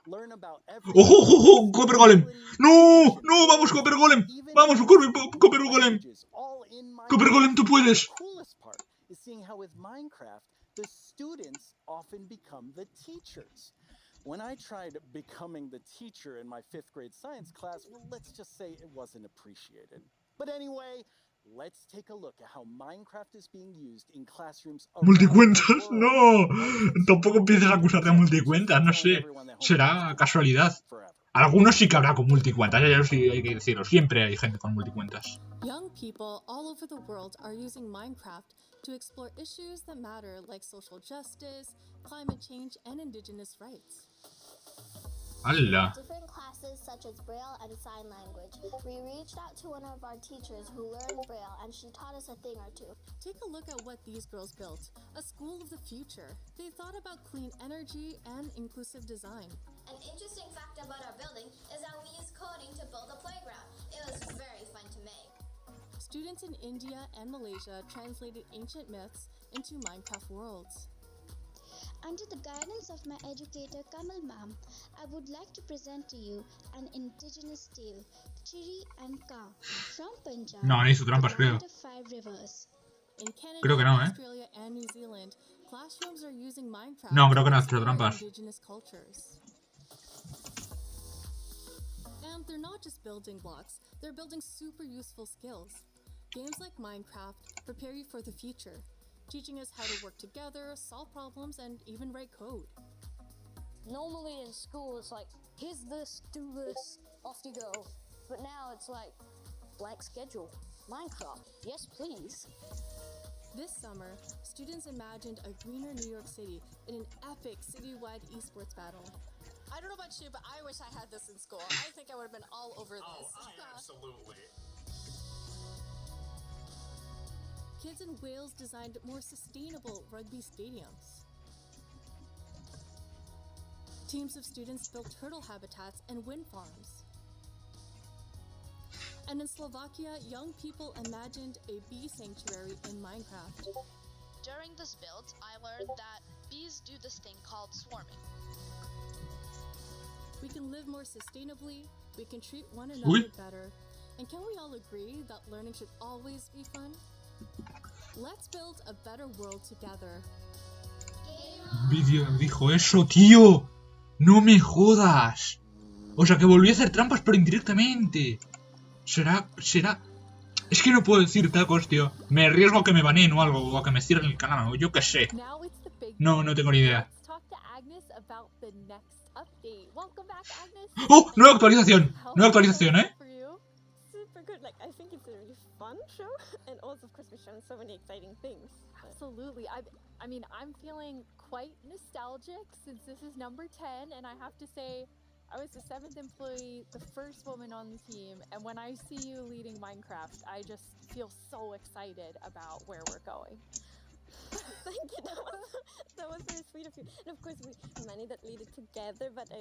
Learn about every ¡Ojo, ojo, ojo! ¡Copper Golem! ¡No! ¡No! ¡Vamos, Copper Golem! ¡Vamos, Copper Golem! ¡Copper Golem, tú puedes! The coolest part is seeing how with Minecraft, the students often become the teachers. When I tried becoming the teacher in my 5th grade science class, well, let's just say it wasn't appreciated. But anyway, let's take a look at how Minecraft is being used in classrooms around ¡Multicuentas! the world. ¡No! Tampoco empieces a acusarte a multicuentas, no sé. Será casualidad. Algunos sí que habrá con multicuentas, ya sí hay que decirlo. Siempre hay gente con multicuentas. Young people all over the world are using Minecraft to explore issues that matter like social justice, climate change, and indigenous rights. ¡Hala! Different classes such as Braille and Sign Language. We reached out to one of our teachers who learned Braille and she taught us a thing or two. Take a look at what these girls built, a school of the future. They thought about clean energy and inclusive design. An interesting fact about our building is that we used coding to build a playground. It was very fun to make. Students in India and Malaysia translated ancient myths into Minecraft worlds. Under the guidance of my educator Kamal ma'am, I would like to present to you an indigenous tale, Chiri and Ka, from Punjab. No, han hecho trampas, creo. The 5 rivers. In Canada, Creo que no, Australia, and New Zealand, classrooms are using Minecraft No, creo que no ha to hecho explore trampas. indigenous cultures. And they're not just building blocks, they're building super useful skills. Games like Minecraft prepare you for the future, teaching us how to work together, solve problems, and even write code. Normally in school it's like, here's this, do this, off you go. But now it's like, blank schedule. Minecraft, yes please. This summer, students imagined a greener New York City in an epic citywide esports battle. I don't know about you, but I wish I had this in school. I think I would have been all over this. Oh, absolutely. Kids in Wales designed more sustainable rugby stadiums. Teams of students built turtle habitats and wind farms. And in Slovakia, young people imagined a bee sanctuary in Minecraft. During this build, I learned that bees do this thing called swarming. We can live more sustainably, we can treat one another better, and can we all agree that learning should always be fun? Let's build a better world together. Vídeo dijo eso, tío. No me jodas. O sea, que volví a hacer trampas, pero indirectamente. Será... Es que no puedo decir tacos, tío. Me arriesgo a que me baneen o algo, o a que me cierren el canal, o yo qué sé. No tengo ni idea. ¡Oh! Nueva actualización. Nueva actualización, ¿eh? Super good. Like, I think it's a really fun show, and also, of course, we've shown so many exciting things. Absolutely. I mean, I'm feeling quite nostalgic since this is number 10, and I have to say, I was the 7th employee, the first woman on the team, and when I see you leading Minecraft, I just feel so excited about where we're going. Thank you. That was very sweet of you. And of course, we managed that lead it together. But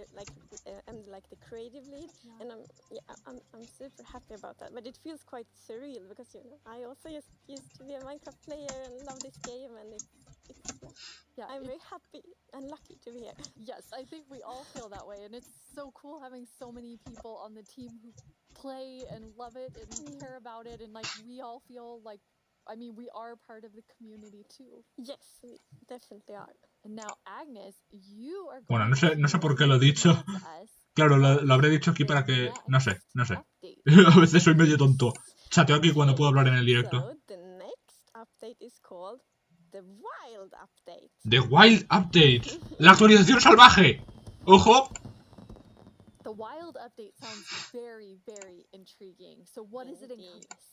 I'm like the creative lead, and I'm super happy about that. But it feels quite surreal because I also used to be a Minecraft player and love this game, and I'm very happy and lucky to be here. Yes, I think we all feel that way, and it's so cool having so many people on the team who play and love it and care about it, and like we all feel like. I mean, we are part of the community too. Yes, we definitely are. And now, Agnes, you are Bueno, no sé por qué lo he dicho. Claro, lo habré dicho aquí para que... No sé. A veces soy medio tonto. Chateo aquí cuando puedo hablar en el directo. So, the next update is called the Wild Update. The Wild Update. La actualización salvaje. ¡Ojo! The Wild Update sounds very, very intriguing. So what does it encompass?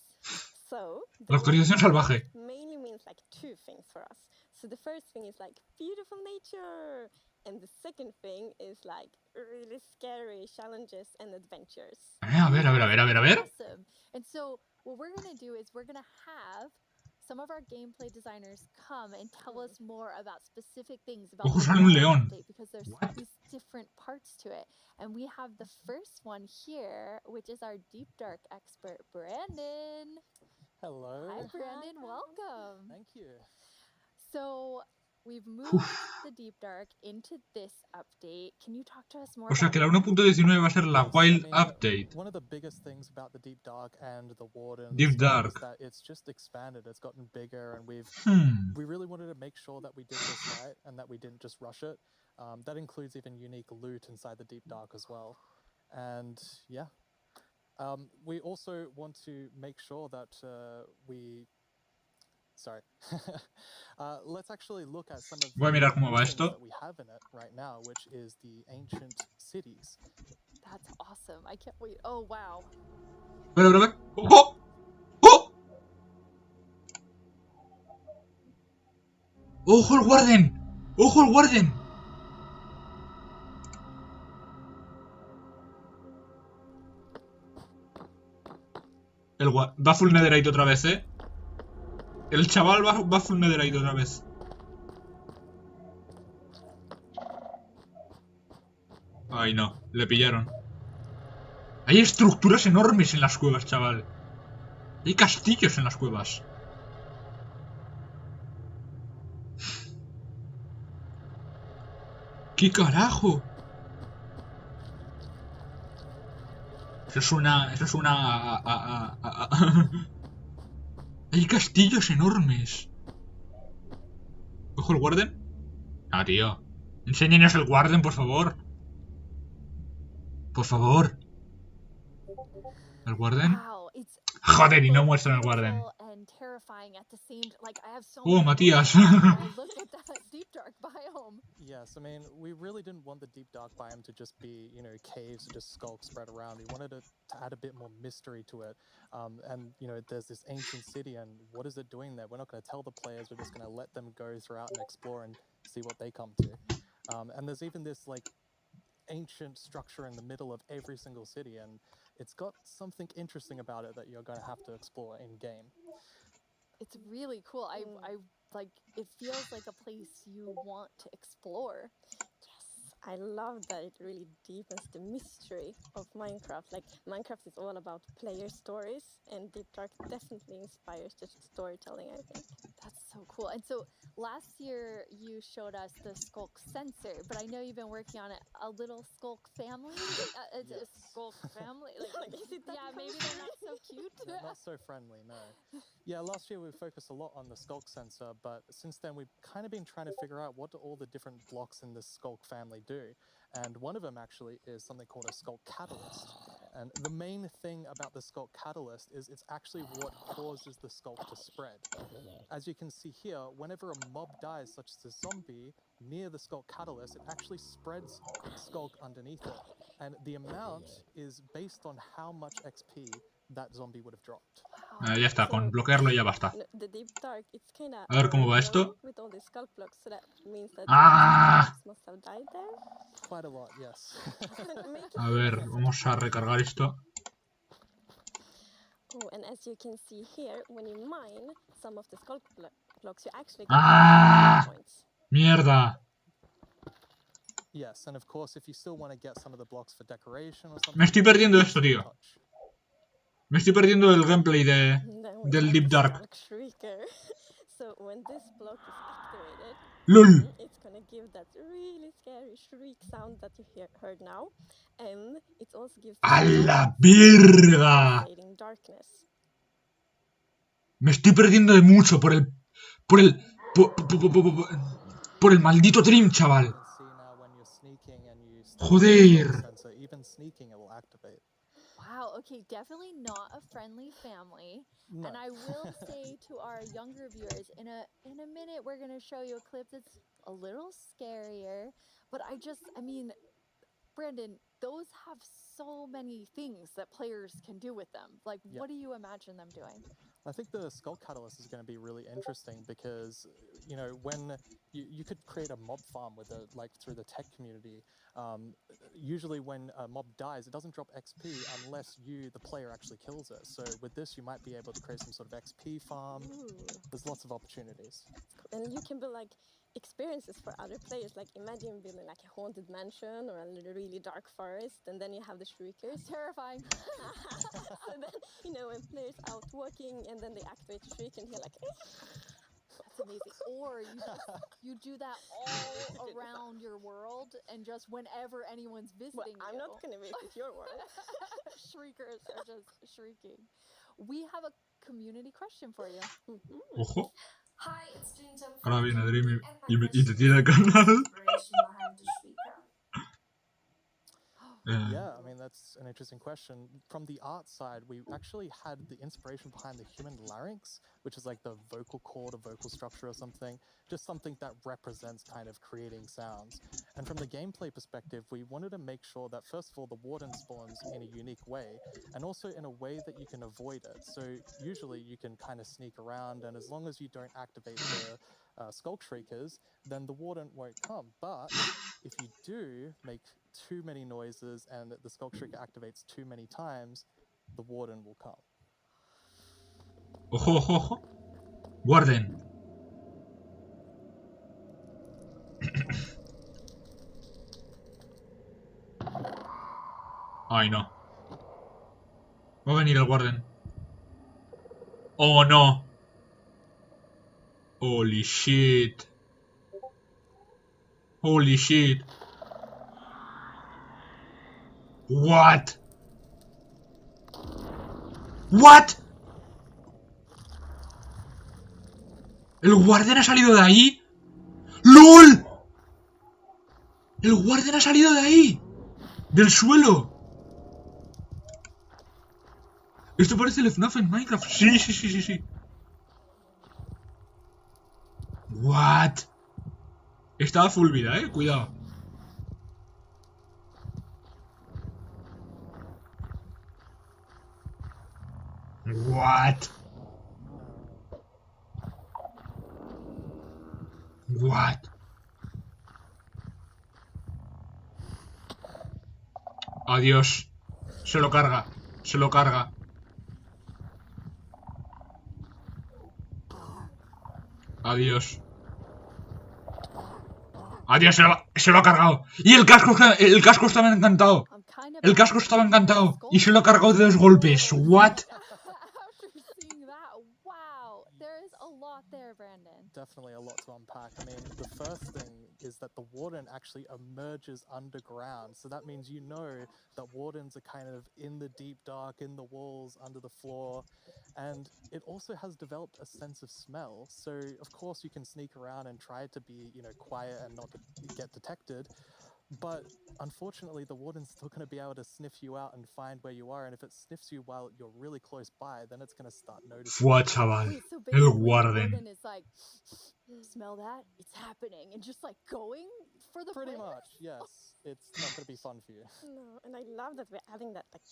So La actualización salvaje. mainly means like two things for us. So the first thing is like beautiful nature, and the second thing is like really scary challenges and adventures. A ver. Awesome. And so what we're gonna do is we're gonna have some of our gameplay designers come and tell us more about specific things about Ojo, the sale un water león. update, because there's What? these different parts to it. And we have the first one here, which is our deep dark expert, Brandon. Hello. Hi, Brandon. Welcome. Thank you. So we've moved the deep dark into this update. Can you talk to us more O sea about que la what 1.19 va a ser la Yes, Wild I mean, Update. One of the biggest things about the Deep Dark and the Warden and Deep the Scope Dark. is that it's just expanded. It's gotten bigger, and Hmm. we really wanted to make sure that we did this right and that we didn't just rush it. That includes even unique loot inside the Deep Dark as well. And yeah, we also want to make sure that Sorry. Let's actually look at some of Voy a the mirar cómo va things esto. that we have in it right now, which is the ancient cities. That's awesome. I can't wait. Oh, wow. Ver. ¡Ojo! ¡Oh! ¡Ojo el Warden! ¡Ojo el Warden! Va full netherite otra vez, ¿eh? El chaval va full netherite otra vez. Ay, no. Le pillaron. Hay estructuras enormes en las cuevas, chaval. Hay castillos en las cuevas. ¿Qué carajo? Eso suena... Hay castillos enormes. ¿Cojo el Warden? Ah, tío. Enséñenos el Warden, por favor. Por favor. ¿El Warden? Wow, it's Joder, y no muestran el Warden. beautiful and terrifying at the same time. Like, I have so Oh, many Matías. emotions when I look at that deep dark biome. Yes, I mean, we really didn't want the Deep Dark biome to just be, caves and just skulk spread around. We wanted to add a bit more mystery to it. And, there's this ancient city, and what is it doing there? We're not going to tell the players. We're just going to let them go throughout and explore and see what they come to. And there's even this, ancient structure in the middle of every single city, and it's got something interesting about it that you're going to have to explore in game. It's really cool. I like, it feels like a place you want to explore. I love that it really deepens the mystery of Minecraft. Like, Minecraft is all about player stories, and Deep Dark definitely inspires the storytelling, I think. That's so cool. And so last year you showed us the Skulk sensor, but I know you've been working on it. A little Skulk family? It's a Skulk family? Yeah, maybe they're not so cute. They're not so friendly, no. Yeah, last year we focused a lot on the Skulk sensor, but since then we've kind of been trying to figure out what do all the different blocks in this Skulk family do. And one of them actually is something called a Skulk catalyst. And the main thing about the Skulk catalyst is it's actually what causes the Skulk to spread. As you can see here, whenever a mob dies, such as a zombie, near the Skulk catalyst, it actually spreads Skulk underneath it. And the amount is based on how much XP that zombie would have dropped. Ya está, con bloquearlo ya basta. The Deep Dark, it's kinda A ver cómo va esto. with all these skull blocks, so that means that ¡Ah! must have died there. Quite a lot, yes. A ver, vamos a recargar esto. Oh, and as you can see here, when you mine some of the skull blocks, you actually get ¡Ah! points. ¡Mierda! Yes, and of course, if you still want to get some of the blocks for decoration or something... Me estoy perdiendo esto, tío. Me estoy perdiendo el gameplay del Deep Dark. So when this block is activated, LOL. it's gonna give that really scary shriek sound that you heard now, and it also gives ¡A la verga! darkness. Me estoy perdiendo de mucho por el maldito Dream, chaval. Joder. Wow, okay, definitely not a friendly family. No. And I will say to our younger viewers, in a minute we're going to show you a clip that's a little scarier, but I mean, Brandon, those have so many things that players can do with them. Like, Yeah. what do you imagine them doing? I think the Skull Catalyst is going to be really interesting because, when you could create a mob farm with it, like through the tech community. Usually when a mob dies, it doesn't drop XP unless you, the player, actually kills it. So with this, you might be able to create some sort of XP farm. There's lots of opportunities. And you can build like experiences for other players. Like imagine building like a haunted mansion or a really dark forest, and then you have the shriekers. Terrifying. So then, when players out walking and then they activate the shriek and hear like, that's amazing. Or you do that all around your world, and just whenever anyone's visiting I'm not gonna visit your world. Shriekers are just shrieking. We have a community question for you. Ojo. Hi, it's Dream Ahora viene Dream y te tira el canal. Yeah, I mean, that's an interesting question. From the art side, we actually had the inspiration behind the human larynx, which is like the vocal cord or vocal structure or something, just something that represents kind of creating sounds. And from the gameplay perspective, we wanted to make sure that, first of all, the warden spawns in a unique way, and also in a way that you can avoid it. So usually you can kind of sneak around, and as long as you don't activate the Skulk Shriekers, then the warden won't come. But if you do make too many noises and the Skulk Shrieker activates too many times, the warden will come. Ojo, ojo, ojo. Warden. Ay, no. Va a venir el Warden. Oh, no. Holy shit. Holy shit. What? What? ¿El Warden ha salido de ahí? ¡LOL! ¡El Warden ha salido de ahí! ¡Del suelo! Esto parece el FNAF en Minecraft. Sí, sí, sí, sí, sí. What? Estaba full vida, cuidado. What? What? Adiós. Se lo carga. Se lo carga. Adiós. Adiós, se lo ha cargado. Y el casco estaba encantado. El casco estaba encantado. Y se lo ha cargado de 2 golpes. What? Definitely a lot to unpack. I mean, the first thing is that the warden actually emerges underground. So that means that wardens are kind of in the deep dark, in the walls, under the floor. And it also has developed a sense of smell. So, of course, you can sneak around and try to be, quiet and not to get detected. But unfortunately, the warden's still going to be able to sniff you out and find where you are. And if it sniffs you while you're really close by, then it's going to start noticing. Fua, chaval. Wait, so El the Warden. is like, smell that? It's happening. And just like going for the Pretty players? much, yes. It's not going to be fun for you. No, and I love that we're adding that like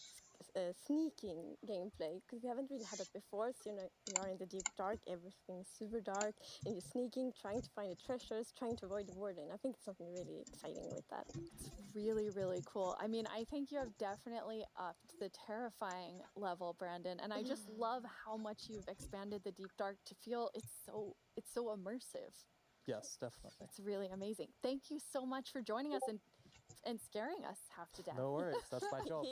sneaking gameplay, because we haven't really had it before. So you are in the deep dark, everything's super dark, and you're sneaking, trying to find the treasures, trying to avoid the warden. I think it's something really exciting with that. It's really, really cool. I mean, I think you have definitely upped the terrifying level, Brandon, and I just love how much you've expanded the deep dark to feel it's so immersive. Yes, definitely. It's really amazing. Thank you so much for joining us and scaring us half to death. No worries, that's my job.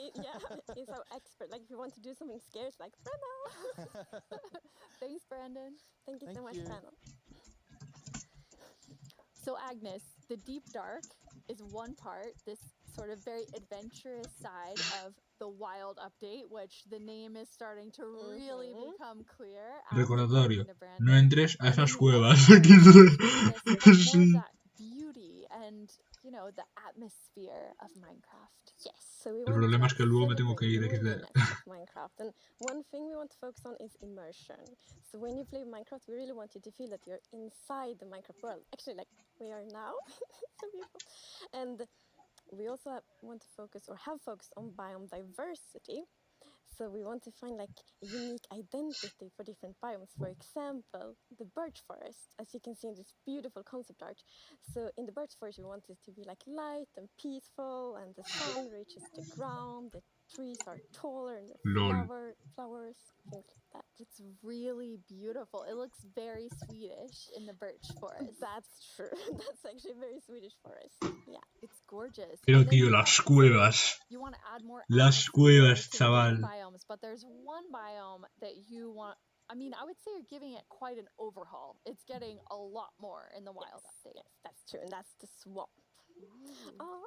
He's our expert. Like, if you want to do something scary, it's like, Brandon! Thanks, Brandon. Thank you so much, Brandon. So, Agnes, the deep dark is one part, this sort of very adventurous side of the Wild update, which the name is starting to really become clear. Recordatorio. Brandon. No entres a esas cuevas. Sí. Beauty and, the atmosphere of Minecraft. Yes. So we El problema es que luego me tengo que ir de Minecraft. And one thing we want to focus on is immersion. So when you play Minecraft, we really want you to feel that you're inside the Minecraft world. Actually, like we are now. So beautiful. And we also want to focus or have focused on biome diversity. So we want to find like a unique identity for different biomes. For example, the birch forest, as you can see in this beautiful concept art. So in the birch forest, we want it to be like light and peaceful, and the sun reaches the ground. The trees are taller, and the LOL. flowers, things like that. It's really beautiful. It looks very Swedish in the birch forest. That's true. That's actually very Swedish forest. Yeah, it's gorgeous. Pero And then tío, you las want- cuevas. You want to add more Las atmosphere cuevas, to the different chaval. biomes, but there's one biome that you want. I mean, I would say you're giving it quite an overhaul. It's getting a lot more in the wild update. yes, that's true, and that's the swamp. Oh,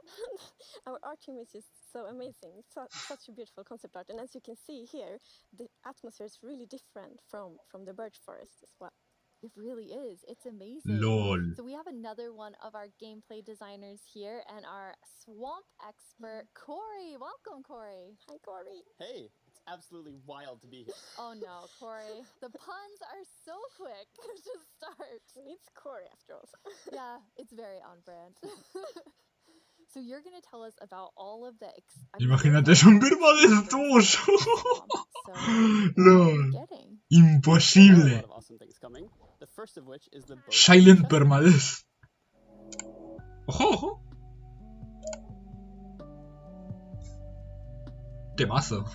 our art team is just so amazing. Such a beautiful concept art, and as you can see here, the atmosphere is really different from the birch forest as well. It really is. It's amazing. LOL. So we have another one of our gameplay designers here and our swamp expert, Corey. Welcome, Corey. Hi, Corey. Hey, it's absolutely wild to be here. Oh no, Corey. The puns are so quick to start. It's Corey after all. Yeah, it's very on brand. So you're going to tell us about all of the... Imagínate, son permadestructos. LOL. Imposible. The first of which is the boat Silent permadeath. Ojo, ojo. Temazo.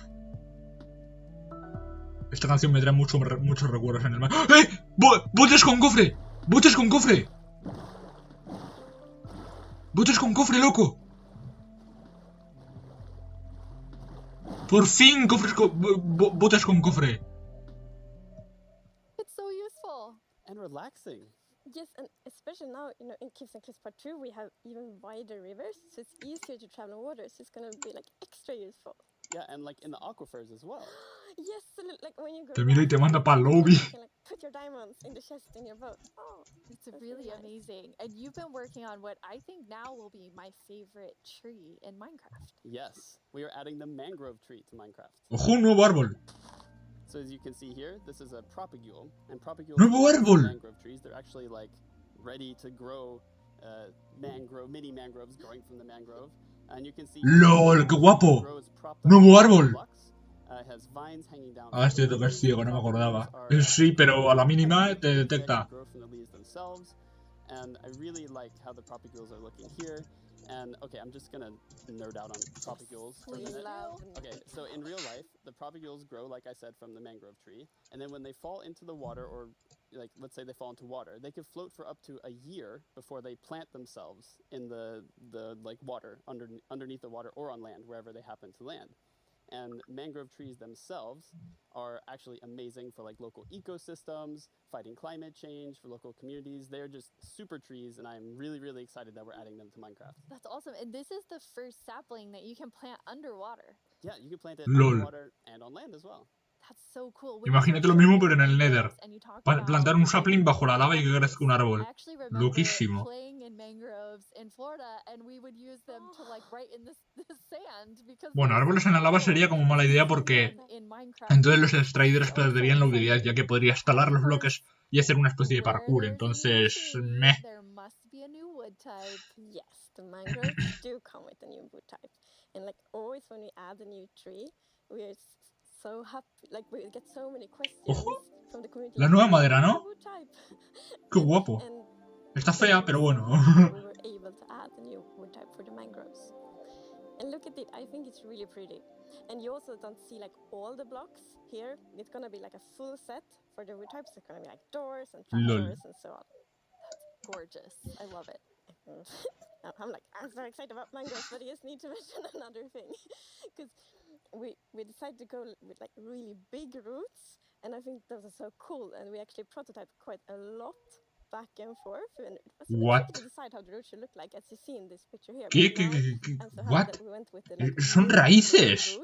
Esta canción me trae muchos recuerdos en el mar. ¡Eh! ¡Botes con cofre! ¡Botes con cofre! ¡Botes con cofre, loco! ¡Por fin! ¡Botes con cofre! It's so useful. And relaxing. Yes, and especially now, you know, in Caves and Cliffs Part 2, we have even wider rivers, so it's easier to travel in water, so it's gonna be like extra useful. Yeah, and like in the aquifers as well. Yes, so like when you go Te mira y te manda pa'l lobby. you can like put your diamonds in the chest in your boat. Oh, it's really amazing. And you've been working on what I think now will be my favorite tree in Minecraft. Yes, we are adding the mangrove tree to Minecraft. ¡Ojo, un nuevo árbol! So as you can see here, this is a propagule, and propagules ¡Nuevo árbol! mangrove trees. They're actually like ready to grow mini mangroves growing from the mangrove. And you can see ¡Lol! ¡Qué guapo! ¡Nuevo árbol! Has vines hanging down. Ah, es cierto que es ciego, no me acordaba. Sí, pero a la mínima te detecta. And I really like how the propagules are looking here. And okay, I'm just gonna nerd out on propagules for a minute. Okay, so in real life, the propagules grow, like I said, from the mangrove tree. And then when they fall into the water, or like let's say they fall into water, they can float for up to a year before they plant themselves in the like water, underneath the water or on land, wherever they happen to land. And mangrove trees themselves are actually amazing for like local ecosystems, fighting climate change, for local communities. They're just super trees, and I'm really, really excited that we're adding them to Minecraft. That's awesome. And this is the first sapling that you can plant underwater. Yeah, you can plant it LOL. underwater and on land as well. That's so cool. Imagínate lo mismo, pero en el Nether. Plantar un sapling bajo la lava y que crezca un árbol. Loquísimo. Playing in mangroves in Florida, and we would use them to like right in the sand because Bueno, árboles en la lava sería como mala idea porque entonces los extraidores perderían la utilidad, ya que podría escalar los bloques y hacer una especie de parkour. Entonces, meh. There must be a new wood type. Yes, the mangroves do come with a new wood type. And like always when we add a new tree, we are so happy, like we get so many questions from the community. La nueva madera, ¿no? Wood type. Qué guapo. Está fea, pero bueno. We were able to add a new wood type for the mangroves. And look at it, I think it's really pretty. And you also don't see like all the blocks here. It's gonna be like a full set for the wood types. It's gonna be like doors and trapdoors and so on. That's gorgeous. I love it. I'm very excited about mangroves, but I just need to mention another thing. Because we decided to go with like really big roots, and I think those are so cool. And we actually prototyped quite a lot back and forth, and it was What? to decide how the roots should look like, as you see in this picture here. ¿Qué? What? Son raíces.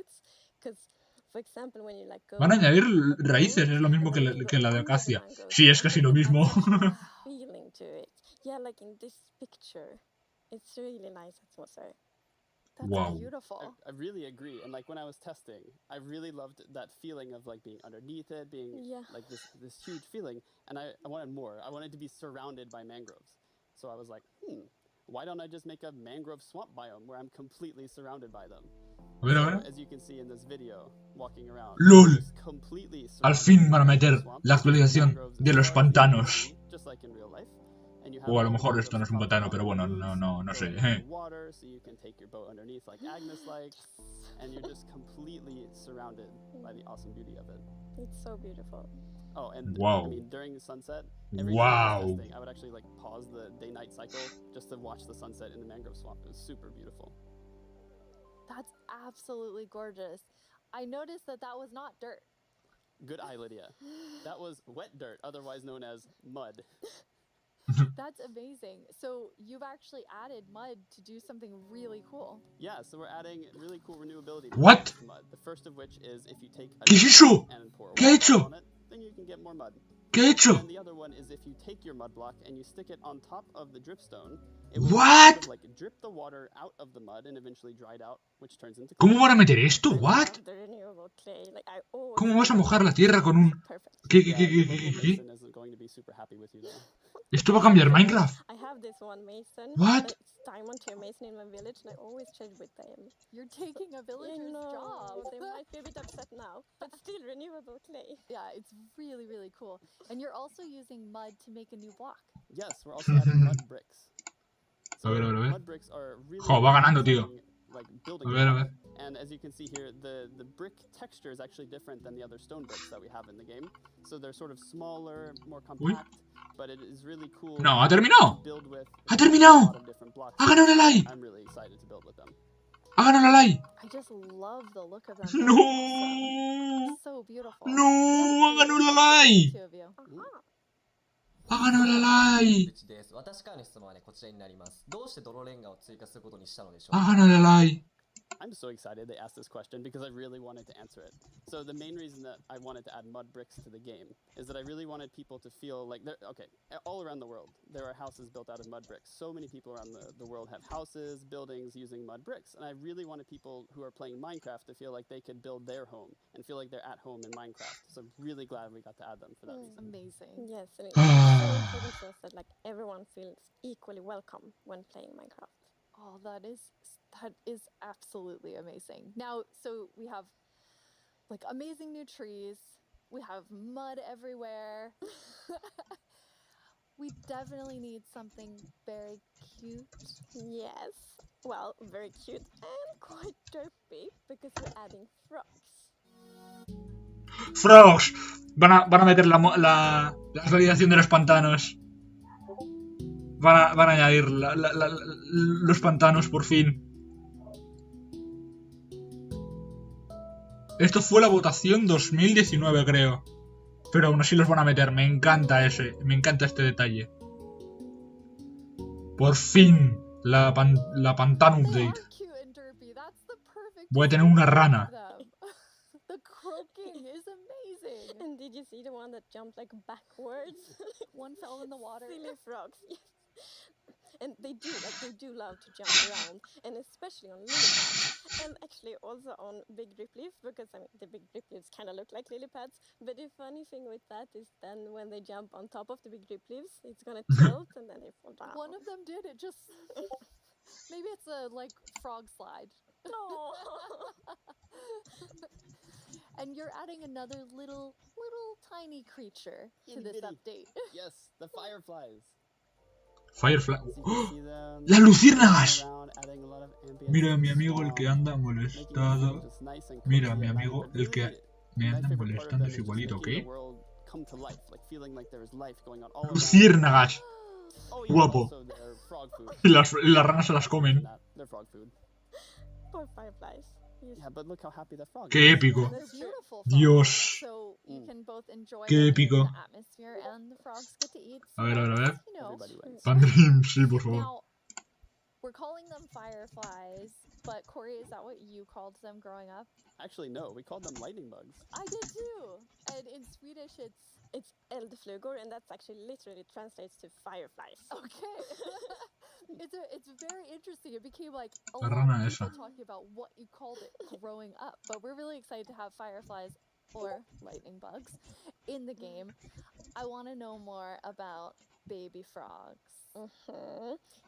Because, for example, when you like go Van a añadir raíces, es lo mismo que la de acacia. Sí, es casi lo mismo. feeling to it. Yeah, like in this picture, it's really nice atmosphere. That's Wow. beautiful. I really agree. And like when I was testing, I really loved that feeling of like being underneath it, being like this huge feeling. And I wanted more. I wanted to be surrounded by mangroves. So I was like, why don't I just make a mangrove swamp biome where I'm completely surrounded by them? A ver, a So, ver. as you can see in this video, walking around, ¡Lol! just completely Al surrounded fin van a by meter swamp, la actualización mangroves de los far few in pantanos. between, just like in real life. And you have O a lo all the mejor mangroves esto no es un propping pantano, on pero the bueno, roofs, no sé. going underwater, so you can take your boat underneath like Agnes likes, and you're just completely surrounded by the awesome beauty of it. It's so beautiful. Oh, and Wow. I mean, during the sunset, every time I Wow. was testing, I would actually like pause the day-night cycle just to watch the sunset in the mangrove swamp. It was super beautiful. That's absolutely gorgeous. I noticed that that was not dirt. Good eye, Lydia. That was wet dirt, otherwise known as mud. That's amazing. So you've actually added mud to do something really cool. Yeah, so we're adding really cool renewability What? to mud. The first of which is if you take a ¿Qué es mud eso? block and pour ¿Qué ha water hecho? on it, then you can get more mud. ¿Qué ha hecho? And the other one is if you take your mud block and you stick it on top of the dripstone, it will What? sort of like drip the water out of the mud and eventually dry it out, which turns into ¿Cómo clay. van a meter esto? What? The renewable clay, like I always ¿Cómo vas a think mojar la tierra con un... perfect. ¿Qué? Yeah, your local ¿Qué? mason isn't going to be super happy with you though. ¿Esto va a cambiar Minecraft? I have this one mason. What? It's diamond tier mason in my village, and I always trade with them. You're taking a villager's job. They might be a bit upset now, but still renewable clay. Yeah, it's really, really cool. And you're also using mud to make a new block. Yes, we're also adding mud bricks. A ver, a ver, a ver. Mud bricks are really Jo, va ganando, tío. like building A ver, a block. ver. And as you can see here, the brick texture is actually different than the other stone bricks that we have in the game. So they're sort of smaller, more compact, but it is really cool. No, ha terminado. to build with Ha a terminado. lot of different blocks. Ha ganado la like. I'm really excited to build with them. Ha ganado la like. I just love the look of them. No. They're so beautiful. No, ha ganado la like. Two of you. Ha ganado la like. 口です。私からの質問はね、こちらになります。どうして泥レンガを追加することにしたのでしょうか。Ha ganado la like. I'm so excited they asked this question because I really wanted to answer it. So the main reason that I wanted to add mud bricks to the game is that I really wanted people to feel like they're okay. All around the world, there are houses built out of mud bricks. So many people around the world have houses, buildings using mud bricks, and I really wanted people who are playing Minecraft to feel like they could build their home and feel like they're at home in Minecraft. So I'm really glad we got to add them for that reason. Amazing. Yes, and it's so important to us that like everyone feels equally welcome when playing Minecraft. Oh, that is absolutely amazing. Now, so we have like amazing new trees. We have mud everywhere. We definitely need something very cute. Yes, well, very cute and quite derpy because we're adding frogs. Frogs. Van a meter la actualización de los pantanos. Van a añadir los pantanos por fin. Esto fue la votación 2019, creo. Pero aún así los van a meter. Me encanta este detalle. Por fin. La pantano update. Voy a tener una rana. The croaking is amazing. And did you see the one that jumped like backwards? One fell in the water. Silly frogs. And they do love to jump around, and especially on lily pads, and actually also on big drip leaves, because I mean the big drip leaves kind of look like lily pads. But the funny thing with that is then when they jump on top of the big drip leaves, it's gonna tilt and then they fall down. One of them did it. Just maybe it's a like frog slide. No. And you're adding another little tiny creature to this update. Yes, the fireflies. Firefly. ¡Oh! ¡Las luciérnagas! Mira, mi amigo el que anda molestado. Mira, mi amigo el que me anda molestando es igualito, ¿qué? Luciérnagas. Guapo. Y las ranas se las comen. Poor fireflies. Yeah, but look how happy the frog ¡Qué épico! Dios. ¡Qué épico! A ver, a ver, a ver. Pandrim, sí, por favor. Now, we're calling them fireflies, but Corey, is that what you called them growing up? Actually, no, we called them lightning bugs. I did too. And in Swedish, it's eldflugor, and that's actually literally translates to fireflies. Okay. It's very interesting. It became like a La lot rana of esa. people talking about what you called it growing up. But we're really excited to have fireflies or lightning bugs in the game. I want to know more about baby frogs.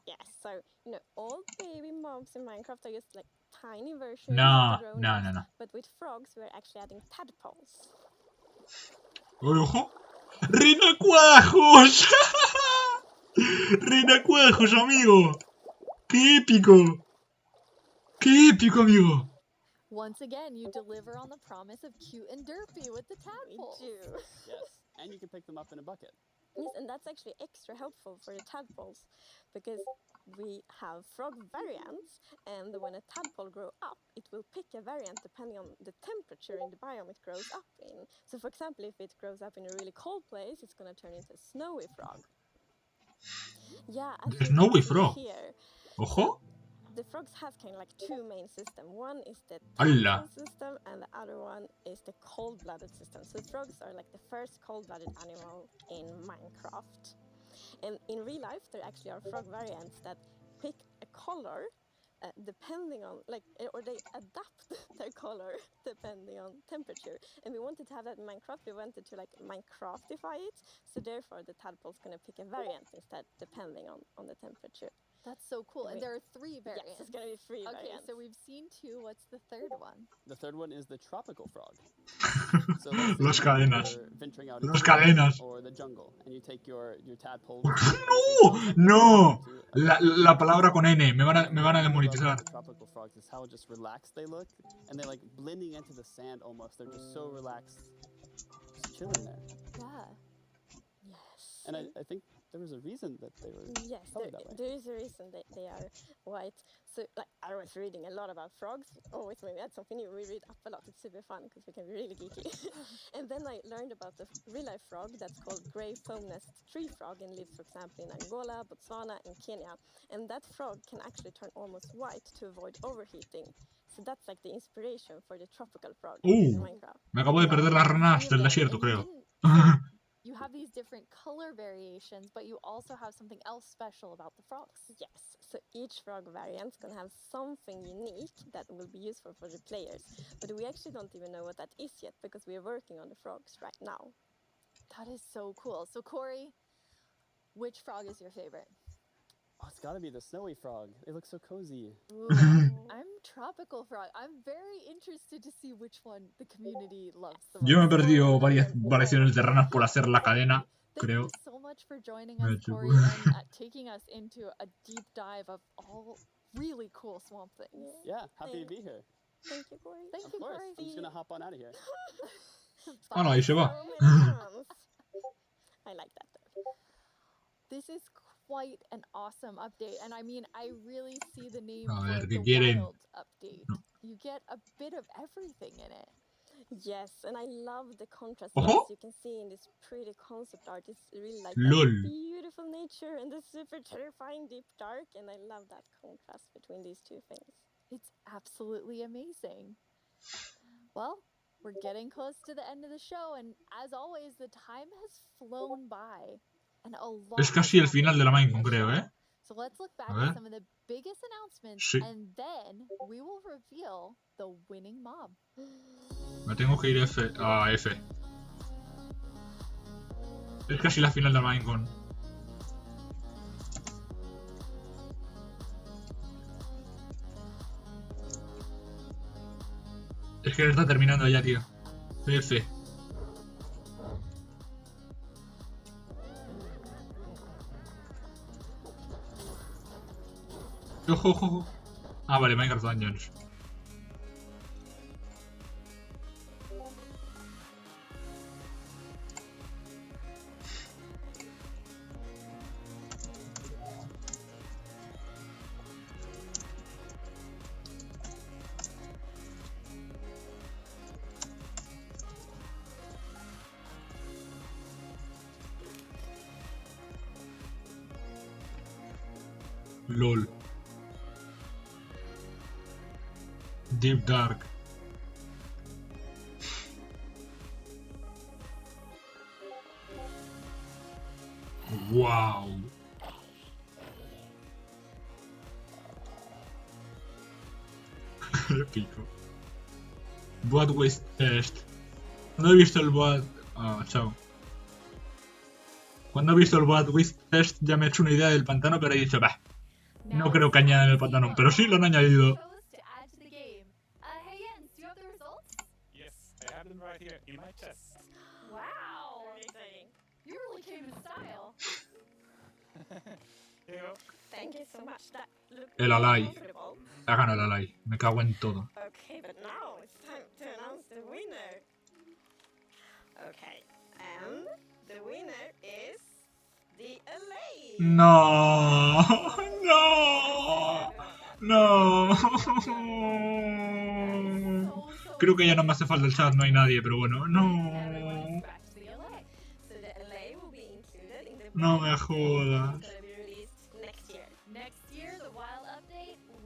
Yes, so you know all baby mobs in Minecraft are just like tiny versions No, of the grown no, ups, no, no. but with frogs we're actually adding tadpoles. ¡Ojo! ¡Renacuajos! ¡Renacuajos, amigo! ¡Qué épico! ¡Qué épico, amigo! Once again, you deliver on the promise of cute and derpy with the tadpoles. We do. Yes, and you can pick them up in a bucket. Yes, and that's actually extra helpful for the tadpoles because we have frog variants, and when a tadpole grows up, it will pick a variant depending on the temperature in the biome it grows up in. So, for example, if it grows up in a really cold place, it's going to turn into a snowy frog. Yeah, as you Snowy can see frog. here. ¡Ojo! The frogs have kind of like two main systems. One is the ¡Hala! tadpole system, and the other one is the cold-blooded system. So frogs are like the first cold-blooded animal in Minecraft. And in real life, there actually are frog variants that pick a color depending on, like, or they adapt their color depending on temperature. And we wanted to have that in Minecraft. We wanted to, like, Minecraftify it. So therefore, the tadpole's going to pick a variant instead, depending on the temperature. That's so cool. And there are 3 variants. Yes, it's going to be 3 variants. Okay, so we've seen 2. What's the third one? The third one is the tropical frog. So Los cadenas. you're venturing out Los into cadenas. or the jungle, and you take your tadpole. ¡No! ¡No! La palabra con N. Me van a demonetizar. The tropical frogs is how just relaxed they look, and they're like blending into the sand almost. They're just so relaxed, just chilling there. Yeah. Yes. And I think there was a reason that they were colored that way. There is a reason they are white. So, like, I was reading a lot about frogs. Always when we add something new, we read up a lot. It's super fun because we can be really geeky. And then I learned about the real-life frog that's called grey foam-nest tree frog and lives, for example, in Angola, Botswana, and Kenya. And that frog can actually turn almost white to avoid overheating. So that's like the inspiration for the tropical frog in Minecraft. Me acabo de perder las ranas del desierto, creo. You have these different color variations, but you also have something else special about the frogs. Yes, so each frog variant's gonna have something unique that will be useful for the players. But we actually don't even know what that is yet because we are working on the frogs right now. That is so cool. So Corey, which frog is your favorite? Oh, it's gotta be the snowy frog. They look so cozy. Ooh, I'm tropical frog. I'm very interested to see which one the community loves the most. Yo me he perdido varias variaciones de ranas por hacer la cadena, creo. Thank you so much for joining us, Corey, and taking us into a deep dive of all really cool swamp things. Yeah, happy to be here. Thank you, Corey. Thank Of you, course. Corey. I'm just gonna hop on out of here. Ah, no, ahí se va. I like that though. This is quite an awesome update, and I mean, I really see the name A ver, for ¿qué the quieren? Wild update. You get a bit of everything in it. Yes, and I love the contrast. Ojo. As you can see in this pretty concept art, it's really like Lol. that beautiful nature and the super terrifying deep dark, and I love that contrast between these two things. It's absolutely amazing. Well, we're getting close to the end of the show, and as always, the time has flown by. And a lot Es casi el final de la Minecon, creo, ¿eh? So let's look back A ver. at some of the biggest announcements, Sí. and then we will reveal the winning mob. Me tengo que ir a F. Es casi la final de la Minecon. Es que está terminando ya, tío. F. Ojo, ojo, ojo. Ah, vale, Minecraft Dungeons. LOL. Deep Dark. Wow. Épico. Boat Waste Test. No he visto el boat. Ah, chao. Cuando he visto el Bad With Test ya me he hecho una idea del pantano, pero he dicho, bah, no creo que añadan el pantano, pero sí lo han añadido. Yes, I have them right here in my chest. Wow! Amazing. You really came in style. Here you go. Thank you so much. That looked El really Alay. comfortable. Ha ganado el Alay. Me cago en todo. Okay, but now it's time to announce the winner. Okay, and the winner is the LA. No. No. No. Creo que ya no me hace falta el chat, no hay nadie, pero bueno. No. No me jodas.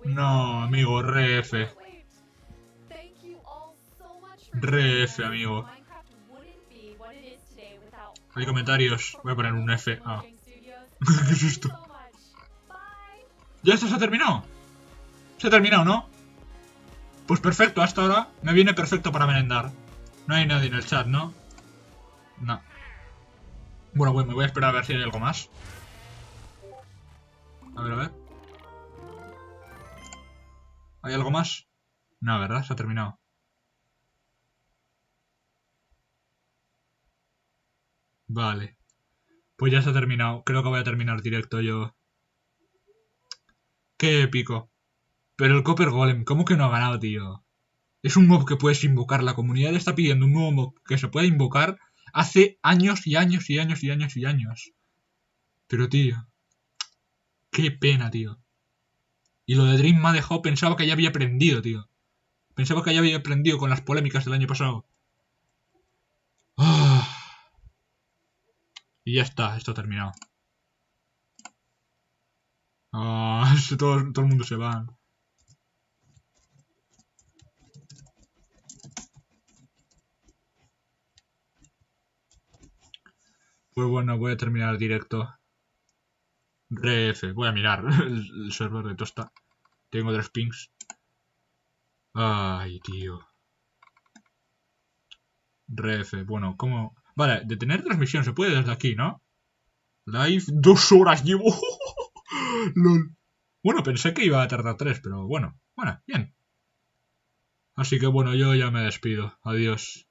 No, amigo, re F. Re F, amigo. Hay comentarios. Voy a poner un F. Ah. ¿Qué es esto? ¿Ya esto se ha terminado? Se ha terminado, ¿no? Pues perfecto, hasta ahora me viene perfecto para merendar. No hay nadie en el chat, ¿no? No. Bueno, pues me voy a esperar a ver si hay algo más. A ver, a ver. ¿Hay algo más? No, ¿verdad? Se ha terminado. Vale. Pues ya se ha terminado. Creo que voy a terminar directo yo. Qué épico. Pero el Copper Golem, ¿cómo que no ha ganado, tío? Es un mob que puedes invocar. La comunidad está pidiendo un nuevo mob que se pueda invocar hace años y años y años y años y años. Pero, tío. Qué pena, tío. Y lo de Dream me ha dejado, pensaba que ya había aprendido, tío. Pensaba que ya había aprendido con las polémicas del año pasado. Ah. Y ya está, esto ha terminado. Ah, todo el mundo se va. Pues bueno, voy a terminar el directo. Ref, voy a mirar el server de Tosta. Tengo 3 pings. Ay, tío. Ref, bueno, ¿cómo? Vale, detener transmisión se puede desde aquí, ¿no? Live, 2 horas llevo. LOL. Bueno, pensé que iba a tardar 3, pero bueno, bien. Así que bueno, yo ya me despido. Adiós.